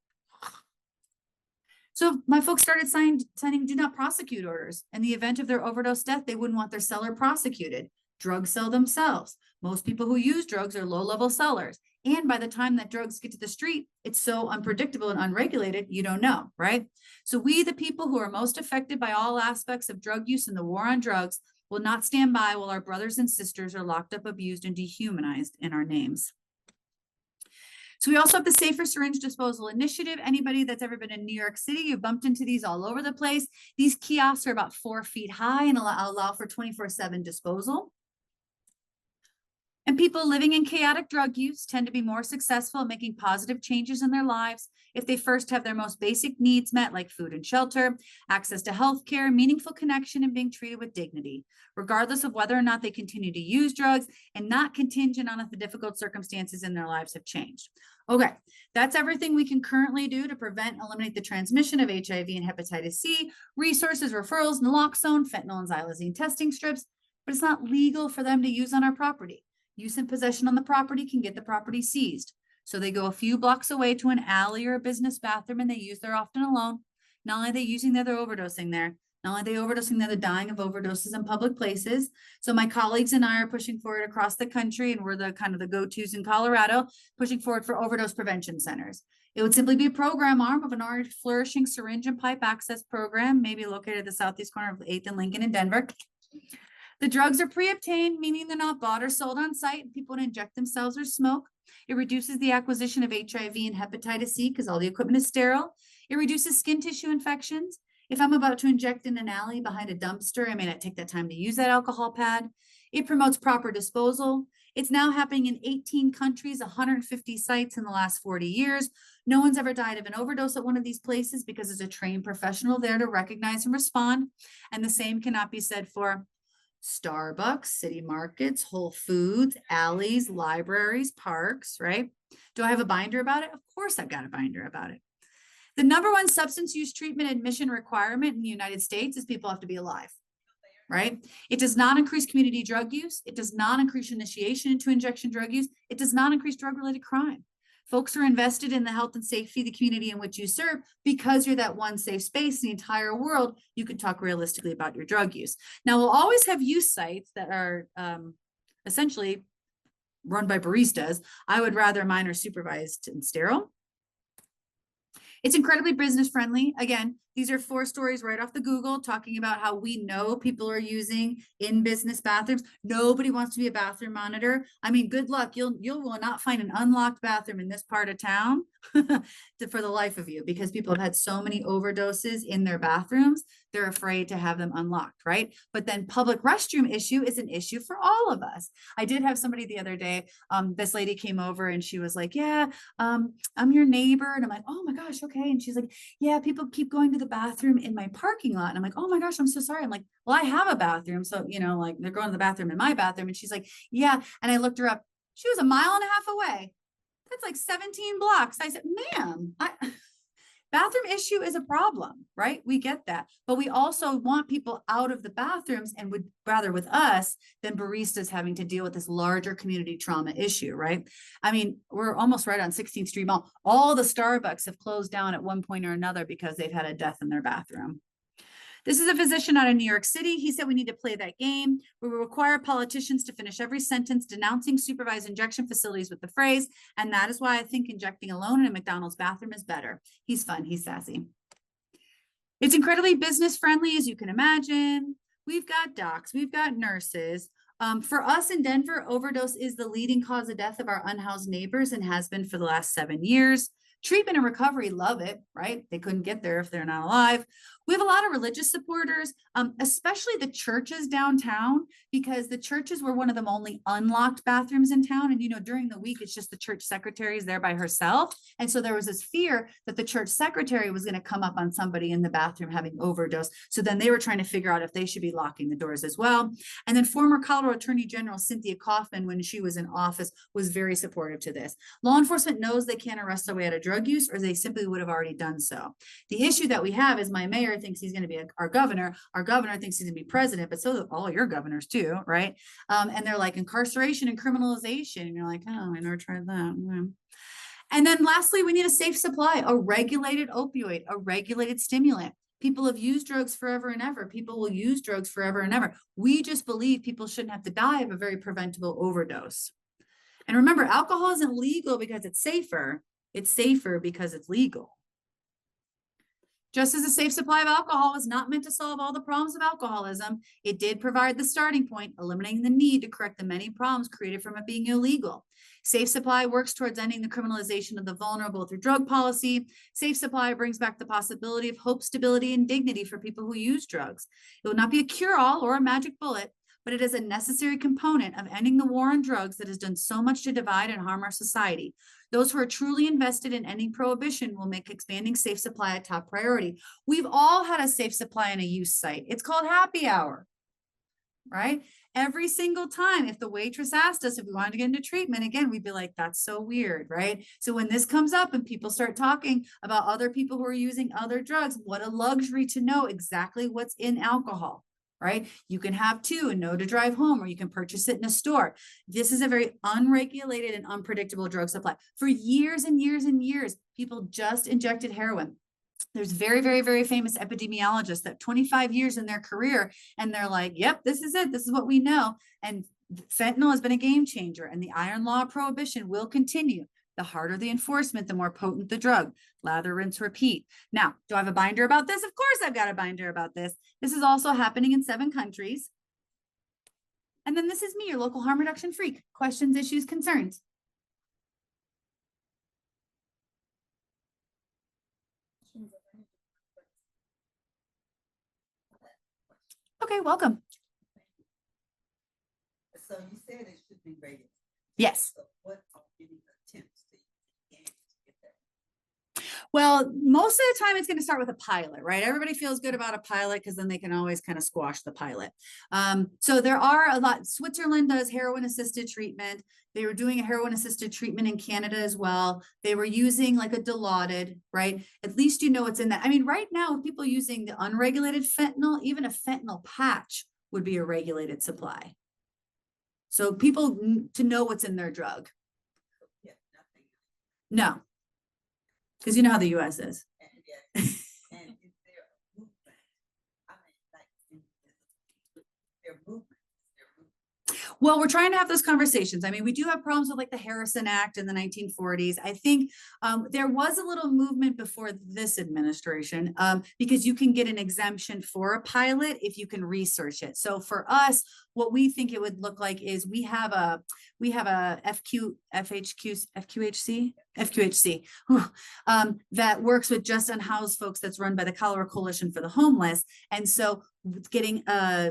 Speaker 9: So my folks started signing do not prosecute orders. In the event of their overdose death, they wouldn't want their seller prosecuted. Drugs sell themselves. Most people who use drugs are low-level sellers. And by the time that drugs get to the street, it's so unpredictable and unregulated, you don't know, right? So we, the people who are most affected by all aspects of drug use and the war on drugs, will not stand by while our brothers and sisters are locked up, abused, and dehumanized in our names. So we also have the Safer Syringe Disposal Initiative. Anybody that's ever been in New York City, you've bumped into these all over the place. These kiosks are about 4 feet high and allow for 24/7 disposal. And people living in chaotic drug use tend to be more successful at making positive changes in their lives if they first have their most basic needs met, like food and shelter, access to healthcare, meaningful connection, and being treated with dignity, regardless of whether or not they continue to use drugs, and not contingent on if the difficult circumstances in their lives have changed. Okay, that's everything we can currently do to prevent and eliminate the transmission of HIV and hepatitis C, resources, referrals, naloxone, fentanyl, and xylazine testing strips, but it's not legal for them to use on our property. Use and possession on the property can get the property seized. So they go a few blocks away to an alley or a business bathroom, and they use there often alone. Not only are they using there, they're overdosing there. Not only are they overdosing there, they're dying of overdoses in public places. So my colleagues and I are pushing forward across the country, and we're the kind of the go-tos in Colorado, pushing forward for overdose prevention centers. It would simply be a program arm of an already flourishing syringe and pipe access program, maybe located at the southeast corner of 8th and Lincoln in Denver. The drugs are pre-obtained, meaning they're not bought or sold on site. People don't inject themselves or smoke. It reduces the acquisition of HIV and hepatitis C because all the equipment is sterile. It reduces skin tissue infections. If I'm about to inject in an alley behind a dumpster, I may not take that time to use that alcohol pad. It promotes proper disposal. It's now happening in 18 countries, 150 sites in the last 40 years. No one's ever died of an overdose at one of these places because there's a trained professional there to recognize and respond. And the same cannot be said for Starbucks, city markets, Whole Foods, alleys, libraries, parks, right? Do I have a binder about it? Of course I've got a binder about it. The #1 substance use treatment admission requirement in the United States is people have to be alive. right? It does not increase community drug use. It does not increase initiation into injection drug use. It does not increase drug-related crime. Folks are invested in the health and safety of the community in which you serve because you're that one safe space in the entire world. You can talk realistically about your drug use. Now, we'll always have use sites that are essentially run by baristas. I would rather mine are supervised and sterile. It's incredibly business friendly. Again, these are 4 stories right off the Google talking about how we know people are using in business bathrooms. Nobody wants to be a bathroom monitor. I mean, good luck. You will not find an unlocked bathroom in this part of town for the life of you, because people have had so many overdoses in their bathrooms. They're afraid to have them unlocked, right? But then public restroom issue is an issue for all of us. I did have somebody the other day, this lady came over and she was like, yeah, I'm your neighbor. And I'm like, oh my gosh, okay. And she's like, yeah, people keep going to the bathroom in my parking lot. And I'm like, oh my gosh, I'm so sorry. I'm like, well, I have a bathroom. So, you know, like they're going to the bathroom in my bathroom. And she's like, yeah. And I looked her up. She was 1.5 miles away. That's like 17 blocks. I said, ma'am, bathroom issue is a problem, right? We get that. But we also want people out of the bathrooms and would rather with us than baristas having to deal with this larger community trauma issue, right? I mean, we're almost right on 16th Street Mall. All the Starbucks have closed down at one point or another because they've had a death in their bathroom. This is a physician out of New York City. He said we need to play that game. We will require politicians to finish every sentence denouncing supervised injection facilities with the phrase, and that is why I think injecting alone in a McDonald's bathroom is better. He's fun, he's sassy. It's incredibly business friendly, as you can imagine. We've got docs, we've got nurses. For us in Denver, overdose is the leading cause of death of our unhoused neighbors and has been for the last 7 years. Treatment and recovery love it, right? They couldn't get there if they're not alive. We have a lot of religious supporters, especially the churches downtown, because the churches were one of the only unlocked bathrooms in town. And, you know, during the week, it's just the church secretary is there by herself. And so there was this fear that the church secretary was going to come up on somebody in the bathroom having overdose. So then they were trying to figure out if they should be locking the doors as well. And then former Colorado Attorney General Cynthia Kaufman, when she was in office, was very supportive to this. Law enforcement knows they can't arrest somebody out of drug use, or they simply would have already done so. The issue that we have is my mayor thinks he's going to be our governor thinks he's going to be president, but so do all your governors too, right? And they're like incarceration and criminalization, and you're like, oh, I never tried that. And then lastly, we need a safe supply, a regulated opioid, a regulated stimulant. People have used drugs forever and ever. People will use drugs forever and ever. We just believe people shouldn't have to die of a very preventable overdose. And remember, alcohol isn't legal because it's safer. It's safer because it's legal. Just as a safe supply of alcohol is not meant to solve all the problems of alcoholism, it did provide the starting point, eliminating the need to correct the many problems created from it being illegal. Safe supply works towards ending the criminalization of the vulnerable through drug policy. Safe supply brings back the possibility of hope, stability, and dignity for people who use drugs. It will not be a cure-all or a magic bullet, but it is a necessary component of ending the war on drugs that has done so much to divide and harm our society. Those who are truly invested in ending prohibition will make expanding safe supply a top priority. We've all had a safe supply in a use site. It's called happy hour, right? Every single time, if the waitress asked us if we wanted to get into treatment, again, we'd be like, that's so weird, right? So when this comes up and people start talking about other people who are using other drugs, what a luxury to know exactly what's in alcohol. Right? You can have 2 and know to drive home, or you can purchase it in a store. This is a very unregulated and unpredictable drug supply. For years and years and years, people just injected heroin. There's very, very, very famous epidemiologists that 25 years in their career, and they're like, yep, this is it. This is what we know. And fentanyl has been a game changer, and the iron law of prohibition will continue. The harder the enforcement, the more potent the drug. Lather, rinse, repeat. Now, do I have a binder about this? Of course I've got a binder about this. This is also happening in 7 countries. And then this is me, your local harm reduction freak. Questions, issues, concerns. Okay, welcome.
Speaker 10: So you said it should be rated.
Speaker 9: Yes.
Speaker 10: So what are any attempts to get that?
Speaker 9: Well, most of the time it's going to start with a pilot, right? Everybody feels good about a pilot because then they can always kind of squash the pilot. So there are a lot. Switzerland does heroin assisted treatment. They were doing a heroin assisted treatment in Canada as well. They were using like a Dilaudid, right? At least you know what's in that. I mean, right now, with people using the unregulated fentanyl, even a fentanyl patch would be a regulated supply. So people to know what's in their drug.
Speaker 10: Yeah, nothing.
Speaker 9: No. Because you know how the US is.
Speaker 10: And yeah, and is there a movement? I mean, like, is there movement? Is there movement?
Speaker 9: Well, we're trying to have those conversations. I mean, we do have problems with like the Harrison Act in the 1940s. I think there was a little movement before this administration because you can get an exemption for a pilot if you can research it. So for us, what we think it would look like is we have a FQHC that works with just unhoused folks that's run by the Colorado Coalition for the Homeless. And so getting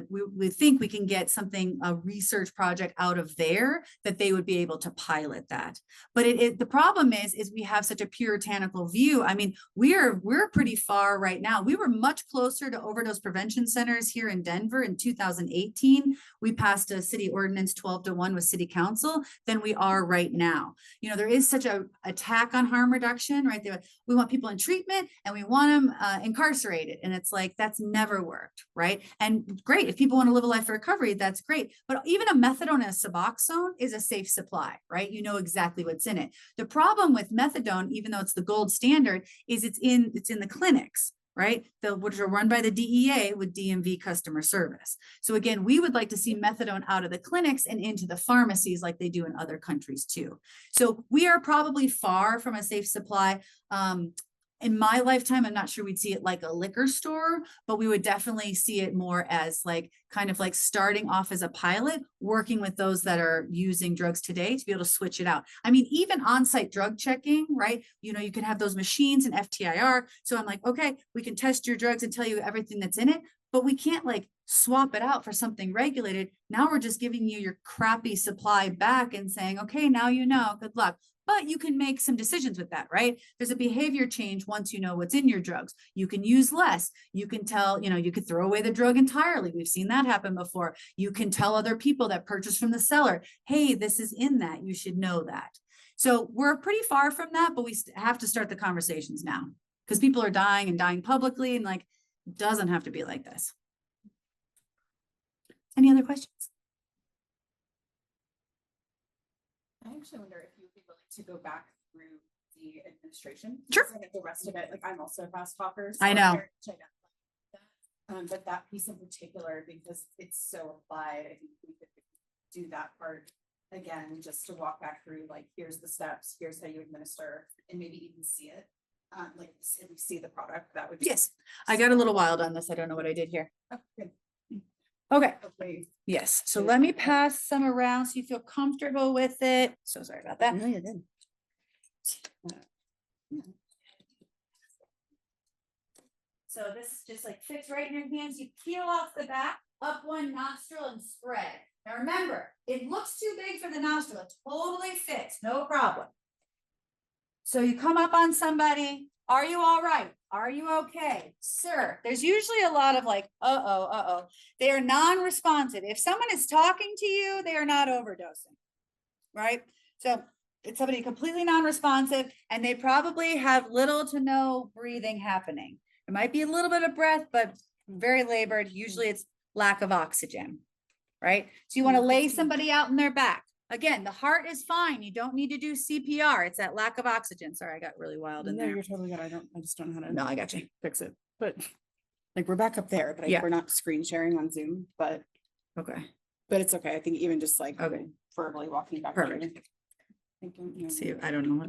Speaker 9: we think we can get a research project out of there that they would be able to pilot that. But the problem is we have such a puritanical view. I mean, we're pretty far right now. We were much closer to overdose prevention centers here in Denver in 2018. We passed a city ordinance 12-1 with city council than we are right now. You know, there is such a attack on harm reduction, right? We want people in treatment and we want them incarcerated. And it's like, that's never worked, right? And great, if people want to live a life of recovery, that's great. But even a methadone and a Suboxone is a safe supply, right? You know exactly what's in it. The problem with methadone, even though it's the gold standard, is it's in the clinics, right? Which are run by the DEA with DMV customer service. So again, we would like to see methadone out of the clinics and into the pharmacies like they do in other countries too. So we are probably far from a safe supply. In my lifetime, I'm not sure we'd see it like a liquor store, but we would definitely see it more as like kind of like starting off as a pilot, working with those that are using drugs today to be able to switch it out. I mean, even on-site drug checking, right? You know, you can have those machines and FTIR. So I'm like, okay, we can test your drugs and tell you everything that's in it, but we can't like swap it out for something regulated. Now we're just giving you your crappy supply back and saying, okay, now you know, good luck. But you can make some decisions with that, right? There's a behavior change once you know what's in your drugs. You can use less. You can tell, you know, you could throw away the drug entirely. We've seen that happen before. You can tell other people that purchase from the seller, hey, this is in that. You should know that. So we're pretty far from that, but we have to start the conversations now because people are dying and dying publicly and like, it doesn't have to be like this. Any other questions?
Speaker 1: I actually wonder if you would be willing to go back through the administration.
Speaker 9: Sure.
Speaker 1: I think the rest of it, like I'm also a fast talker.
Speaker 9: I know.
Speaker 1: But that piece in particular, because it's so applied, I think we could do that part again, just to walk back through, like, here's the steps, here's how you administer, and maybe even see it. Like, if we see the product, that would be.
Speaker 9: Yes, I got a little wild on this. I don't know what I did here.
Speaker 1: Oh, good.
Speaker 9: Okay.
Speaker 1: Hopefully.
Speaker 9: Yes, so let me pass some around so you feel comfortable with it. So sorry about that.
Speaker 7: No, you didn't.
Speaker 9: So this just like fits right in your hands. You peel off the back, up one nostril and spread. Now remember, it looks too big for the nostril. It totally fits, no problem. So you come up on somebody. Are you all right? Are you okay? Sir, there's usually a lot of like, uh-oh. They are non-responsive. If someone is talking to you, they are not overdosing, right? So it's somebody completely non-responsive and they probably have little to no breathing happening. It might be a little bit of breath, but very labored. Usually it's lack of oxygen, right? So you want to lay somebody out in their back. Again, the heart is fine. You don't need to do CPR. It's that lack of oxygen. Sorry, I got really wild in
Speaker 8: No,
Speaker 9: there.
Speaker 8: you're totally good. I just don't know how to.
Speaker 9: No, I got you.
Speaker 8: Fix it, but like we're back up there, but
Speaker 9: Yeah.
Speaker 8: we're not screen sharing on Zoom, but
Speaker 9: Okay.
Speaker 8: it's okay. I think even just like
Speaker 9: Okay.
Speaker 8: verbally walking back.
Speaker 9: Perfect.
Speaker 8: Thinking,
Speaker 9: See, I don't know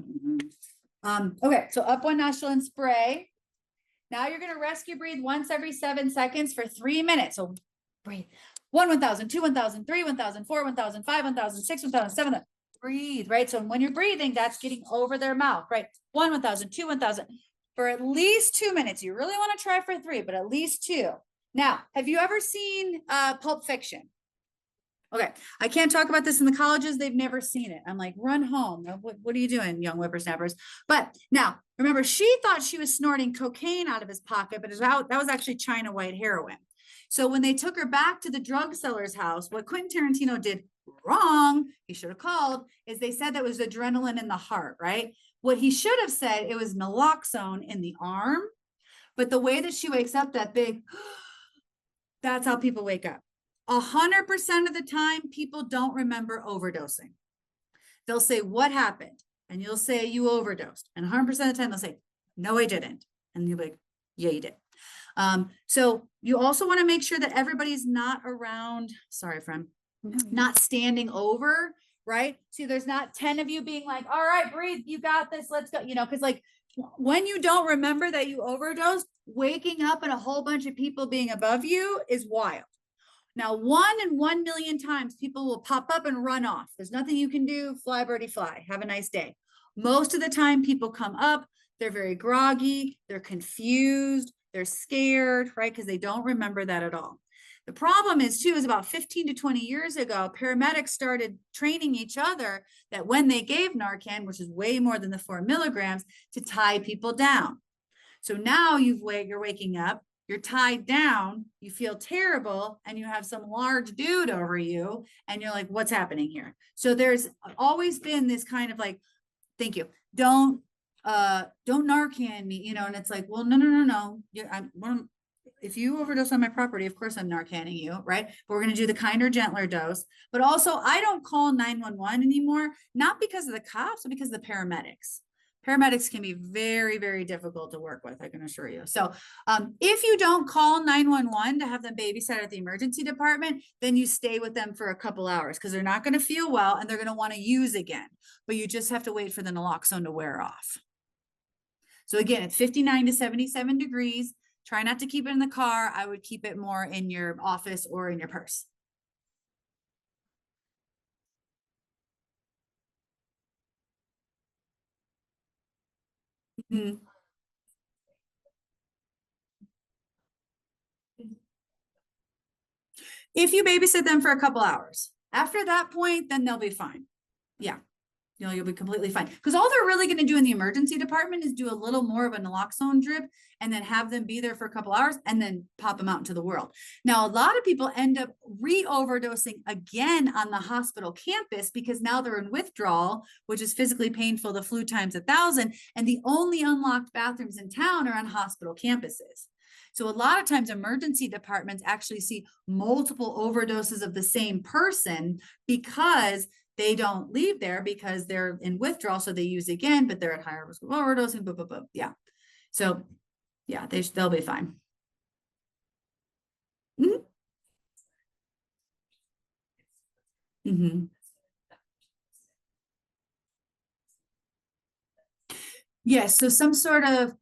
Speaker 9: what. Okay, so up one nostril and spray. Now you're gonna rescue breathe once every 7 seconds for 3 minutes. So breathe. 1, 1,000, 2, 1,000, 3, 1,000, 4, 1,000, 5, 1,000, 6, 1,000, 7, breathe, right? So when you're breathing, that's getting over their mouth, right? 1, 1,000, 2, 1,000 for at least 2 minutes. You really want to try for 3, but at least 2. Now, have you ever seen Pulp Fiction? Okay, I can't talk about this in the colleges. They've never seen it. I'm like, run home. What are you doing, young whippersnappers? But now, remember, she thought she was snorting cocaine out of his pocket, but that was actually China white heroin. So when they took her back to the drug seller's house, what Quentin Tarantino did wrong, he should have called, is they said that was adrenaline in the heart, right? What he should have said, it was naloxone in the arm. But the way that she wakes up that big, that's how people wake up. 100% of the time, people don't remember overdosing. They'll say, what happened? And you'll say you overdosed. And 100% of the time they'll say, no, I didn't. And you'll be like, yeah, you did. So you also want to make sure that everybody's not around, sorry, friend, not standing over, right? See, there's not 10 of you being like, all right, breathe, you got this, let's go, because like when you don't remember that you overdosed, waking up and a whole bunch of people being above you is wild. Now, 1 in 1 million times, people will pop up and run off. There's nothing you can do. Fly, birdie, fly. Have a nice day. Most of the time, people come up. They're very groggy. They're confused. They're scared, right? Because they don't remember that at all. The problem is, too, is about 15 to 20 years ago, paramedics started training each other that when they gave Narcan, which is way more than the 4 milligrams, to tie people down. So now you're waking up. You're tied down, you feel terrible, and you have some large dude over you, and you're like, what's happening here? So there's always been this kind of like, thank you, don't Narcan me, and it's like, well, no. If you overdose on my property, of course I'm Narcanning you, right? But we're going to do the kinder, gentler dose. But also, I don't call 911 anymore, not because of the cops, but because of the paramedics. Paramedics can be very, very difficult to work with, I can assure you. So if you don't call 911 to have them babysat at the emergency department, then you stay with them for a couple hours because they're not going to feel well and they're going to want to use again. But you just have to wait for the naloxone to wear off. So again, it's 59 to 77 degrees. Try not to keep it in the car. I would keep it more in your office or in your purse. Mm-hmm. If you babysit them for a couple hours, after that point, then they'll be fine. Yeah, you'll be completely fine. Because all they're really going to do in the emergency department is do a little more of a naloxone drip and then have them be there for a couple hours and then pop them out into the world. Now, a lot of people end up re-overdosing again on the hospital campus because now they're in withdrawal, which is physically painful, the flu times 1,000, and the only unlocked bathrooms in town are on hospital campuses. So a lot of times emergency departments actually see multiple overdoses of the same person because they don't leave there because they're in withdrawal. So they use again, but they're at higher risk of overdosing. Blah, blah, blah. Yeah. So yeah, they'll be fine. Mm-hmm. Mm-hmm. Yes. So some sort of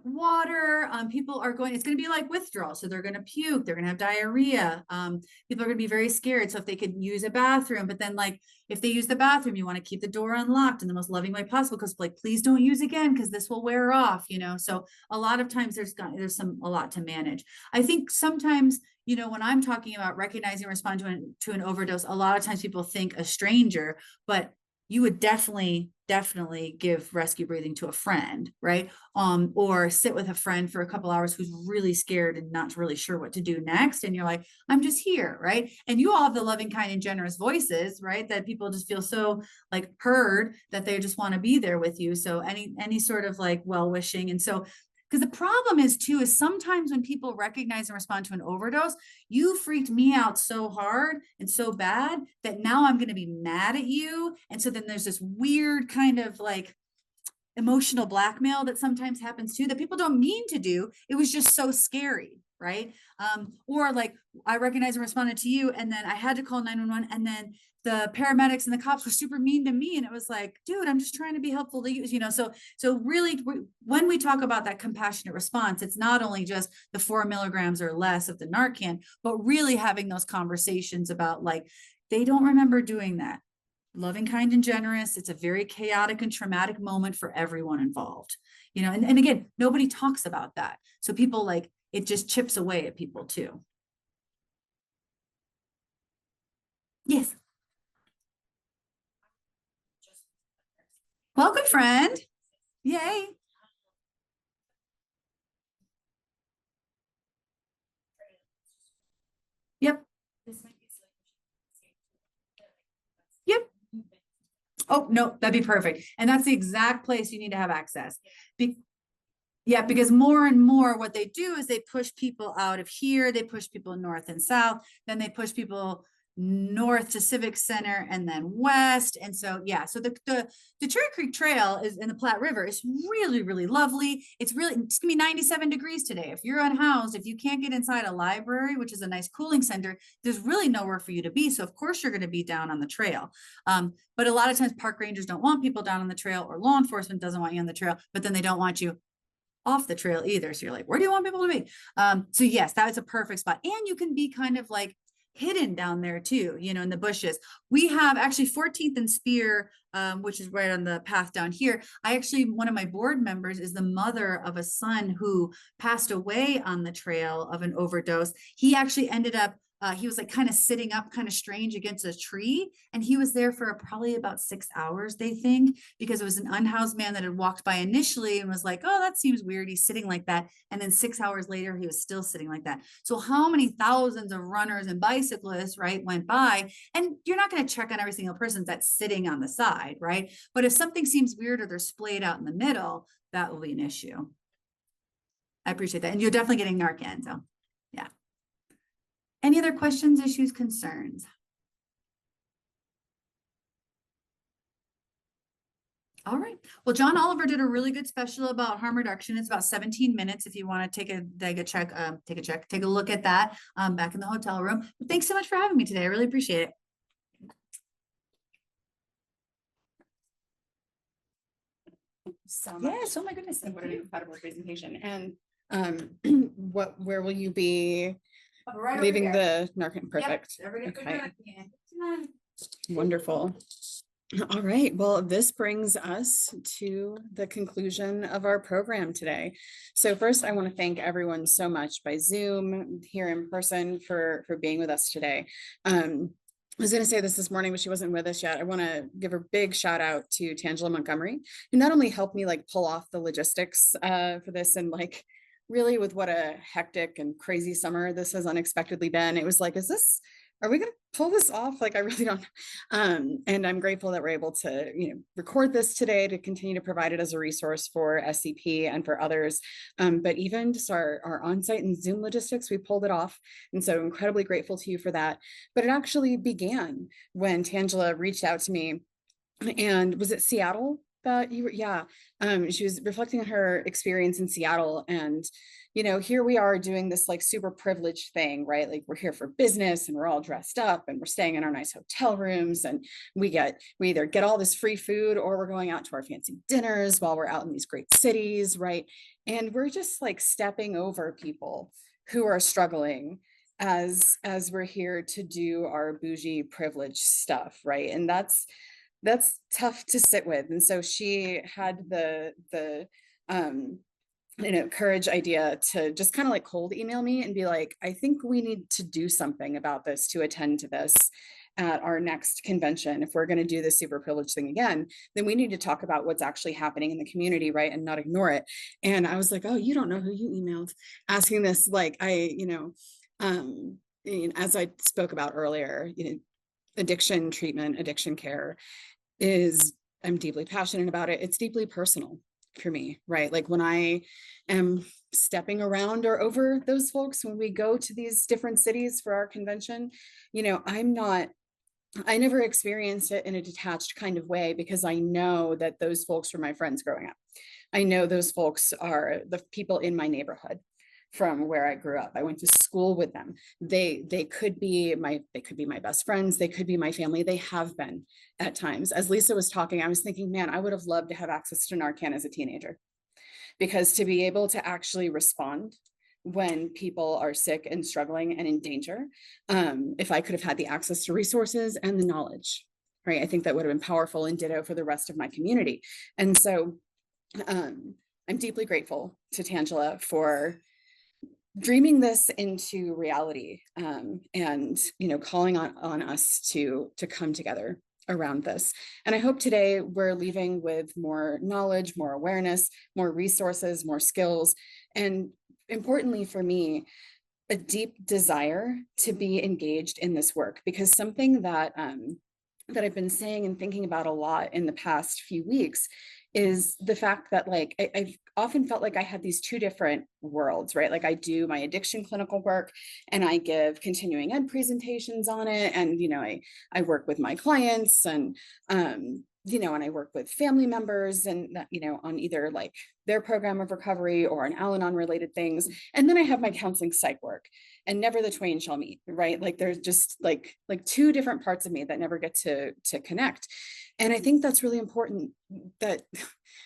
Speaker 9: water, people are going, it's going to be like withdrawal. So they're going to puke, they're going to have diarrhea. People are going to be very scared. So if they could use a bathroom, but then like, if they use the bathroom, you want to keep the door unlocked in the most loving way possible. Cause like, please don't use again, cause this will wear off, so a lot of times there's a lot to manage. I think sometimes, when I'm talking about recognizing and responding to an overdose, a lot of times people think a stranger, but you would definitely give rescue breathing to a friend, right? Or sit with a friend for a couple hours who's really scared and not really sure what to do next. And you're like, I'm just here, right? And you all have the loving, kind, and generous voices, right? That people just feel so like heard that they just want to be there with you. So any sort of like well-wishing. And so, because the problem is too, is sometimes when people recognize and respond to an overdose, you freaked me out so hard and so bad that now I'm going to be mad at you. And so then there's this weird kind of like emotional blackmail that sometimes happens too, that people don't mean to do. It was just so scary, right? Or like I recognized and responded to you, and then I had to call 911, and then the paramedics and the cops were super mean to me. And it was like, dude, I'm just trying to be helpful to you, so really when we talk about that compassionate response, it's not only just the 4 milligrams or less of the Narcan, but really having those conversations about like, they don't remember doing that. Loving, kind, and generous. It's a very chaotic and traumatic moment for everyone involved, and again, nobody talks about that. So people like, it just chips away at people too. Yes. Welcome, friend. Yay. Yep. Yep. Oh, no, that'd be perfect. And that's the exact place you need to have access. Yeah, because more and more what they do is they push people out of here, they push people north and south, then they push people north to Civic Center and then west. And so, yeah, so the Cherry Creek Trail is in the Platte River is really, really lovely. It's gonna be 97 degrees today. If you're unhoused, if you can't get inside a library, which is a nice cooling center, there's really nowhere for you to be. So of course you're gonna be down on the trail. But a lot of times park rangers don't want people down on the trail, or law enforcement doesn't want you on the trail, but then they don't want you off the trail either. So you're like, where do you want people to be? So yes, that is a perfect spot. And you can be kind of like hidden down there too, you know, in the bushes. We have actually 14th and Spear, which is right on the path down here. One of my board members is the mother of a son who passed away on the trail of an overdose. He actually ended up, he was like kind of sitting up kind of strange against a tree. And he was there for probably about 6 hours, they think, because it was an unhoused man that had walked by initially and was like, oh, that seems weird. He's sitting like that. And then 6 hours later, he was still sitting like that. So how many thousands of runners and bicyclists, right, went by? And you're not going to check on every single person that's sitting on the side, right? But if something seems weird or they're splayed out in the middle, that will be an issue. I appreciate that. And you're definitely getting Narcan, so yeah. Any other questions, issues, concerns? All right. Well, John Oliver did a really good special about harm reduction. It's about 17 minutes if you want to take a look at that back in the hotel room. But thanks so much for having me today. I really appreciate it.
Speaker 1: So much.
Speaker 9: Yes. Oh my goodness.
Speaker 1: What an incredible presentation. And where will you be
Speaker 9: Right
Speaker 1: leaving the Narcan? Perfect.
Speaker 9: Okay.
Speaker 1: Wonderful. All right. Well, this brings us to the conclusion of our program today. So first, I want to thank everyone so much by Zoom, here in person, for being with us today. I was going to say this morning, but she wasn't with us yet. I want to give a big shout out to Tangela Montgomery, who not only helped me like pull off the logistics for this, and like really with what a hectic and crazy summer this has unexpectedly been. It was like, are we going to pull this off? Like, I really don't. And I'm grateful that we're able to, record this today to continue to provide it as a resource for SCP and for others. But even just our on-site and Zoom logistics, we pulled it off. And so incredibly grateful to you for that. But it actually began when Tangela reached out to me, and was it Seattle that you were? Yeah. She was reflecting on her experience in Seattle, and here we are doing this like super privileged thing, right? Like we're here for business and we're all dressed up and we're staying in our nice hotel rooms, and we either get all this free food or we're going out to our fancy dinners while we're out in these great cities, right? And we're just like stepping over people who are struggling as we're here to do our bougie privileged stuff, right? And that's tough to sit with. And so she had the courage idea to just kind of like cold email me and be like, I think we need to do something about this, to attend to this at our next convention. If we're going to do this super privileged thing again, then we need to talk about what's actually happening in the community, right? And not ignore it. And I was like, oh, you don't know who you emailed asking this. Like as I spoke about earlier, addiction treatment, addiction care I'm deeply passionate about it. It's deeply personal for me, right? Like when I am stepping around or over those folks, when we go to these different cities for our convention, I never experienced it in a detached kind of way, because I know that those folks were my friends growing up. I know those folks are the people in my neighborhood from where I grew up. I went to school with them. They could be my best friends. They could be my family. They have been at times. As Lisa was talking, I was thinking, man, I would have loved to have access to Narcan as a teenager, because to be able to actually respond when people are sick and struggling and in danger, if I could have had the access to resources and the knowledge, right? I think that would have been powerful, and ditto for the rest of my community. And so I'm deeply grateful to Tangela for dreaming this into reality, and calling on us to come together around this. And I hope today we're leaving with more knowledge, more awareness, more resources, more skills, and importantly for me, a deep desire to be engaged in this work. Because something that I've been saying and thinking about a lot in the past few weeks is the fact that like I've often felt like I had these two different worlds, right? Like I do my addiction clinical work and I give continuing ed presentations on it. And, I work with my clients and, and I work with family members and that, on either like their program of recovery or on Al-Anon related things. And then I have my counseling psych work, and never the twain shall meet, right? Like there's just like two different parts of me that never get to connect. And I think that's really important that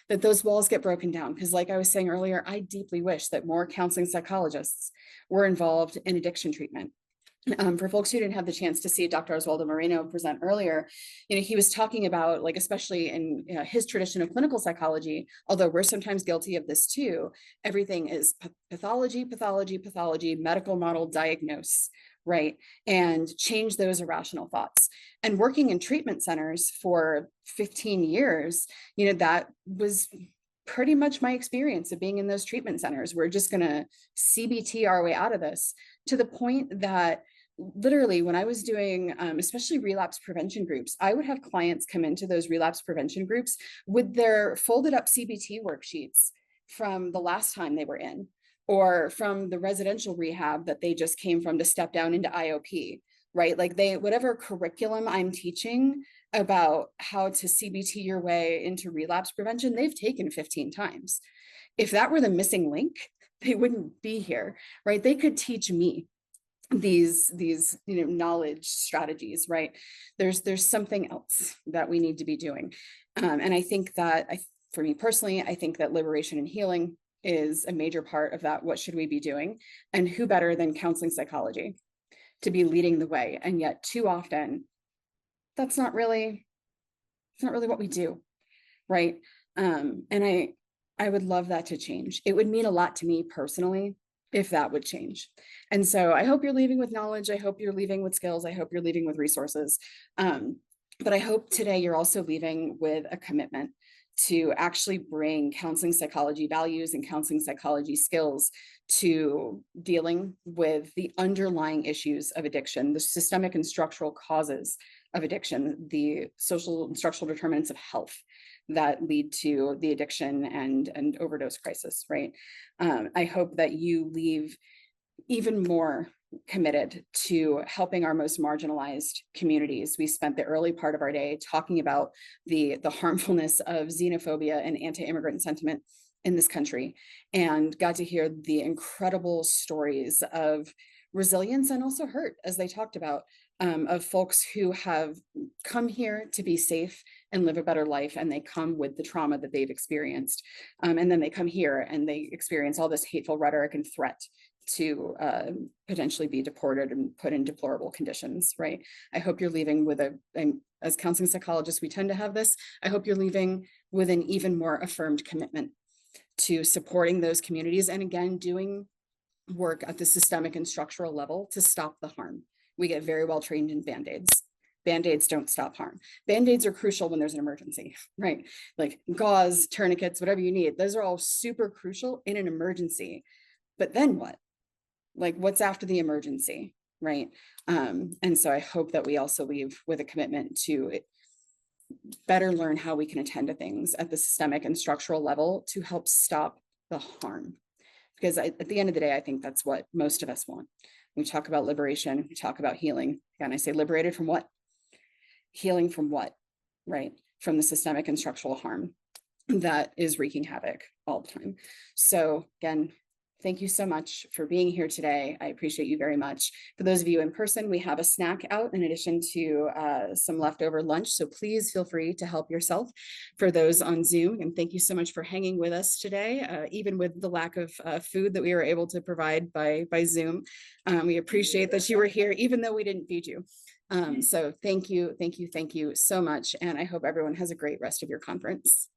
Speaker 1: those walls get broken down. Because like I was saying earlier, I deeply wish that more counseling psychologists were involved in addiction treatment. For folks who didn't have the chance to see Dr. Osvaldo Moreno present earlier, he was talking about, like, especially in his tradition of clinical psychology, although we're sometimes guilty of this too, everything is pathology, medical model, diagnose, right? And change those irrational thoughts. And working in treatment centers for 15 years, that was pretty much my experience of being in those treatment centers. We're just going to CBT our way out of this, to the point that literally when I was doing, especially relapse prevention groups, I would have clients come into those relapse prevention groups with their folded up CBT worksheets from the last time they were in, or from the residential rehab that they just came from to step down into IOP, right? Like whatever curriculum I'm teaching about how to CBT your way into relapse prevention, they've taken 15 times. If that were the missing link, they wouldn't be here, right? They could teach me these knowledge strategies, right? There's something else that we need to be doing. And I think that for me personally, I think that liberation and healing is a major part of that. What should we be doing? And who better than counseling psychology to be leading the way? And yet too often, it's not really what we do, right? And I would love that to change. It would mean a lot to me personally if that would change. And so I hope you're leaving with knowledge. I hope you're leaving with skills. I hope you're leaving with resources. But I hope today you're also leaving with a commitment to actually bring counseling psychology values and counseling psychology skills to dealing with the underlying issues of addiction, the systemic and structural causes of addiction, the social and structural determinants of health that lead to the addiction and overdose crisis, right? I hope that you leave even more committed to helping our most marginalized communities. We spent the early part of our day talking about the harmfulness of xenophobia and anti-immigrant sentiment in this country, and got to hear the incredible stories of resilience and also hurt, as they talked about, of folks who have come here to be safe and live a better life, and they come with the trauma that they've experienced. And then they come here and they experience all this hateful rhetoric and threat to potentially be deported and put in deplorable conditions, right? I hope you're leaving with as counseling psychologists, we tend to have this, I hope you're leaving with an even more affirmed commitment to supporting those communities, and again, doing work at the systemic and structural level to stop the harm. We get very well trained in Band-Aids. Band-Aids don't stop harm. Band-Aids are crucial when there's an emergency, right? Like gauze, tourniquets, whatever you need. Those are all super crucial in an emergency. But then what? Like, what's after the emergency, right? And so I hope that we also leave with a commitment to better learn how we can attend to things at the systemic and structural level to help stop the harm. Because at the end of the day, I think that's what most of us want. We talk about liberation, we talk about healing. And I say liberated from what? Healing from what, right? From the systemic and structural harm that is wreaking havoc all the time. So again, thank you so much for being here today. I appreciate you very much. For those of you in person, we have a snack out in addition to some leftover lunch. So please feel free to help yourself. For those on Zoom, and thank you so much for hanging with us today, even with the lack of food that we were able to provide by Zoom. We appreciate that you were here, even though we didn't feed you. So thank you so much. And I hope everyone has a great rest of your conference.